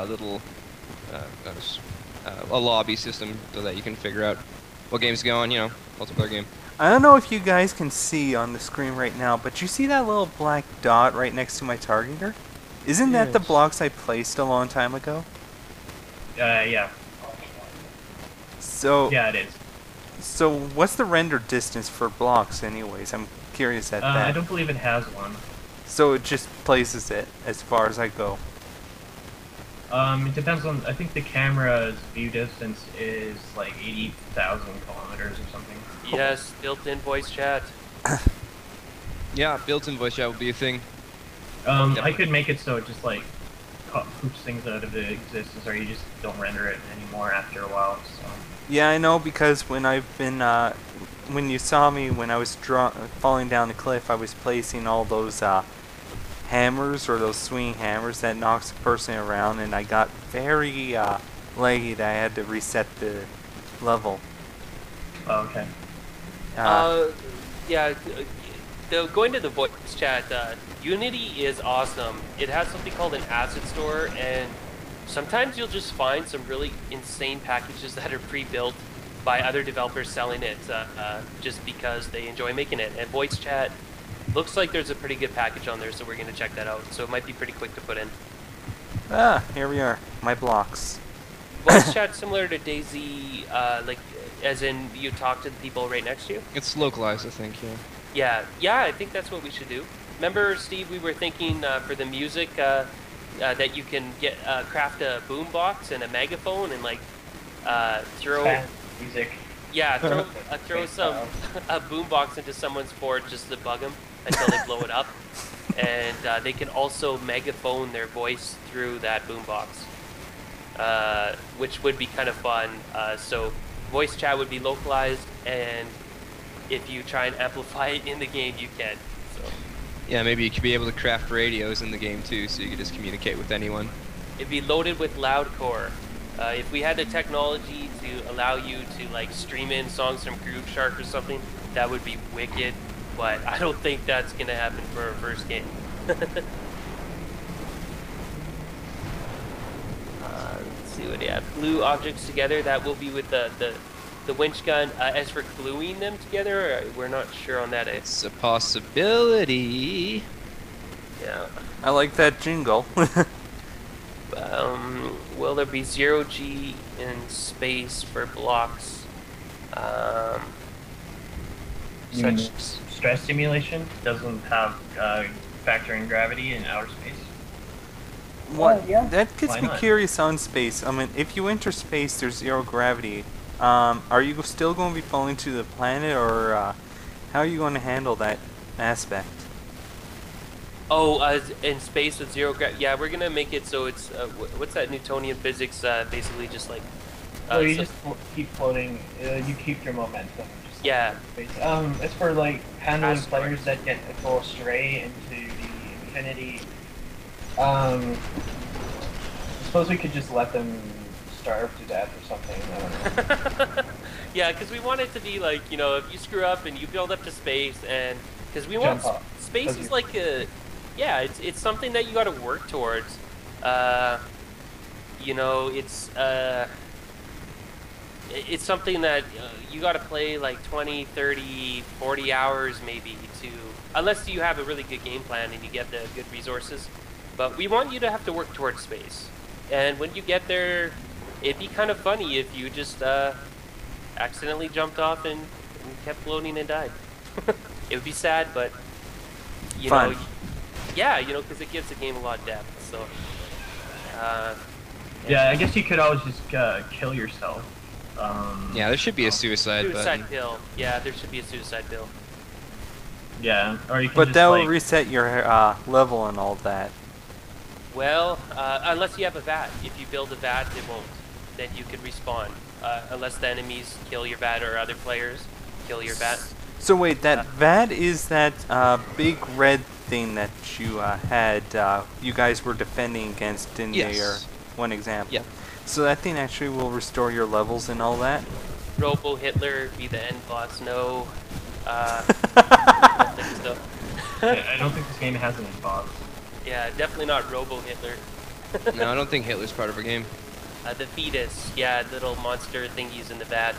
little a lobby system so that you can figure out what game's going. You know, multiplayer game. I don't know if you guys can see on the screen right now, but you see that little black dot right next to my targeter? Isn't that the blocks I placed a long time ago? Yeah. So Yeah, it is. So what's the render distance for blocks anyways? I'm curious at that. I don't believe it has one. So it just places it as far as I go. It depends on, I think the camera's view distance is like 80,000 kilometers or something. Yes, built-in voice chat. Yeah, built-in voice chat will be a thing. I could make it so it just like poops things out of the existence, or you just don't render it anymore after a while. So. Yeah, I know, because when I've been, when you saw me when I was falling down the cliff, I was placing all those hammers, or those swinging hammers that knocks a person around, and I got very laggy that I had to reset the level. Oh, okay. Yeah, going to the voice chat, Unity is awesome. It has something called an asset store, and sometimes you'll just find some really insane packages that are pre-built by other developers selling it just because they enjoy making it. And voice chat looks like there's a pretty good package on there, so we're going to check that out. So it might be pretty quick to put in. Here we are. My blocks. Voice chat similar to DayZ, like, as in you talk to the people right next to you? It's localized, I think, yeah. Yeah, I think that's what we should do. Remember, Steve, we were thinking for the music that you can get craft a boombox and a megaphone and like throw music. Yeah, throw some a boombox into someone's fort just to bug them until they blow it up, and they can also megaphone their voice through that boombox, which would be kind of fun. So voice chat would be localized, and if you try and amplify it in the game, you can. So. Yeah, maybe you could be able to craft radios in the game too, so you could just communicate with anyone. It'd be loaded with loud core. If we had the technology to allow you to like stream in songs from Groove Shark or something, that would be wicked. But I don't think that's gonna happen for our first game. Let's see what we have. Glue objects together. That will be with the winch gun. As for gluing them together, we're not sure on that. It's a possibility. Yeah. I like that jingle. Will there be 0G in space for blocks? You mean stress simulation doesn't have factor in gravity in outer space? What? Yeah. That gets Why me not? curious on space. I mean, if you enter space, there's zero gravity. Are you still going to be falling to the planet, or how are you going to handle that aspect? Oh, in space with zero gravity. Yeah, we're gonna make it so it's what's that Newtonian physics? Basically, just like. So you just keep floating. You keep your momentum. Just Yeah. space. As for like handling Asteroid. players that go astray into the infinity, I suppose we could just let them starve to death or something. I don't know. Yeah, because we want it to be like, you know, if you screw up and you build up to space, and because we want Jump up. space 'Cause is you- like a, yeah, it's something that you got to work towards. You know, it's it's something that you got to play like 20, 30, 40 hours maybe to, unless you have a really good game plan and you get the good resources. But we want you to have to work towards space. And when you get there, it'd be kind of funny if you just accidentally jumped off and kept floating and died. It would be sad, but you Fun. know, yeah, you know, because it gives the game a lot of depth. So, Yeah, I guess you could always just kill yourself. Yeah, there should be a suicide button. pill. Yeah, there should be a suicide pill. Yeah, or you can But just that will like, reset your level and all that. Well, unless you have a VAT. If you build a VAT, it won't. Then you could respawn. Unless the enemies kill your VAT or other players kill your VAT. So wait, that VAT is that big red thing that you had, you guys were defending against, didn't they? Or Yes. one example. Yeah. So that thing actually will restore your levels and all that? Robo Hitler be the end boss. No. I don't think so. I don't think this game has any boss. Yeah, definitely not Robo Hitler. No, I don't think Hitler's part of our game. The fetus, yeah, little monster thingies in the vat.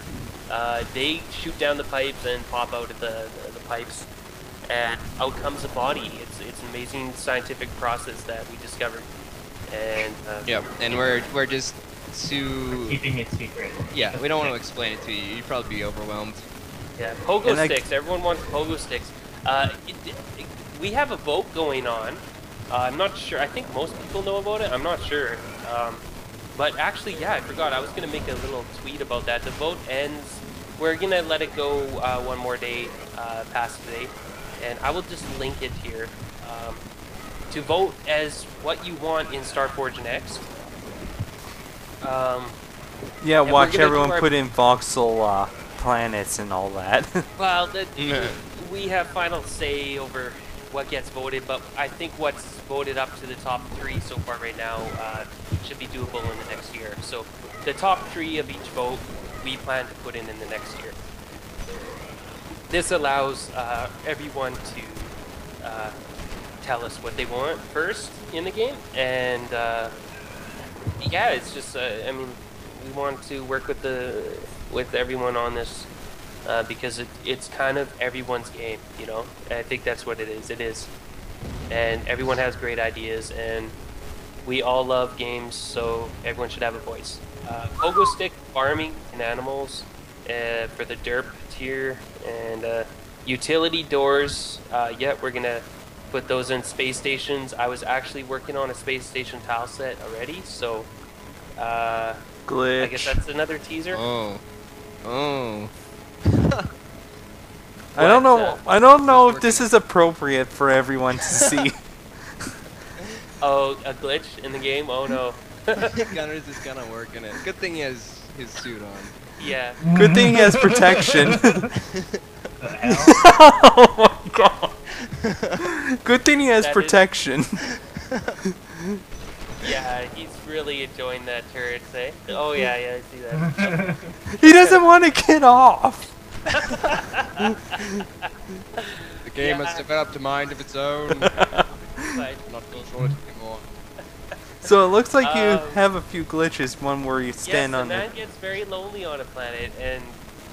They shoot down the pipes and pop out of the pipes, and out comes a body. It's an amazing scientific process that we discovered. And Yep, and we're just too... Keeping it secret. Yeah, we don't want to explain it to you. You'd probably be overwhelmed. yeah, pogo And sticks. Everyone wants pogo sticks. We have a vote going on. I'm not sure. I think most people know about it. I'm not sure. But actually, yeah, I forgot. I was going to make a little tweet about that. The vote ends. We're going to let it go one more day past today. And I will just link it here. To vote as what you want in Starforge next. Yeah, we're watch gonna do everyone our- put in voxel planets and all that. Well, Yeah. we have final say over what gets voted, but I think what's voted up to the top 3 so far right now should be doable in the next year. So the top 3 of each vote we plan to put in the next year. This allows everyone to tell us what they want first in the game, and yeah, it's just I mean, we want to work with everyone on this. Because it's kind of everyone's game, you know? And I think that's what it is. It is. And everyone has great ideas, and we all love games, so everyone should have a voice. Pogo stick farming and animals for the derp tier, and utility doors. Yeah, we're gonna put those in space stations. I was actually working on a space station tile set already, so Glitch. I guess that's another teaser. Oh. Oh. I don't know. But, I don't know if working this is appropriate for everyone to see. Oh, a glitch in the game? Oh no. Gunner's just gonna work in it. Good thing he has his suit on. Yeah. Good thing he has protection. The hell? Oh my god. Good thing he has That is- protection. Yeah, he's really enjoying that turret, say. Oh yeah, yeah, I see that. He doesn't want to get off. The game Yeah. has developed a mind of its own. But, I'm not control it anymore. So it looks like you Um, have a few glitches. One where you yes, stand the on man it. gets very lonely on a planet, and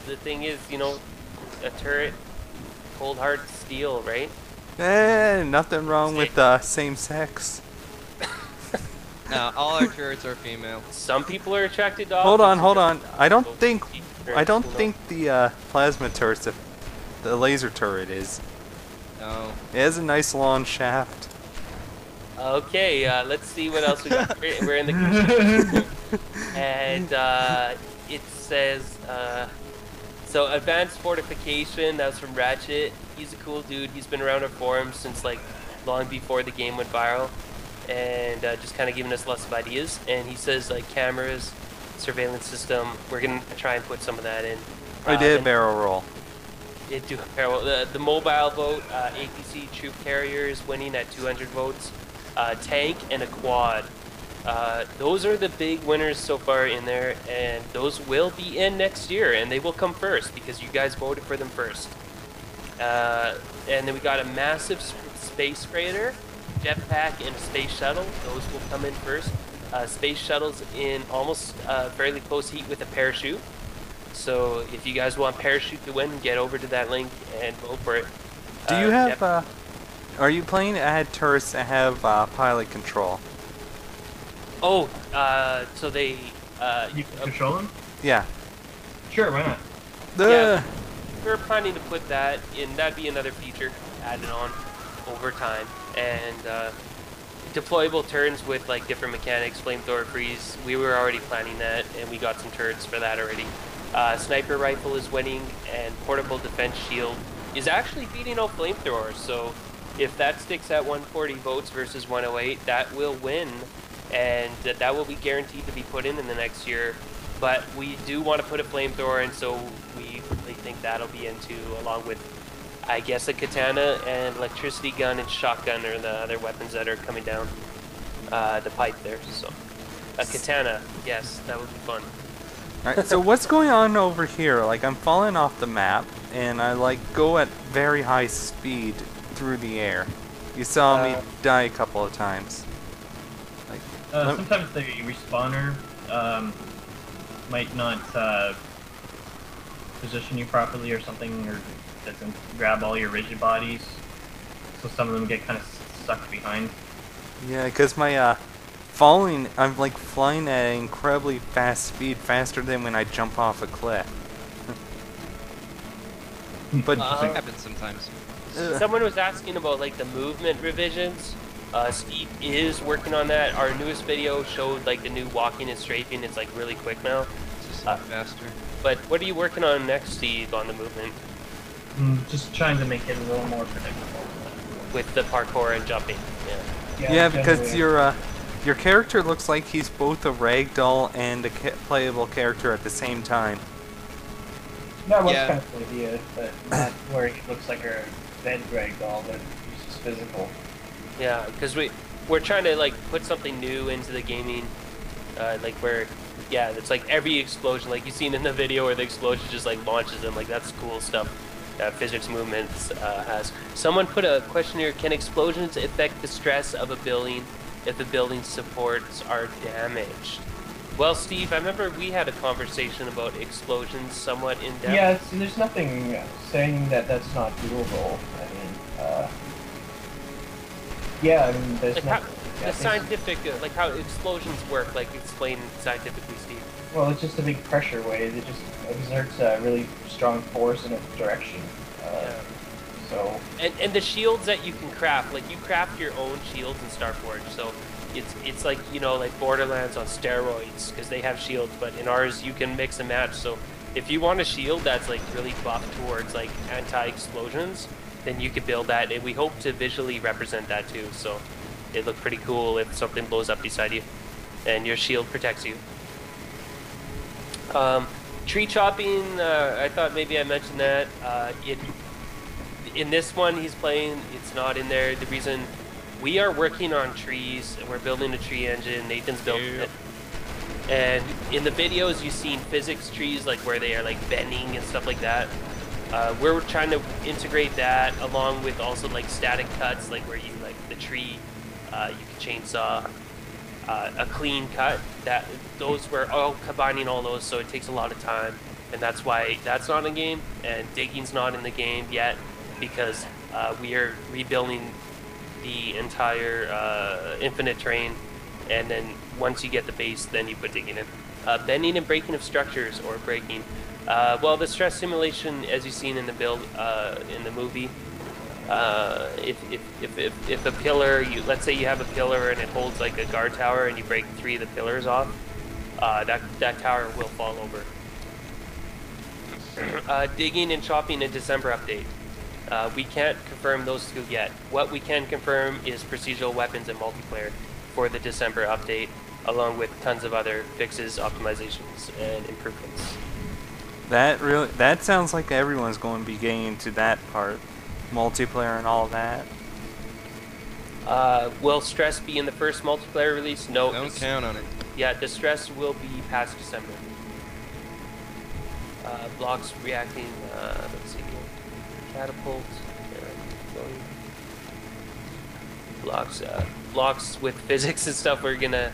the thing is, you know, a turret, cold hard steel, right? Nothing wrong with same sex. Now, all our turrets are female. Some people are attracted to Hold on, opposites. hold on. I don't think Turrets, you know. the plasma turret, the laser turret is. No. It has a nice long shaft. Okay, let's see what else we got. We're in the construction. And it says, so advanced fortification, that's from Ratchet. He's a cool dude. He's been around our forums since like long before the game went viral, and just kind of giving us lots of ideas. And he says like cameras, surveillance system. We're gonna try and put some of that in. I did a Then- barrel roll. It do apparel. The mobile vote, APC troop carriers winning at 200 votes, tank and a quad. Those are the big winners so far in there, and those will be in next year, and they will come first because you guys voted for them first. And then we got a massive space freighter, jetpack, and a space shuttle. Those will come in first. Space shuttles in almost fairly close heat with a parachute. So if you guys want Parachute to win, get over to that link and vote for it. Do you have, are you planning to add turrets that have pilot control? Oh, so they, You can control them? Yeah. Sure, why not? Yeah. We're planning to put that in. That'd be another feature added on over time. And deployable turrets with like different mechanics, flamethrower freeze. We were already planning that, and we got some turrets for that already. Sniper rifle is winning, and portable defense shield is actually beating out flamethrowers. So if that sticks at 140 votes versus 108, that will win, and that will be guaranteed to be put in the next year. But we do want to put a flamethrower in, so we really think that'll be into, along with, I guess, a katana and electricity gun and shotgun are the other weapons that are coming down the pipe there. So a katana, yes, that would be fun. Alright, so what's going on over here? Like, I'm falling off the map, and I, like, go at very high speed through the air. You saw me die a couple of times. Like, sometimes the respawner might not position you properly or something, or doesn't grab all your rigid bodies, so some of them get kind of sucked behind. yeah, because my, I'm, like, flying at an incredibly fast speed, faster than when I jump off a cliff. But That happens sometimes. Someone was asking about like the movement revisions. Steve is working on that. Our newest video showed like the new walking and strafing. It's like really quick now. It's just faster. But what are you working on next, Steve, on the movement? Just trying to make it a little more predictable. With the parkour and jumping. Yeah. yeah, because your character looks like he's both a ragdoll and a playable character at the same time. That was kind of the idea, but not where he looks like a dead ragdoll, but he's just physical. Yeah, because we're trying to like put something new into the gaming, like where, yeah, it's like every explosion, like you've seen in the video where the explosion just like launches them, like that's cool stuff that physics movements has. Someone put a question here: can explosions affect the stress of a building if the building's supports are damaged? Well, Steve, I remember we had a conversation about explosions somewhat in depth. Yeah, there's nothing saying that that's not doable. I mean, yeah, I mean, there's like nothing. the scientific, like how explosions work, like explain scientifically, Steve. Well, it's just a big pressure wave. It just exerts a really strong force in a direction. So. And the shields that you can craft, like you craft your own shields in Starforge, so it's like, you know, like Borderlands on steroids, because they have shields, but in ours you can mix and match. So if you want a shield that's like really buffed towards like anti-explosions, then you could build that, and we hope to visually represent that too. So it look pretty cool if something blows up beside you and your shield protects you. Tree chopping, I thought maybe I mentioned that. In this one he's playing, it's not in there. The reason we are working on trees, and we're building a tree engine. Nathan's building it. And in the videos you've seen physics trees, like where they are like bending and stuff like that. We're trying to integrate that along with also like static cuts, like where you like the tree, you can chainsaw a clean cut. We're all combining all those, so it takes a lot of time, and that's why that's not in the game, and digging's not in the game yet, because we are rebuilding the entire infinite terrain, and then once you get the base, then you put digging in. Bending and breaking of structures, or breaking. Well, the stress simulation, as you've seen in the build in the movie, if a pillar, let's say you have a pillar and it holds like a guard tower, and you break 3 of the pillars off, that tower will fall over. Digging and chopping in December update. We can't confirm those 2 yet. What we can confirm is procedural weapons and multiplayer for the December update, along with tons of other fixes, optimizations, and improvements. That sounds like everyone's going to be getting into that part, multiplayer and all that. Will stress be in the first multiplayer release? No. Don't count on it. Yeah, the stress will be past December. Blocks reacting, let's see, catapult, blocks with physics and stuff, we're gonna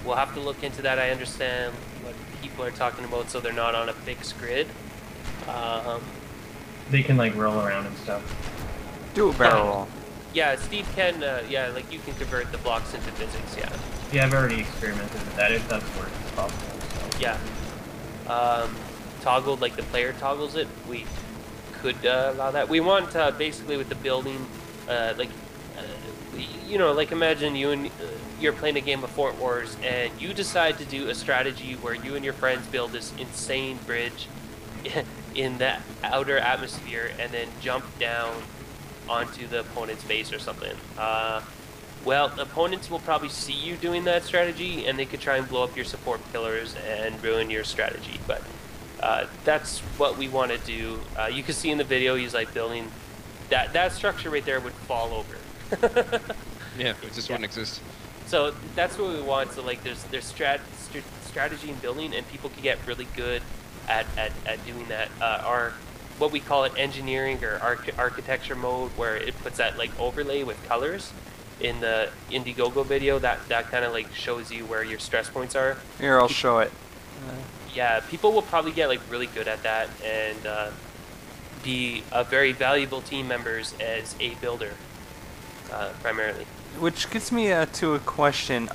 we'll have to look into that. I understand what people are talking about, so they're not on a fixed grid. They can like roll around and stuff. Do a barrel roll. Yeah, Steve can. Yeah, like you can convert the blocks into physics. Yeah. Yeah, I've already experimented with that. If that's work, it's possible. So. Yeah. Toggled, like the player toggles it. We could allow that. We want basically with the building, you know, like imagine you're playing a game of Fort Wars and you decide to do a strategy where you and your friends build this insane bridge in the outer atmosphere and then jump down onto the opponent's base or something. Well, opponents will probably see you doing that strategy and they could try and blow up your support pillars and ruin your strategy, but that's what we want to do. You can see in the video he's like building that structure right there would fall over. Yeah, it just wouldn't exist. So that's what we want. So like there's strategy in building, and people can get really good at doing that. Our what we call it engineering or architecture mode, where it puts that like overlay with colors in the Indiegogo video. That kind of like shows you where your stress points are. Here, I'll show it. Yeah, people will probably get like really good at that and be very valuable team members as a builder, primarily. Which gets me to a question.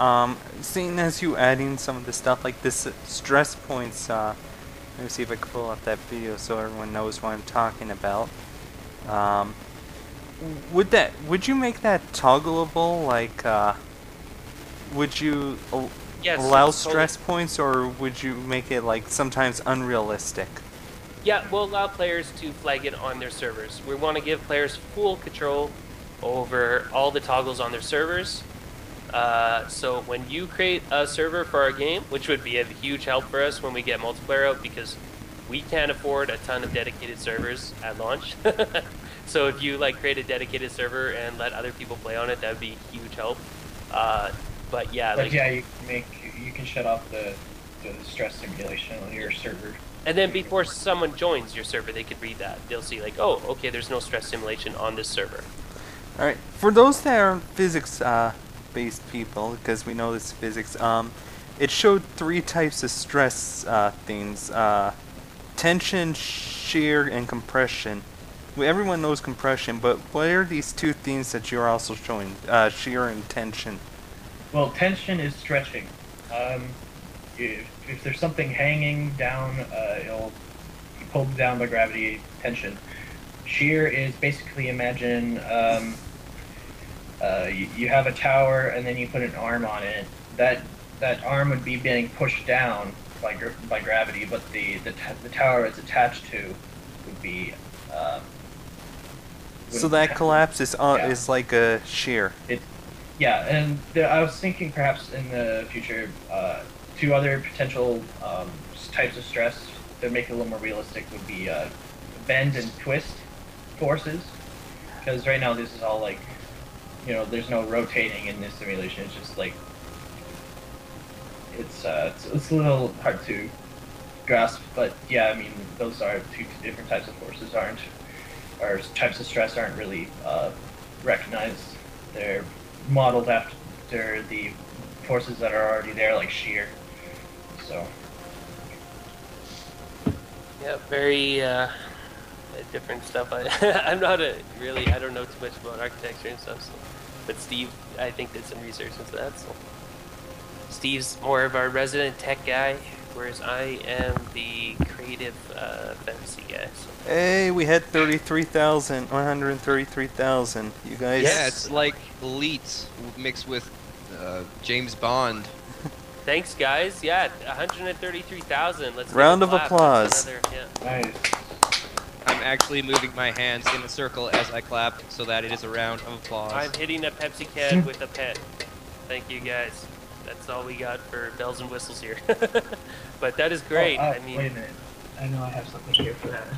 Seeing as you adding some of the stuff like this stress points, let me see if I can pull up that video so everyone knows what I'm talking about. Would you make that toggleable? Like, would you allow stress points, or would you make it like sometimes unrealistic? Yeah, we'll allow players to flag it on their servers. We want to give players full control over all the toggles on their servers. So when you create a server for our game, which would be a huge help for us when we get multiplayer out, because we can't afford a ton of dedicated servers at launch. So if you like create a dedicated server and let other people play on it, that would be a huge help. But yeah, like, yeah, you can shut off the stress simulation on your server. And then before someone joins your server, they could read that. They'll see like, oh, okay, there's no stress simulation on this server. All right, for those that are physics-based people, because we know this is physics, it showed 3 types of stress things: tension, shear, and compression. Everyone knows compression, but what are these 2 things that you're also showing? Shear and tension. Well, tension is stretching. If there's something hanging down, it'll be pulled down by gravity. Tension. Shear is basically, imagine you have a tower and then you put an arm on it. That arm would be being pushed down by gravity, but the tower it's attached to would be. So that collapse is like a shear. Yeah, and I was thinking perhaps in the future, 2 other potential types of stress that make it a little more realistic would be bend and twist forces. Because right now this is all like, you know, there's no rotating in this simulation. It's just like it's a little hard to grasp. But yeah, I mean those are 2 different types of forces or types of stress aren't really recognized. They're modeled after the forces that are already there, like shear. So. Yeah, very different stuff. I'm not I don't know too much about architecture and stuff. So, but Steve, I think did some research into that. So Steve's more of our resident tech guy, whereas I am the creative fantasy guy. So. Hey, we had 133,000. You guys. Yeah, it's like Elite mixed with James Bond. Thanks, guys. Yeah, 133,000. Let's round of applause. Nice. I'm actually moving my hands in a circle as I clap, so that it is a round of applause. I'm hitting a Pepsi can with a pen. Thank you, guys. That's all we got for bells and whistles here. But that is great. I mean, wait a minute. I know I have something here for that.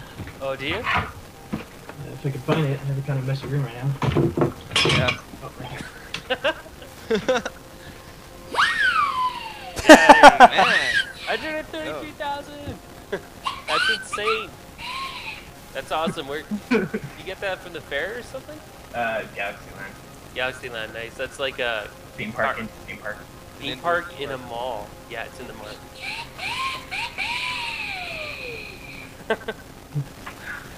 Oh, do you? If I can find it, I have a kind of messy room right now. Yeah. Oh, right here. Yeah, Man. 133,000. That's insane. That's awesome. You get that from the fair or something? Galaxyland. Galaxyland, nice. That's like a Theme park. Theme park. Theme park in a mall. Yeah, it's in the mall.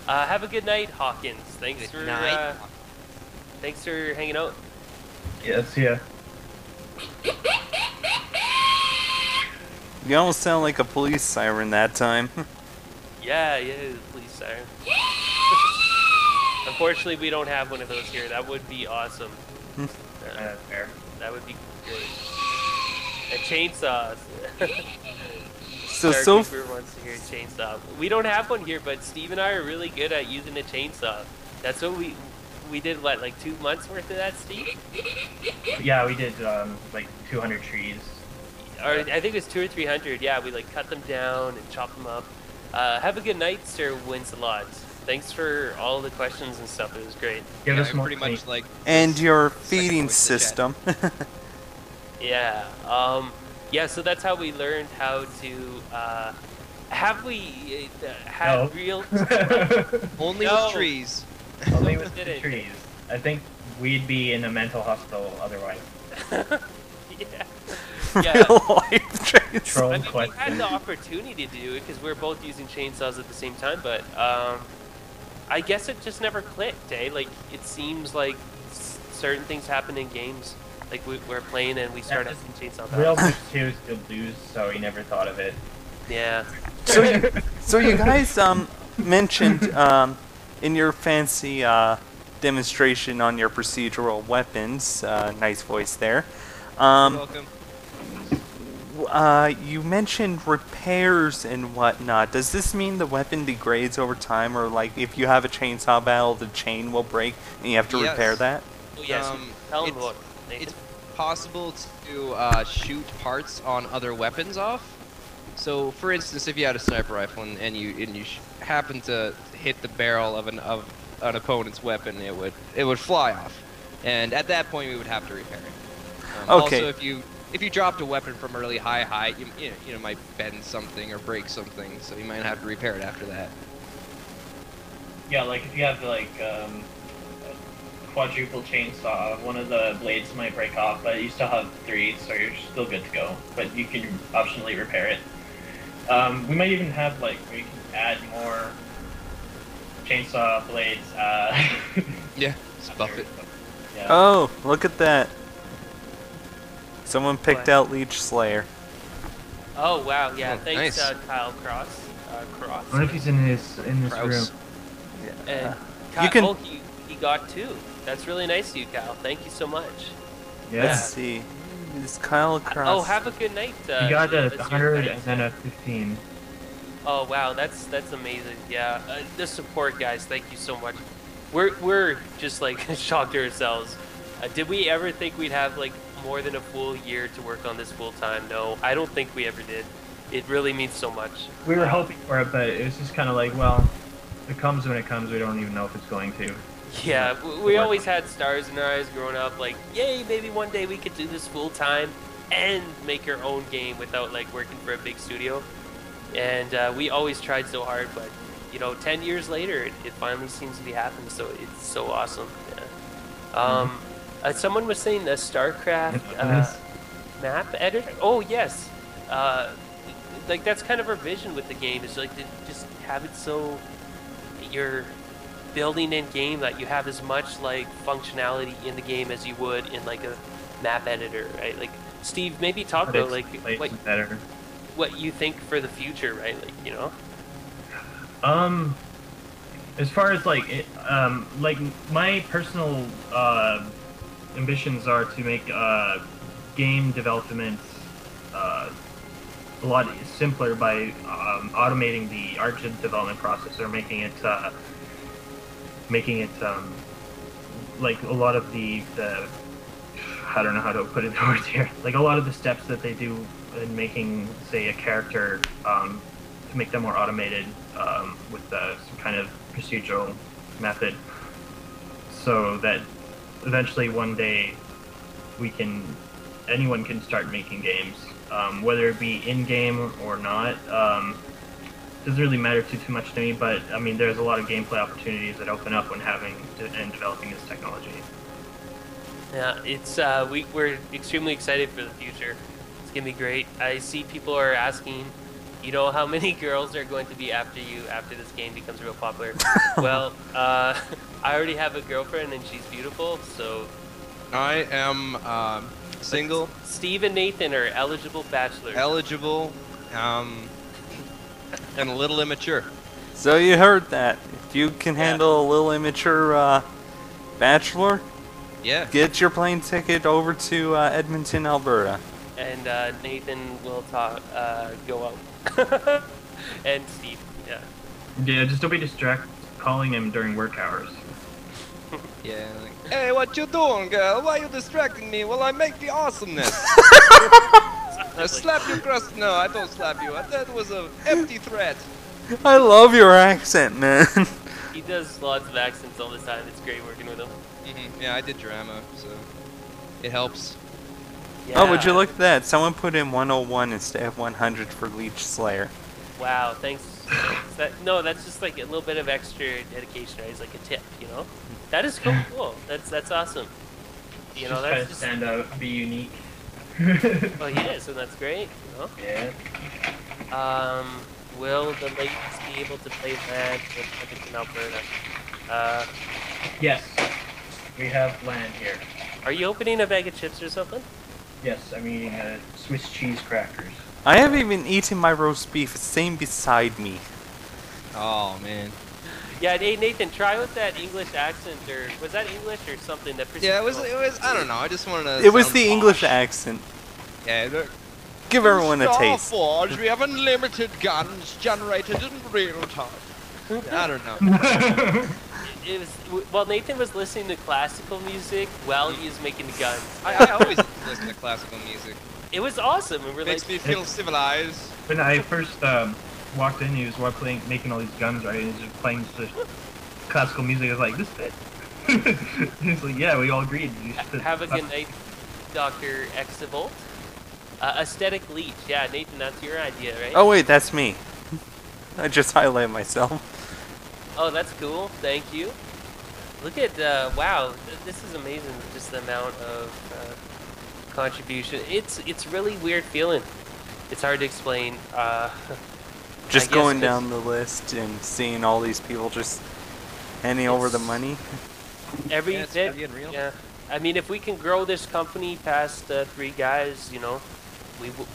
Have a good night, Hawkins. Thanks for hanging out. Yes, yeah. You almost sound like a police siren that time. Yeah, the police siren. Unfortunately, we don't have one of those here. That would be awesome. Fair. That would be good. And chainsaws. So Star Creeper wants to hear chainsaw. We don't have one here, but Steve and I are really good at using a chainsaw. That's what we did. What, like 2 months worth of that, Steve? Yeah, we did like 200 trees. Or I think it was 200 or 300. Yeah, we like cut them down and chop them up. Have a good night, Sir Wincelot. Thanks for all the questions and stuff. It was great. Give us I'm more pretty much like. and your second feeding voice in the chat. system. Yeah. Yeah. So that's how we learned how to. Have we had No. real? Only No. with trees. Only with the Didn't. trees. I think we'd be in a mental hospital otherwise. Yeah. Yeah. Real life traits. Troll I mean, we had question. the opportunity to do it because we're both using chainsaws at the same time, but I guess it just never clicked, eh? Like, it seems like certain things happen in games. Like, we're playing and we start just having chainsaw Real battles. Push 2 is still lose, so he never thought of it. Yeah. So you guys mentioned in your fancy demonstration on your procedural weapons, nice voice there. Welcome. You mentioned repairs and whatnot. Does this mean the weapon degrades over time, or like if you have a chainsaw battle, the chain will break and you have to Yes. repair that? Oh, yes. Tell him it's- about it, Nathan. It's possible to shoot parts on other weapons off. So, for instance, if you had a sniper rifle and you happen to hit the barrel of an opponent's weapon, it would fly off, and at that point we would have to repair it. Okay. Also, if you dropped a weapon from a really high height, you might bend something or break something, so you might have to repair it after that. Yeah, like if you have like a quadruple chainsaw, one of the blades might break off, but you still have 3, so you're still good to go. But you can optionally repair it. We might even have like we can add more chainsaw blades. Yeah, just buff it. Yeah. Oh, look at that. Someone picked What? out Leech Slayer. Oh, wow. Yeah. Oh, Thanks, nice. Kyle Cross. Cross. I wonder if he's in this Kraus. room. And You can- oh, he got 2. That's really nice of you, Kyle. Thank you so much. Yeah. Let's see. Is Kyle across? Oh, have a good night. He got a that's your 100 thanks. and then a 15. Oh wow, that's amazing. Yeah, the support, guys. Thank you so much. We're just like shocked ourselves. Did we ever think we'd have like more than a full year to work on this full time? No, I don't think we ever did. It really means so much. We were hoping for it, but it was just kind of like, well, it comes when it comes. We don't even know if it's going to. Yeah, we always had stars in our eyes growing up. Like, yay, maybe one day we could do this full time and make our own game without like working for a big studio. And we always tried so hard, but 10 years later, it finally seems to be happening. So it's so awesome. Yeah. Someone was saying the StarCraft map editor. Oh yes, like that's kind of our vision with the game, is like to just have it so you're building in game that you have as much like functionality in the game as you would in like a map editor, right? Like Steve, maybe talk But about it's like better. what you think for the future, right? Like As far as like my personal ambitions are to make game development a lot simpler by automating the art development process, or making it like a lot of the I don't know how to put it in words here. Like a lot of the steps that they do in making, say, a character, to make them more automated with some kind of procedural method, so that eventually one day anyone can start making games, whether it be in-game or not. Doesn't really matter too much to me, but I mean, there's a lot of gameplay opportunities that open up when having and developing this technology. Yeah, it's we're extremely excited for the future. It's gonna be great. I see people are asking, you know, how many girls are going to be after you after this game becomes real popular. Well, I already have a girlfriend and she's beautiful, so I am single, Steve and Nathan are eligible bachelors. eligible, and a little immature. So you heard that. If you can Yeah. handle a little immature bachelor, Yeah. get your plane ticket over to Edmonton, Alberta. And Nathan will go out. And Steve, yeah. Yeah, just don't be distracted calling him during work hours. Yeah. Like, hey, what you doing, girl? Why you distracting me while I make the awesomeness? I slap you across. No, I don't slap you. That was an empty threat. I love your accent, man. He does lots of accents all the time. It's great working with him. Yeah, I did drama, so it helps. Yeah. Oh, would you look at that? Someone put in 101 instead of 100 for Leech Slayer. Wow, thanks. No, that's just like a little bit of extra dedication, right? It's like a tip, you know? That is so cool. That's awesome. You know, Just try that's to just... stand out, be unique. Oh, he is, and that's great, you know? Yeah. Will the ladies be able to play land in Edmonton, Alberta? Yes. We have land here. Are you opening a bag of chips or something? Yes, I mean Swiss cheese crackers. I haven't even eaten my roast beef. It's sitting beside me. Oh man. Yeah, hey Nathan, try with that English accent, or was that English or something? Yeah, it was. I don't know. I just wanted to. It was sound the posh. English accent. Yeah. Look. Give everyone a taste. Starforge, we have unlimited guns generated in real time. I don't know. It was well. Nathan was listening to classical music while he was making the guns. I always listen to classical music. It was awesome, and we're Makes like, me feel civilized. When I first walked in, he was making all these guns, right? And he was just playing the classical music. I was like, this fit. He's like, yeah, we all agreed. You should have a good night, Dr. Exavolt. Aesthetic leech. Yeah, Nathan, that's your idea, right? Oh wait, that's me. I just highlighted myself. Oh, that's cool. Thank you. Look at, wow, this is amazing, just the amount of contribution. It's really weird feeling. It's hard to explain. Just I guess going 'cause- down the list and seeing all these people just handing over the It's- money. Every Yeah, it's bit, pretty unreal. yeah. I mean, if we can grow this company past 3 guys, you know,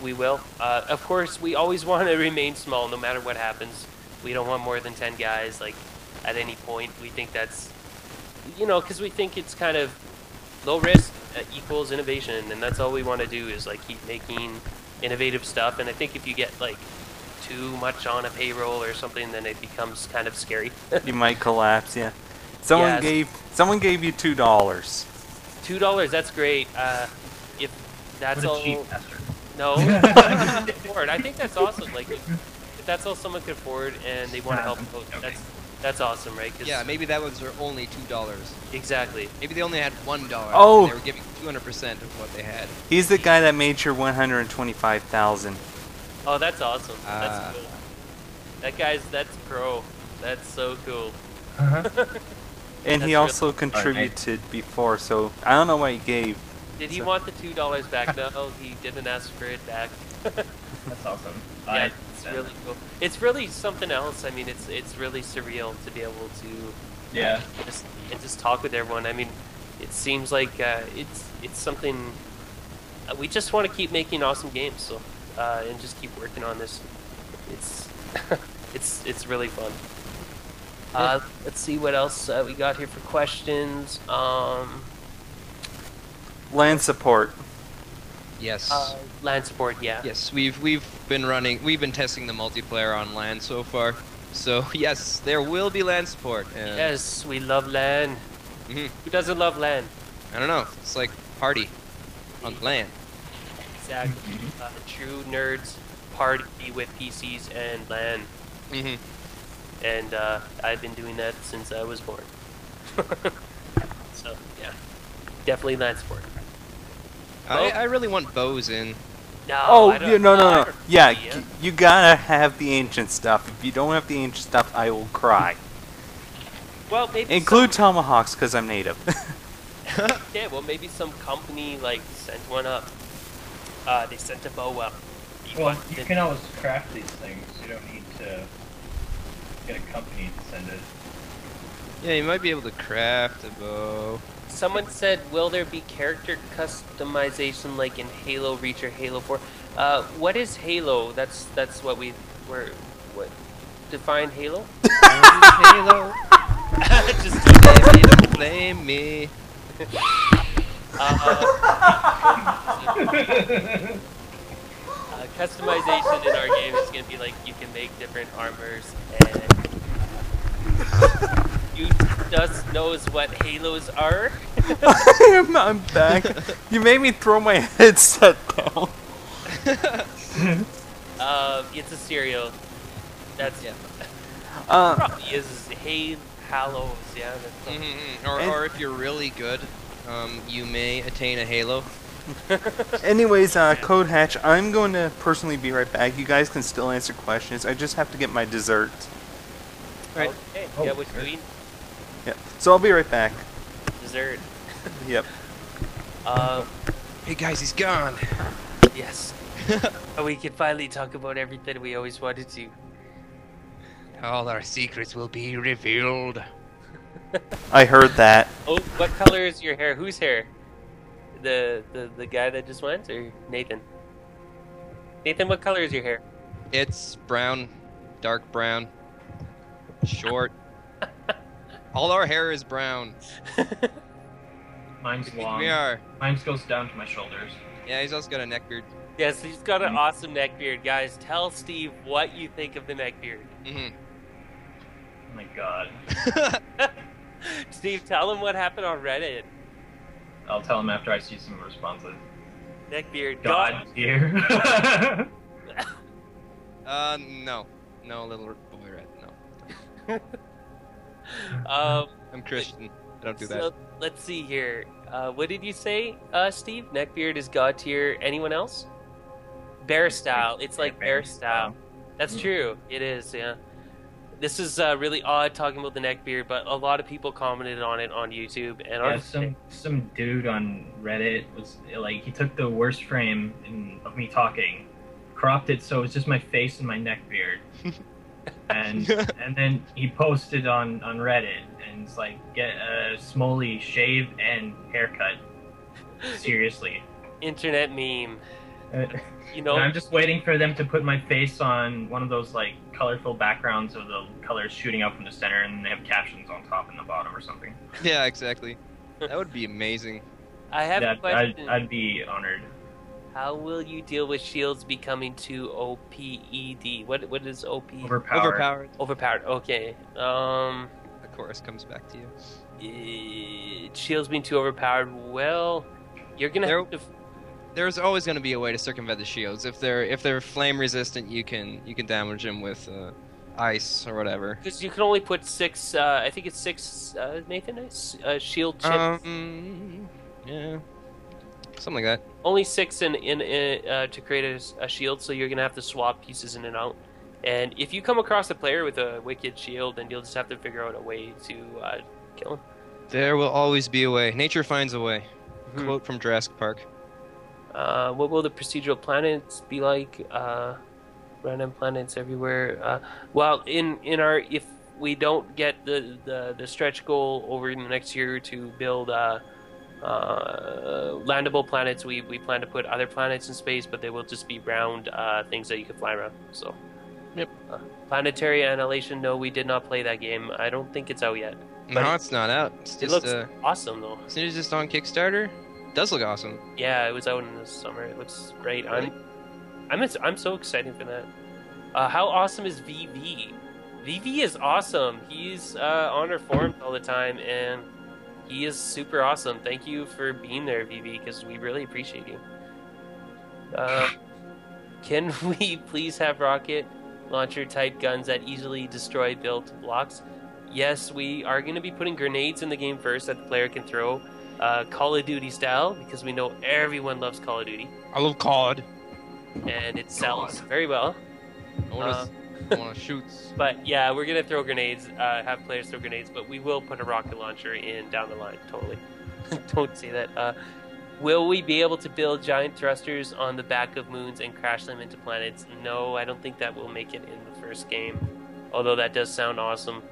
we will. Of course, we always want to remain small, no matter what happens. We don't want more than 10 guys, like, at any point. We think that's, you know, because we think it's kind of low risk equals innovation, and that's all we want to do is, like, keep making innovative stuff. And I think if you get, like, too much on a payroll or something, then it becomes kind of scary. You might collapse, yeah. Yes. Someone gave you $2. $2, that's great. If that's What a all, cheap bastard. no, I afford. I think that's awesome. Like, if that's all someone can afford and they want to help out, Okay. that's awesome, right? 'Cause Yeah, maybe that was only $2. exactly. Maybe they only had $1. Oh. And they were giving 200% of what they had. He's the guy that made your 125,000. Oh, that's awesome. Ah. That's cool. That's pro. That's so cool. And That's he also contributed before, so I don't know what he gave. Did he So- want the $2 back? No, he didn't ask for it back. That's awesome. Yeah, it's really cool. It's really something else. I mean, it's really surreal to be able to Yeah. just talk with everyone. I mean, it seems like it's something we just want to keep making awesome games. So and just keep working on this. It's it's really fun. Let's see what else we got here for questions. Land support. Yes. Land support, yeah. Yes, we've been testing the multiplayer on LAN so far. So yes, there will be LAN support. And, Yes, we love LAN. mhm, Who doesn't love LAN? I don't know. It's like party on LAN. Exactly. True nerds party with PCs and LAN. Mhm. And I've been doing that since I was born. So yeah, definitely LAN support. I really want bows in. No, Oh, I don't, yeah, no. I don't Yeah, see it. you gotta have the ancient stuff. If you don't have the ancient stuff, I will cry. Well, maybe Include tomahawks, because I'm native. Yeah, well, maybe some company like sent one up. They sent a bow up. Well, you can always craft these things. You don't need to get a company to send it. Yeah, you might be able to craft a bow. Someone said, will there be character customization like in Halo Reach or Halo 4? What is Halo? That's what we were. What define Halo? Halo. Just Don't blame me. Customization in our game is gonna be like you can make different armors, and you just knows what Halos are. I'm back. You made me throw my headset down. It's a cereal. That's Yeah. probably is Halos. Yeah. That's Or if you're really good, you may attain a halo. Anyways, Code Hatch, I'm going to personally be right back. You guys can still answer questions. I just have to get my dessert. Right. Okay. Oh, Yeah, what sure. you eat? Yep. So I'll be right back. Dessert. Yep. Hey guys, he's gone. Yes. We can finally talk about everything we always wanted to. All our secrets will be revealed. I heard that. Oh, what color is your hair? Whose hair? The guy that just went, or Nathan? Nathan, what color is your hair? It's brown, dark brown, short. All our hair is brown. Mine's long. We are. Mine goes down to my shoulders. Yeah, he's also got a neck beard. Yes, he's got an awesome neck beard, guys. Tell Steve what you think of the neck beard. Mm-hmm. Oh my god. Steve, tell him what happened on Reddit. I'll tell him after I see some responses. Neck beard. God dear. No. No, little boy red, no. I'm Christian. I don't do that. So, let's see here. What did you say, Steve? Neckbeard is god tier. Anyone else? Bear style. It's like bear style. That's true. It is, yeah. This is really odd talking about the neckbeard, but a lot of people commented on it on YouTube. And Yeah, some dude on Reddit was like, he took the worst frame of me talking, cropped it so it's just my face and my neck beard, and then he posted on Reddit and it's like, get a Smoley shave and haircut. Seriously. Internet meme. You know, And I'm just waiting for them to put my face on one of those like colorful backgrounds of the colors shooting out from the center, and they have captions on top and the bottom or something. Yeah, exactly. That would be amazing. I have a question. I'd be honored. How will you deal with shields becoming too OPED? What is OP? Overpowered. Overpowered. Okay. The chorus comes back to you. Shields being too overpowered. Well, you're gonna have to. There's always going to be a way to circumvent the shields. If they're flame resistant, you can damage them with ice or whatever. Because you can only put 6. I think it's 6. Nathan, shield chips. Yeah, something like that. Only 6 in to create a shield, so you're gonna have to swap pieces in and out. And if you come across a player with a wicked shield, then you'll just have to figure out a way to kill him. There will always be a way. Nature finds a way. Quote from Jurassic Park. What will the procedural planets be like? Random planets everywhere. Well, in our, if we don't get the stretch goal over in the next year to build landable planets, we plan to put other planets in space, but they will just be round things that you can fly around. So, yep. Planetary Annihilation. No, we did not play that game. I don't think it's out yet. No, it's not out. It's It just, looks awesome though. Isn't it just on Kickstarter? It does look awesome. Yeah, it was out in the summer. It looks great. Really? I'm so excited for that. How awesome is VV? VV is awesome. He's on our forums all the time, and he is super awesome. Thank you for being there, VV, because we really appreciate you. Can we please have rocket launcher type guns that easily destroy built blocks? Yes, we are going to be putting grenades in the game first that the player can throw, Call of Duty style, because we know everyone loves Call of Duty, I love COD. and it sells very well. I want to shoot. But yeah, we're gonna throw grenades, have players throw grenades, but we will put a rocket launcher in down the line, totally. Don't say that. Will we be able to build giant thrusters on the back of moons and crash them into planets? No, I don't think that will make it in the first game. Although that does sound awesome.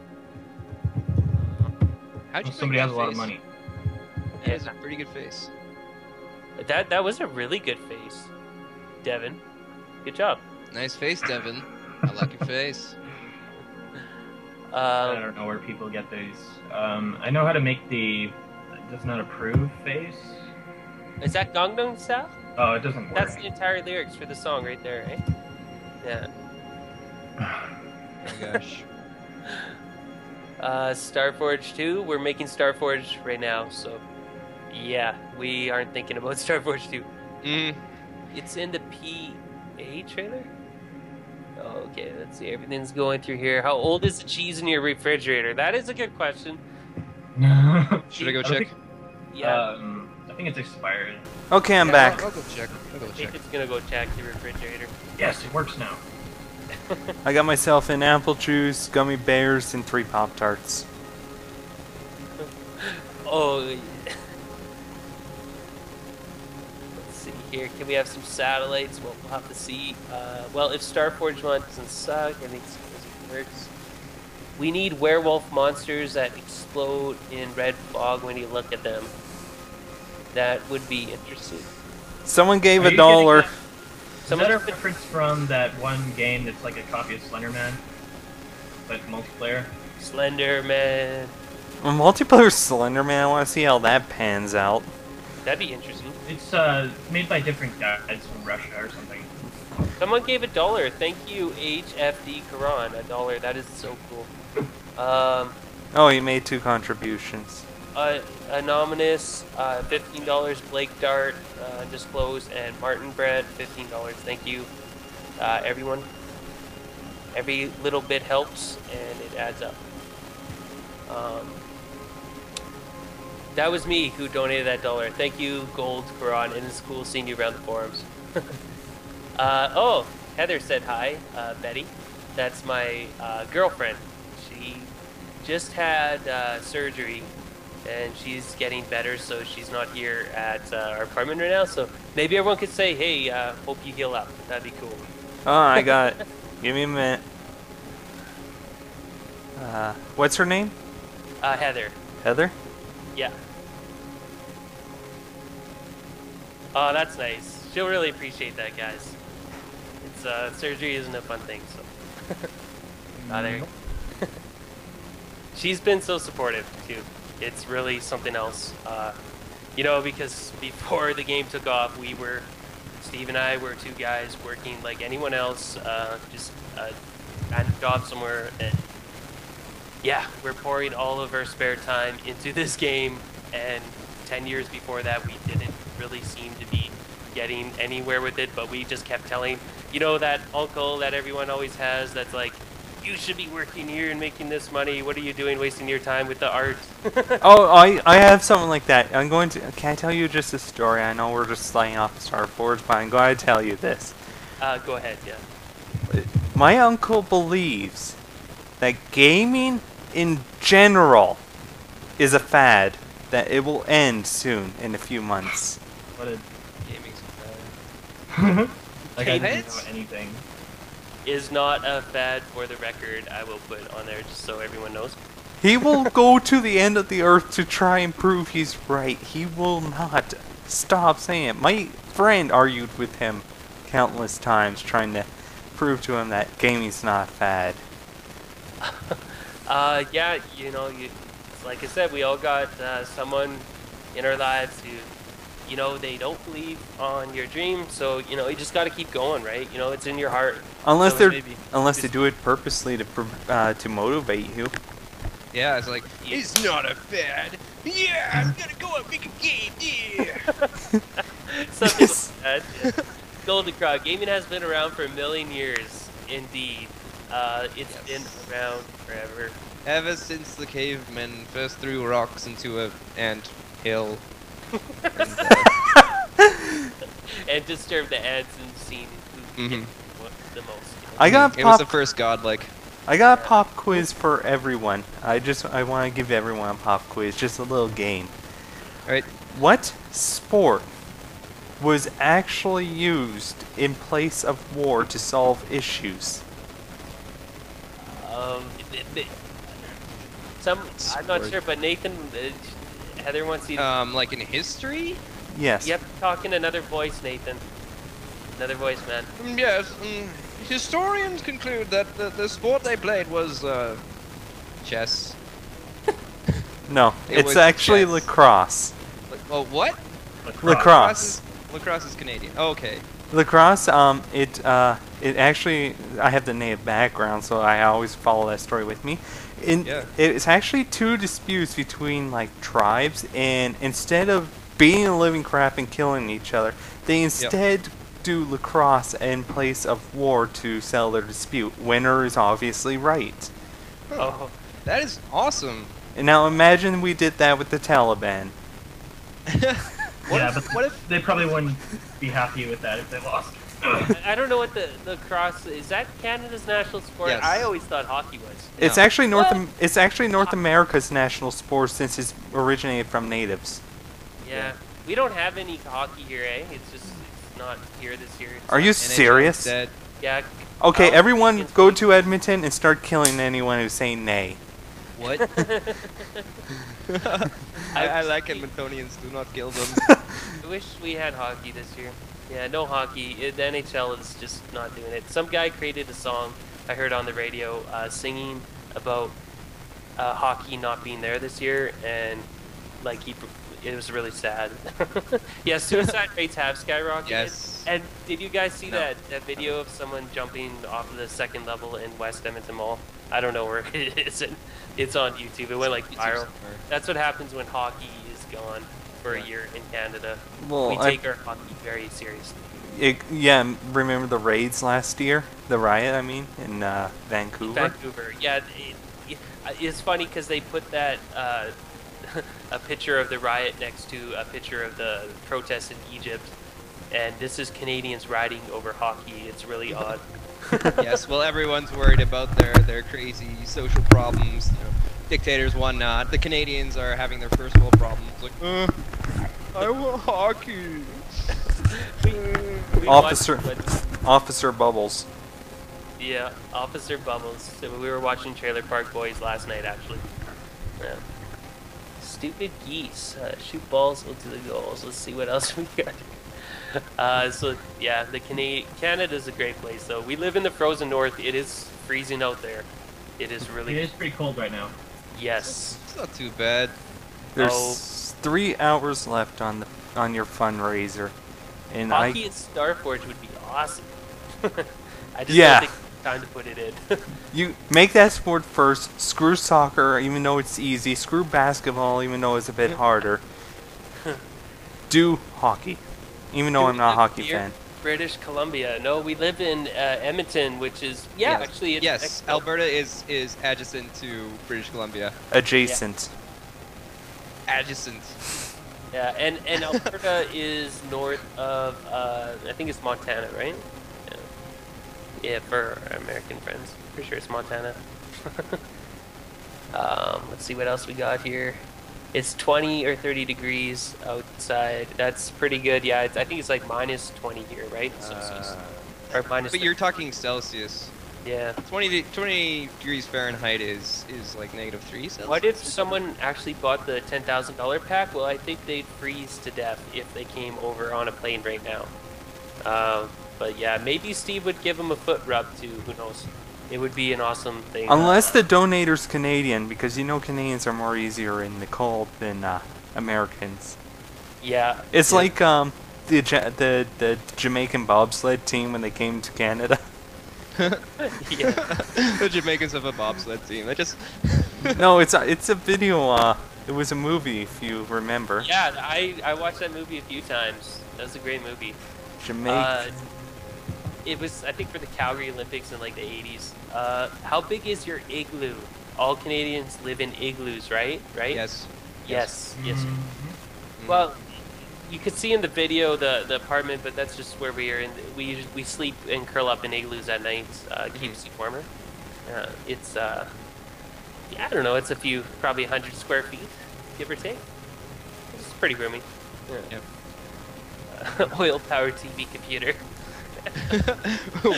How'd you Well, make somebody that has a lot of face? money. That is a pretty good face. That was a really good face, Devin. Good job. Nice face, Devin. I like your face. I don't know where people get these. I know how to make the does not approve face. Is that Gangnam Style? Oh, it doesn't work. That's the entire lyrics for the song right there, eh? Yeah. Oh my gosh. Starforge 2, we're making Starforge right now, so yeah, we aren't thinking about Starforge 2. Mm. It's in the PA trailer? Okay, let's see, everything's going through here. How old is the cheese in your refrigerator? That is a good question. Should I go I check? think- Yeah, I think it's expired. Okay, I'm Yeah, back. I'll go check. I'll go check. Jacob's gonna go check the refrigerator. Yes, it works now. I got myself an apple juice, gummy bears, and 3 Pop-Tarts. Oh, let's see here. Can we have some satellites? Well, we'll have to see. Well, if Starforge 1 doesn't suck, I think it works. We need werewolf monsters that explode in red fog when you look at them. That would be interesting. Someone gave Are a you dollar. getting Is Someone that a reference from that one game that's like a copy of Slender Man, but multiplayer? Slender Man. A multiplayer Slender Man. I want to see how that pans out. That'd be interesting. It's made by different guys from Russia or something. Someone gave $1. Thank you, HFD Karan. $1. That is so cool. Oh, he made 2 contributions. Anonymous, $15. Blake Dart, Disclosed, and Martin Bread, $15. Thank you, everyone. Every little bit helps, and it adds up. That was me who donated that $1. Thank you, Gold Quran, and it's cool seeing you around the forums. Oh, Heather said hi, Betty. That's my girlfriend. She just had surgery, and she's getting better, so she's not here at our apartment right now. So maybe everyone could say, hey, hope you heal up. That'd be cool. Oh, I got it. Give me a minute. What's her name? Heather. Heather? Yeah. Oh, that's nice. She'll really appreciate that, guys. It's surgery isn't a fun thing, so. There you go. She's been so supportive too. It's really something else. You know, because before the game took off, Steve and I were 2 guys working like anyone else, just a random job somewhere, and yeah, we're pouring all of our spare time into this game, and 10 years before that, we didn't really seem to be getting anywhere with it, but we just kept telling, you know, that uncle that everyone always has that's like, you should be working here and making this money. What are you doing wasting your time with the art? Oh, I have something like that. Can I tell you just a story? I know we're just sliding off Starforge, but I'm going to tell you this. Go ahead, yeah. My uncle believes that gaming in general is a fad, that it will end soon, in a few months. What a Gaming's bad. like I didn't Heads? know anything. Is not a fad, for the record. I will put on there just so everyone knows. He will go to the end of the earth to try and prove he's right. He will not stop saying it. My friend argued with him countless times trying to prove to him that gaming's not a fad. Yeah, you know, like I said, we all got someone in our lives who, you know, they don't believe on your dream, so, you know, you just got to keep going, right? You know, it's in your heart. Unless So they maybe they do it purposely to motivate you. Yeah, it's like, it's not a fad. Yeah, I'm gonna go and make a game, yeah. Something like that. Yeah. Golden Crow, gaming has been around for a million years, indeed. It's been around forever. Ever since the cavemen first threw rocks into a ant hill. And disturbed the ants and seen who Mhm. what the most. You know? I got It was the pop. first godlike. I got a pop quiz for everyone. I want to give everyone a pop quiz, just a little game. Right. What sport was actually used in place of war to solve issues? th- th- some I'm not Sport. sure, but Nathan, Heather wants you. Like in history? Yes. Yep, talking another voice, Nathan. Another voice, man. Yes. Historians conclude that the sport they played was chess. No, It it's was actually chess. lacrosse. Oh, what? Lacrosse. Lacrosse is Canadian. Oh, okay. Lacrosse, it actually, I have the native background, so I always follow that story with me. Yeah. It's actually two disputes between like tribes, and instead of beating the living crap and killing each other, they instead do lacrosse in place of war to settle their dispute. Winner is obviously right. Oh, That is awesome. And now imagine we did that with the Taliban. Yeah, but What if? they probably wouldn't be happy with that if they lost. I don't know what the lacrosse is. That Canada's national sport? Yes. I always thought hockey was. It's No. actually What? It's actually North America's national sport since it's originated from natives. Yeah, we don't have any hockey here, eh? It's just it's not here this year. It's Are you not- serious? Instead. Yeah. Okay, Oh, everyone against go me. to Edmonton and start killing anyone who's saying nay. What? I like Edmontonians. Do not kill them. I wish we had hockey this year. Yeah, no hockey. The NHL is just not doing it. Some guy created a song I heard on the radio singing about hockey not being there this year, and like it was really sad. Yeah, suicide rates have skyrocketed. Yes. And did you guys see No. that video of someone jumping off of the second level in West Edmonton Mall? I don't know where it is. It's on YouTube. It went like viral. That's what happens when hockey is gone for a year in Canada. Well, We take our hockey very seriously. Remember the raids last year? The riot, I mean, in Vancouver? Vancouver. Yeah, it's funny because they put that a picture of the riot next to a picture of the protests in Egypt, and this is Canadians rioting over hockey. It's really odd. Yes. Well, everyone's worried about their crazy social problems. You know, dictators, whatnot. The Canadians are having their first world problems. Like, I want hockey. We Officer- watched Officer Bubbles. Yeah, Officer Bubbles. So we were watching Trailer Park Boys last night, actually. Yeah. Stupid geese. Shoot balls into the goals. Let's see what else we got. So yeah, Canada's a great place. Though we live in the frozen north. It is freezing out there. It is It really is pretty cold right now. yes. It's not too bad. There's 3 hours left on your fundraiser, and Hockey at Starforge would be awesome. I just Yeah. don't think it's time to put it in. you make that sport first. Screw soccer, even though it's easy. Screw basketball, even though it's a bit harder. Do hockey, even though Do I'm we not a live hockey near fan. British Columbia. No, we live in Edmonton, which is actually it's Yes. next- Alberta is adjacent to British Columbia. Adjacent. Adjacent. Yeah, and Alberta is north of I think it's Montana, right? Yeah, for our American friends. Pretty sure it's Montana. Let's see what else we got here. It's 20 or 30 degrees outside. That's pretty good. Yeah, I think it's like minus 20 here, right? Celsius. Or minus. But you're talking Celsius. yeah. 20 degrees Fahrenheit is like -3 Celsius. What if someone actually bought the $10,000 pack? Well, I think they'd freeze to death if they came over on a plane right now. But yeah, maybe Steve would give him a foot rub too. Who knows? It would be an awesome thing. Unless the donator's Canadian, because you know Canadians are more easier in the cold than Americans. Yeah. It's yeah. like the Jamaican bobsled team when they came to Canada. Yeah. The Jamaicans have a bobsled team. That just No, it's a video. It was a movie, if you remember. Yeah, I watched that movie a few times. That was a great movie. Jamaica. It was, I think, for the Calgary Olympics in like the 80s. How big is your igloo? All Canadians live in igloos, right? Right? yes. Yes. Yes. Mm-hmm. Well, you could see in the video the apartment, but that's just where we are. We sleep and curl up in igloos at night. Keeps you warmer. It's yeah, I don't know. It's a few, probably 100 square feet, give or take. It's pretty roomy. Yep. Oil-powered TV computer.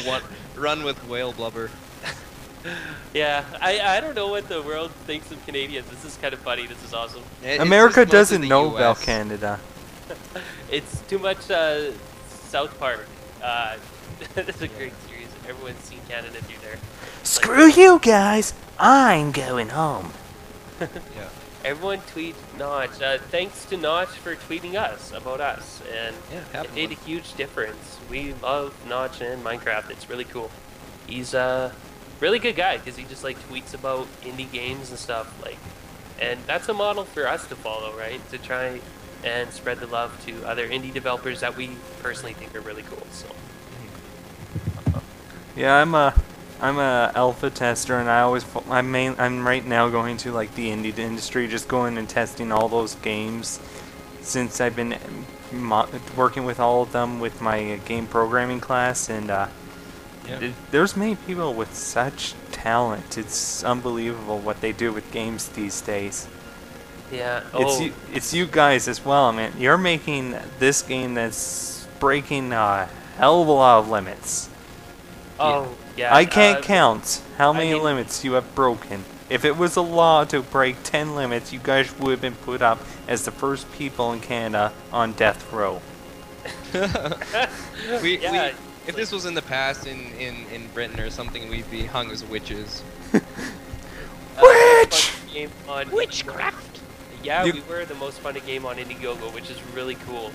What? Run with whale blubber. Yeah, I don't know what the world thinks of Canadians. This is kind of funny. This is awesome. It's America just mostly doesn't the know US. about Canada. It's too much South Park. That's a great series. Everyone's seen Canada through there. Screw you guys! I'm going home. Yeah. Everyone tweet Notch. Thanks to Notch for tweeting us about us, and Yeah, it happened made a huge difference. We love Notch and Minecraft. It's really cool. He's a really good guy because he just like tweets about indie games and stuff like, and that's a model for us to follow, right? To try and spread the love to other indie developers that we personally think are really cool. So Yeah, I'm a alpha tester, and I'm right now going to like the indie industry, just going and testing all those games, since I've been working with all of them with my game programming class, and there's many people with such talent. It's unbelievable what they do with games these days. yeah. It's you guys as well, man. You're making this game that's breaking a hell of a lot of limits. Yeah. I can't count how many mean- limits you have broken. If it was a law to break 10 limits, you guys would have been put up as the first people in Canada on death row. If this was in the past in Britain or something, we'd be hung as witches. Witch! Witchcraft! Yeah, You- we were the most funded game on Indiegogo, which is really cool.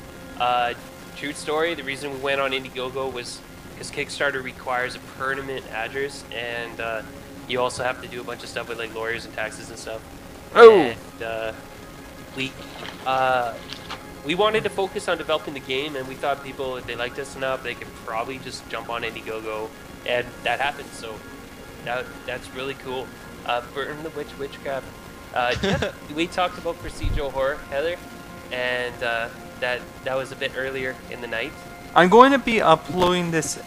True story, the reason we went on Indiegogo was because Kickstarter requires a permanent address, and you also have to do a bunch of stuff with like lawyers and taxes and stuff. Oh! And we wanted to focus on developing the game, and we thought people, if they liked us enough, they could probably just jump on Indiegogo, and that happened. So that's really cool. Burn the Witchcraft. We talked about procedural horror, Heather, and that was a bit earlier in the night. I'm going to be uploading this.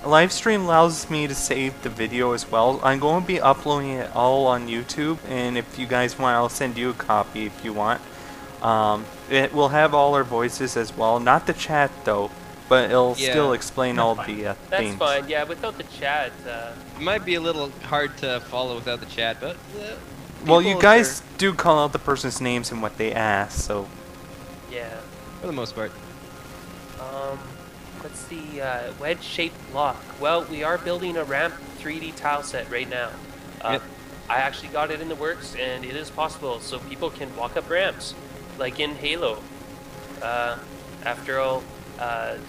Live stream allows me to save the video as well. I'm going to be uploading it all on YouTube, and if you guys want, I'll send you a copy if you want. It will have all our voices as well, not the chat though, but it'll still explain all the That's themes. fine. Yeah, without the chat. It might be a little hard to follow without the chat, but Well, you people guys do call out the person's names and what they ask, so Yeah. for the most part. Let's see, wedge-shaped block. Well, we are building a ramp 3D tile set right now. Yep. I actually got it in the works, and it is possible, so people can walk up ramps, like in Halo. After all,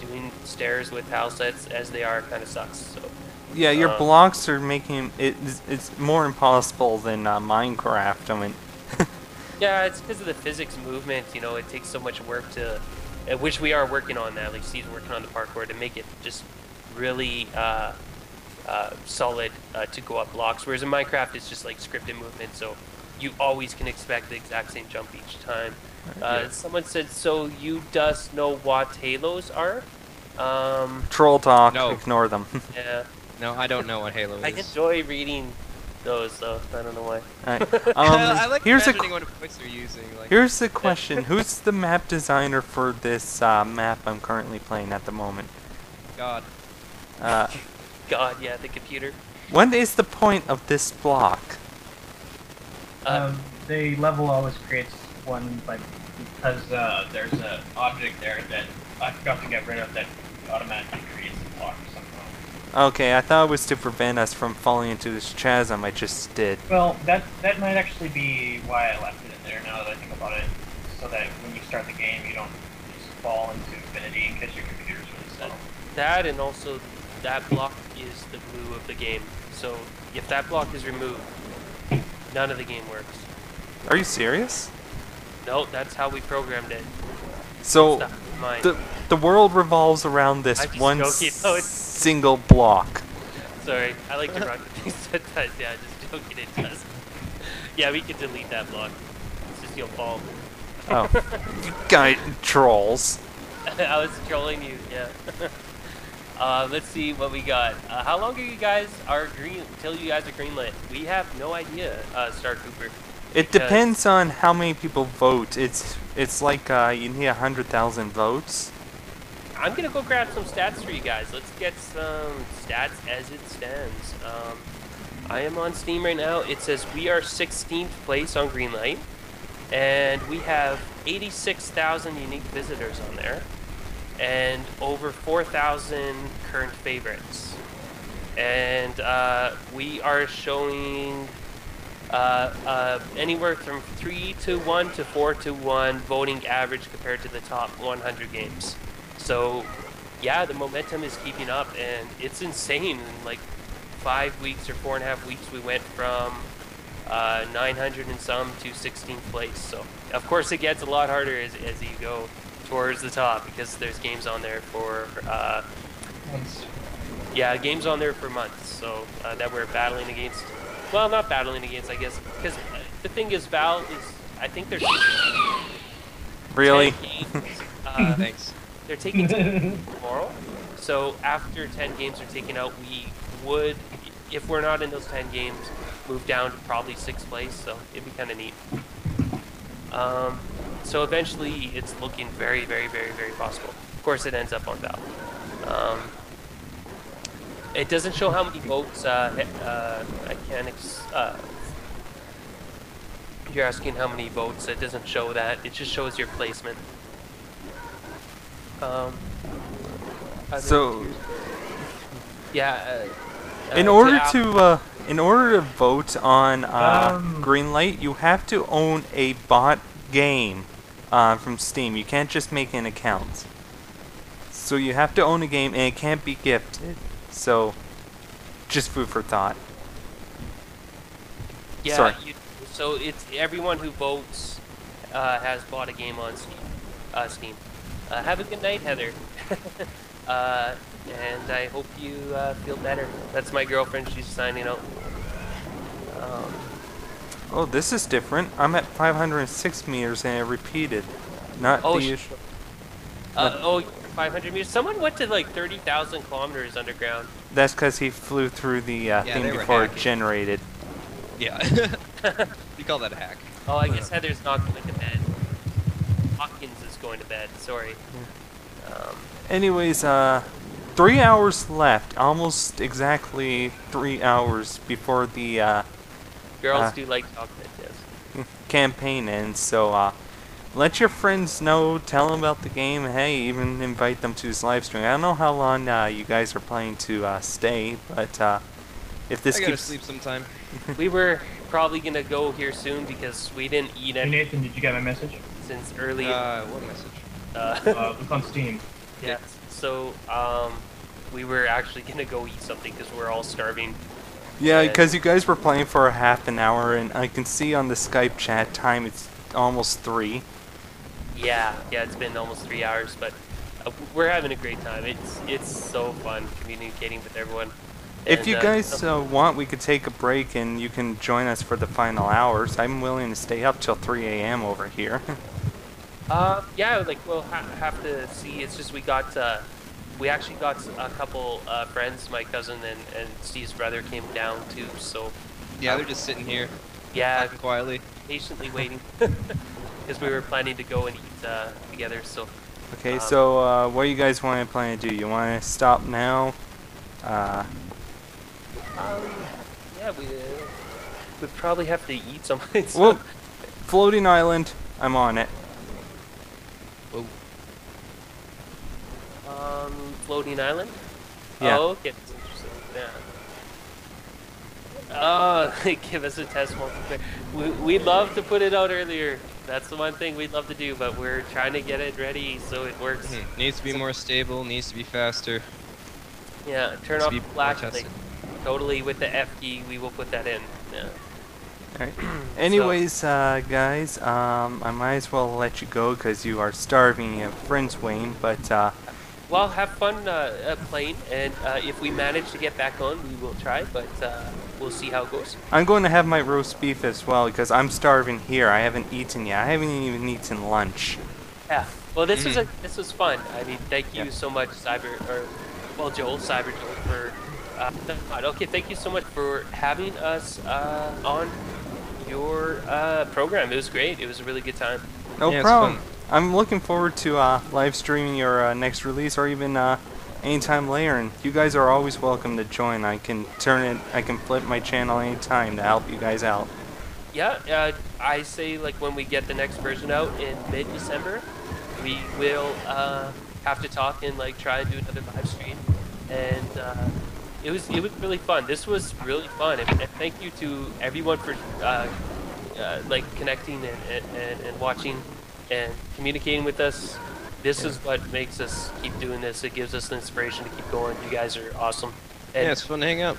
doing stairs with tile sets as they are kind of sucks. So. yeah, your blocks are making it's more impossible than Minecraft. I mean, Yeah, it's because of the physics movement. You know, it takes so much work to, which we are working on that. Like Steve's working on the parkour to make it just really solid to go up blocks. Whereas in Minecraft, it's just like scripted movement, so you always can expect the exact same jump each time. Someone said, so you does know what halos are? troll talk. No. Ignore them. Yeah, No, I don't know what Halo I is. enjoy reading those though. I don't know why. Alright, I like here's imagining what voice they're using. Like, here's the question: who's the map designer for this map I'm currently playing at the moment? God. God, yeah, the computer. What is the point of this block? The level always creates one, like, because there's an object there that I forgot to get rid of that automatically creates a block or something. Okay, I thought it was to prevent us from falling into this chasm I just did. Well, that might actually be why I left it in there now that I think about it, so that when you start the game you don't just fall into infinity in case your computer's really slow. That and also that block is the glue of the game. So if that block is removed, none of the game works. Are you serious? No, that's how we programmed it. So Stuff in mind. the world revolves around this I'm just one joking. No, it's- single block. Sorry, I like to run with things sometimes. Yeah, just joking, it does. Yeah, we could delete that block. It's just you'll fall. Oh, you guys trolls. I was trolling you, yeah. Let's see what we got. How long are you guys are green until you guys are greenlit? We have no idea, Star Cooper. It depends on how many people vote. It's like you need 100,000 votes. I'm gonna go grab some stats for you guys. Let's get some stats as it stands. I am on Steam right now. It says we are 16th place on Greenlight, and we have 86,000 unique visitors on there, and over 4,000 current favorites. And we are showing anywhere from 3-1 to 4-1 voting average compared to the top 100 games. So, yeah, the momentum is keeping up, and it's insane. In like 5 weeks or 4.5 weeks, we went from 900 and some to 16th place. So, of course, it gets a lot harder as you go towards the top, because there's games on there for Months. yeah, games on there for months. So that we're battling against. Well, not battling against, I guess, because the thing is, Valve is, I think they're Really? 10 games, Thanks. they're taking 10 tomorrow. So after 10 games are taken out, we would, if we're not in those 10 games, move down to probably 6th place. So it'd be kind of neat. So eventually, it's looking very, very, very, very possible. Of course, it ends up on Valve. It doesn't show how many votes. You're asking how many votes. It doesn't show that. It just shows your placement. So, yeah. in order to vote on Greenlight, you have to own a bot game from Steam. You can't just make an account. So you have to own a game, and it can't be gifted. So, just food for thought. Yeah. Sorry. So it's everyone who votes has bought a game on Steam. Have a good night, Heather. And I hope you feel better. That's my girlfriend. She's signing out. Oh, this is different. I'm at 506 meters and it repeated. Not Oh, the usual. 500 meters. Someone went to like 30,000 kilometers underground. That's because he flew through the thing they were before it hacking. generated. Yeah. You call that a hack? Oh, I guess Heather's not going to bed. Hawkins is going to bed. Sorry. Anyways, 3 hours left. Almost exactly 3 hours before the Girls do like chocolate, yes. campaign ends. So, let your friends know. Tell them about the game. Hey, even invite them to this live stream. I don't know how long you guys are planning to stay, but if this I gotta keeps sleep sometime. We were probably going to go here soon because we didn't eat Hey, any Nathan, did you get my message? since early. What message? Look on Steam. Yeah. So, we were actually going to go eat something because we're all starving. Yeah, And- because you guys were playing for a half an hour, and I can see on the Skype chat time it's almost 3. Yeah, it's been almost 3 hours, but we're having a great time. It's so fun communicating with everyone. If And, you guys want, we could take a break and you can join us for the final hours. I'm willing to stay up till 3 a.m. over here. yeah, like we'll have to see. It's just we actually got a couple friends. My cousin and Steve's brother came down too. So Yeah, they're just sitting here, yeah, talking quietly. patiently waiting because we were planning to go and eat together. So Okay, so what do you guys want to plan to do? You want to stop now? yeah, we'd probably have to eat something. So. Well, floating island. I'm on it. Whoa. Floating island. Yeah. Oh, okay. That's interesting. Yeah. Oh, give us a test multiplayer. We'd love to put it out earlier. That's the one thing we'd love to do, but we're trying to get it ready so it works. Needs to be more stable. Needs to be faster. Yeah, turn Needs off to be the more flash tested. link. Totally with the F key, we will put that in. Yeah. Alright. Anyways, guys, I might as well let you go because you are starving. You have friends waiting, but Well, have fun playing, and if we manage to get back on, we will try, but we'll see how it goes. I'm going to have my roast beef as well because I'm starving here. I haven't eaten yet. I haven't even eaten lunch. Yeah. Well, this was fun. I mean, thank you Yeah. so much, Joel, cyberjoel, for. Okay, thank you so much for having us on your program. It was great. It was a really good time. No Yeah, it's problem. fun. I'm looking forward to live streaming your next release, or even anytime later. And you guys are always welcome to join. I can flip my channel anytime to help you guys out. Yeah, I say like when we get the next version out in mid-December, we will have to talk and like try and do another live stream. And it was really fun. This was really fun, and thank you to everyone for like connecting and watching and communicating with us. This is what makes us keep doing this. It gives us the inspiration to keep going. You guys are awesome. And Yeah, it's fun to hang out.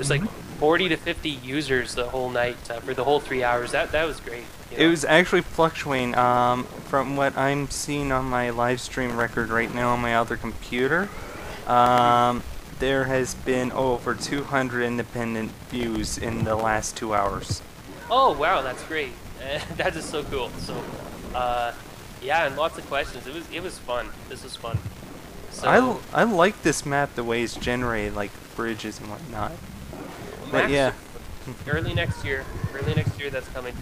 there's like 40 to 50 users the whole night for the whole 3 hours. That was great. You know? It was actually fluctuating. From what I'm seeing on my live stream record right now on my other computer, there has been over 200 independent views in the last 2 hours. Oh wow, that's great. That is so cool. So, yeah, and lots of questions. It was fun. This was fun. So I like this map the way it's generated, like bridges and whatnot. But Max, yeah, early next year that's coming.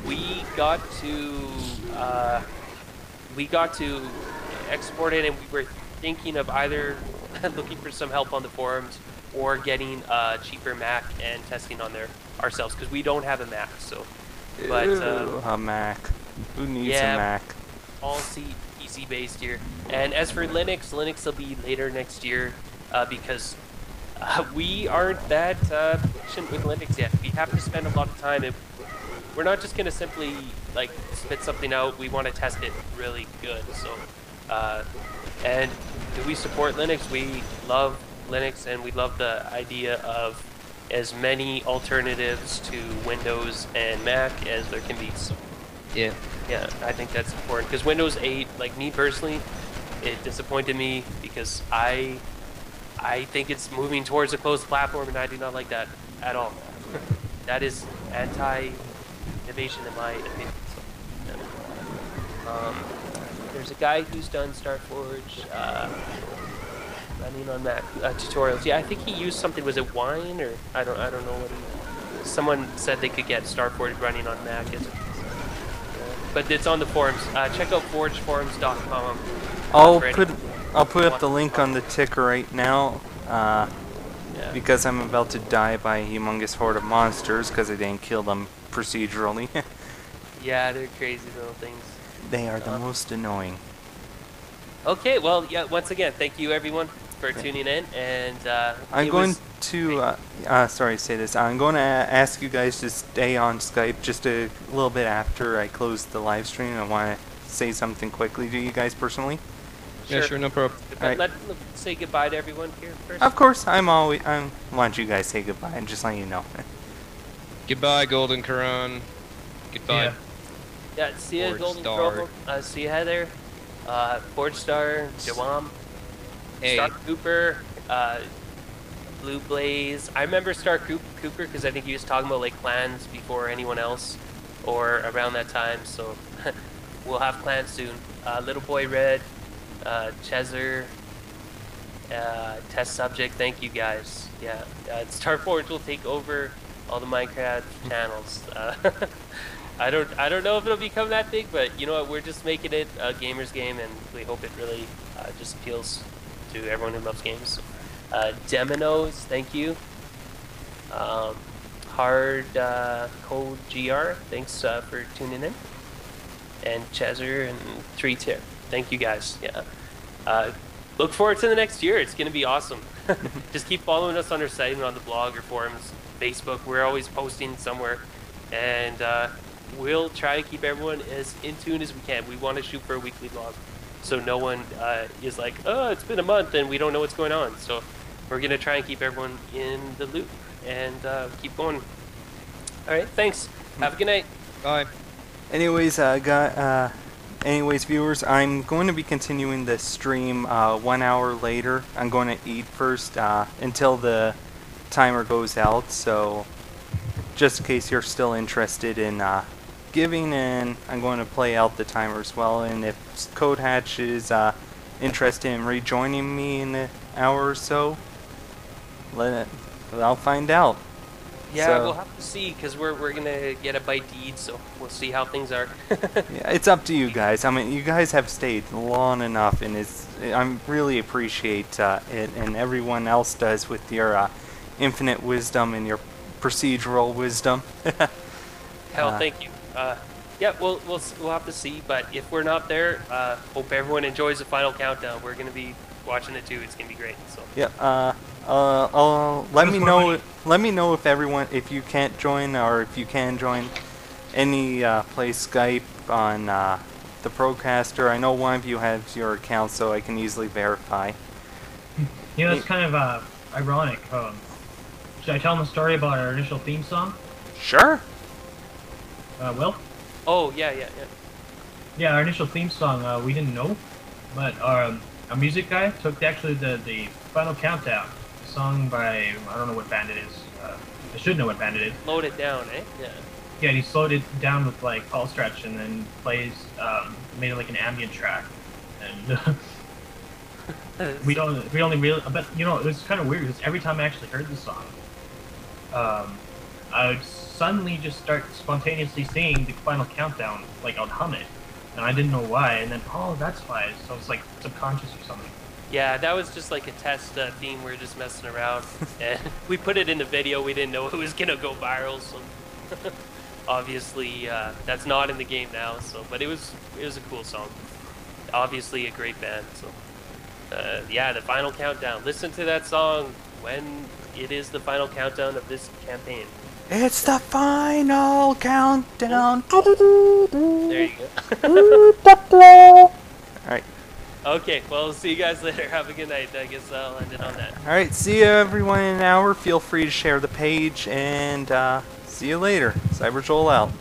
We got to export it, and we were thinking of either looking for some help on the forums or getting a cheaper Mac and testing on there ourselves, because we don't have a Mac. So, but Ew, a Mac. Who needs yeah, a Mac? all PC based here. And as for Linux will be later next year, because we aren't that proficient with Linux yet. We have to spend a lot of time. We're not just gonna simply like spit something out. We want to test it really good. So, and do we support Linux? We love Linux, and we love the idea of as many alternatives to Windows and Mac as there can be. So, Yeah. yeah, I think that's important, because Windows 8, like me personally, it disappointed me because I think it's moving towards a closed platform, and I do not like that at all. That is anti-innovation in my opinion. So, yeah. There's a guy who's done Starforge running on Mac tutorials. Yeah, I think he used something. Was it Wine, or I don't know what he. Someone said they could get Starforge running on Mac. But it's on the forums. Check out forgeforums.com. I'll put up the link on the ticker right now. Yeah. Because I'm about to die by a humongous horde of monsters because I didn't kill them procedurally. Yeah, they're crazy little things. They are the most annoying. Okay, well, yeah. Once again, thank you everyone for tuning in, and I'm going to sorry to say this. I'm going to ask you guys to stay on Skype just a little bit after I close the live stream. I want to say something quickly to you guys personally. Yeah, sure, no problem. Alright. Let's say goodbye to everyone here first. Of course, I want you guys to say goodbye and just let you know. Goodbye, Golden Quran. Goodbye. Yeah. Yeah, see ya, Forge Golden Star. Crow. See ya, Heather. Forge Star, Jawam, Hey. Star Cooper, Blue Blaze. I remember Star Cooper because I think he was talking about like clans before anyone else, or around that time. So we'll have clans soon. Little Boy Red, Chezer, Test Subject. Thank you guys. Yeah, Starforge will take over all the Minecraft channels. I don't know if it'll become that big, but you know what? We're just making it a gamer's game, and we hope it really just appeals to everyone who loves games. Demino's, thank you. Hard Code GR, thanks for tuning in. And Chezer and 3-Tip, thank you guys. Yeah. Look forward to the next year. It's gonna be awesome. Just keep following us on our site and on the blog or forums, Facebook. We're always posting somewhere, and we'll try to keep everyone as in tune as we can. We want to shoot for a weekly vlog, so no one is like, oh, it's been a month and we don't know what's going on. So we're going to try and keep everyone in the loop and keep going. All right, thanks. Have a good night. Bye. Anyways, viewers, I'm going to be continuing the stream 1 hour later. I'm going to eat first until the timer goes out, so just in case you're still interested in giving in, I'm going to play out the timer as well. And if Code Hatch is interested in rejoining me in an hour or so, I'll find out. Yeah, So- we'll have to see because we're gonna get a bite to eat, so we'll see how things are. Yeah, it's up to you guys. I mean, you guys have stayed long enough, and I really appreciate it, and everyone else does with your infinite wisdom and your procedural wisdom. Hell, thank you. Yeah, we'll have to see, but if we're not there, hope everyone enjoys the final countdown. We're gonna be watching it too. It's gonna be great. So. Yeah. Let me know. Let me know if you can't join, or if you can join any play Skype on the Procaster. I know one of you has your account, so I can easily verify. You know, it's kind of ironic. Should I tell them a story about our initial theme song? Sure. Will? Oh yeah. Yeah, our initial theme song, we didn't know, but our music guy took actually the final countdown, the song by, I don't know what band it is. I should know what band it is. Load it down, eh? Yeah. Yeah, and he slowed it down with like Paul Stretch, and then made it like an ambient track, and we only really, but you know, it was kind of weird because every time I actually heard the song, I would suddenly just start spontaneously singing the final countdown, like I would hum it, and I didn't know why, and then oh, that's why. So it's like subconscious or something. Yeah, that was just like a test theme. We were just messing around, and we put it in the video. We didn't know it was gonna go viral, so obviously that's not in the game now. So, but it was a cool song. Obviously a great band. So, yeah, the final countdown. Listen to that song when it is the final countdown of this campaign. It's the final countdown. There you go. Alright. Okay, well, see you guys later. Have a good night. I guess I'll end it on that. Alright, see you everyone in an hour. Feel free to share the page, and see you later. cyberjoel out.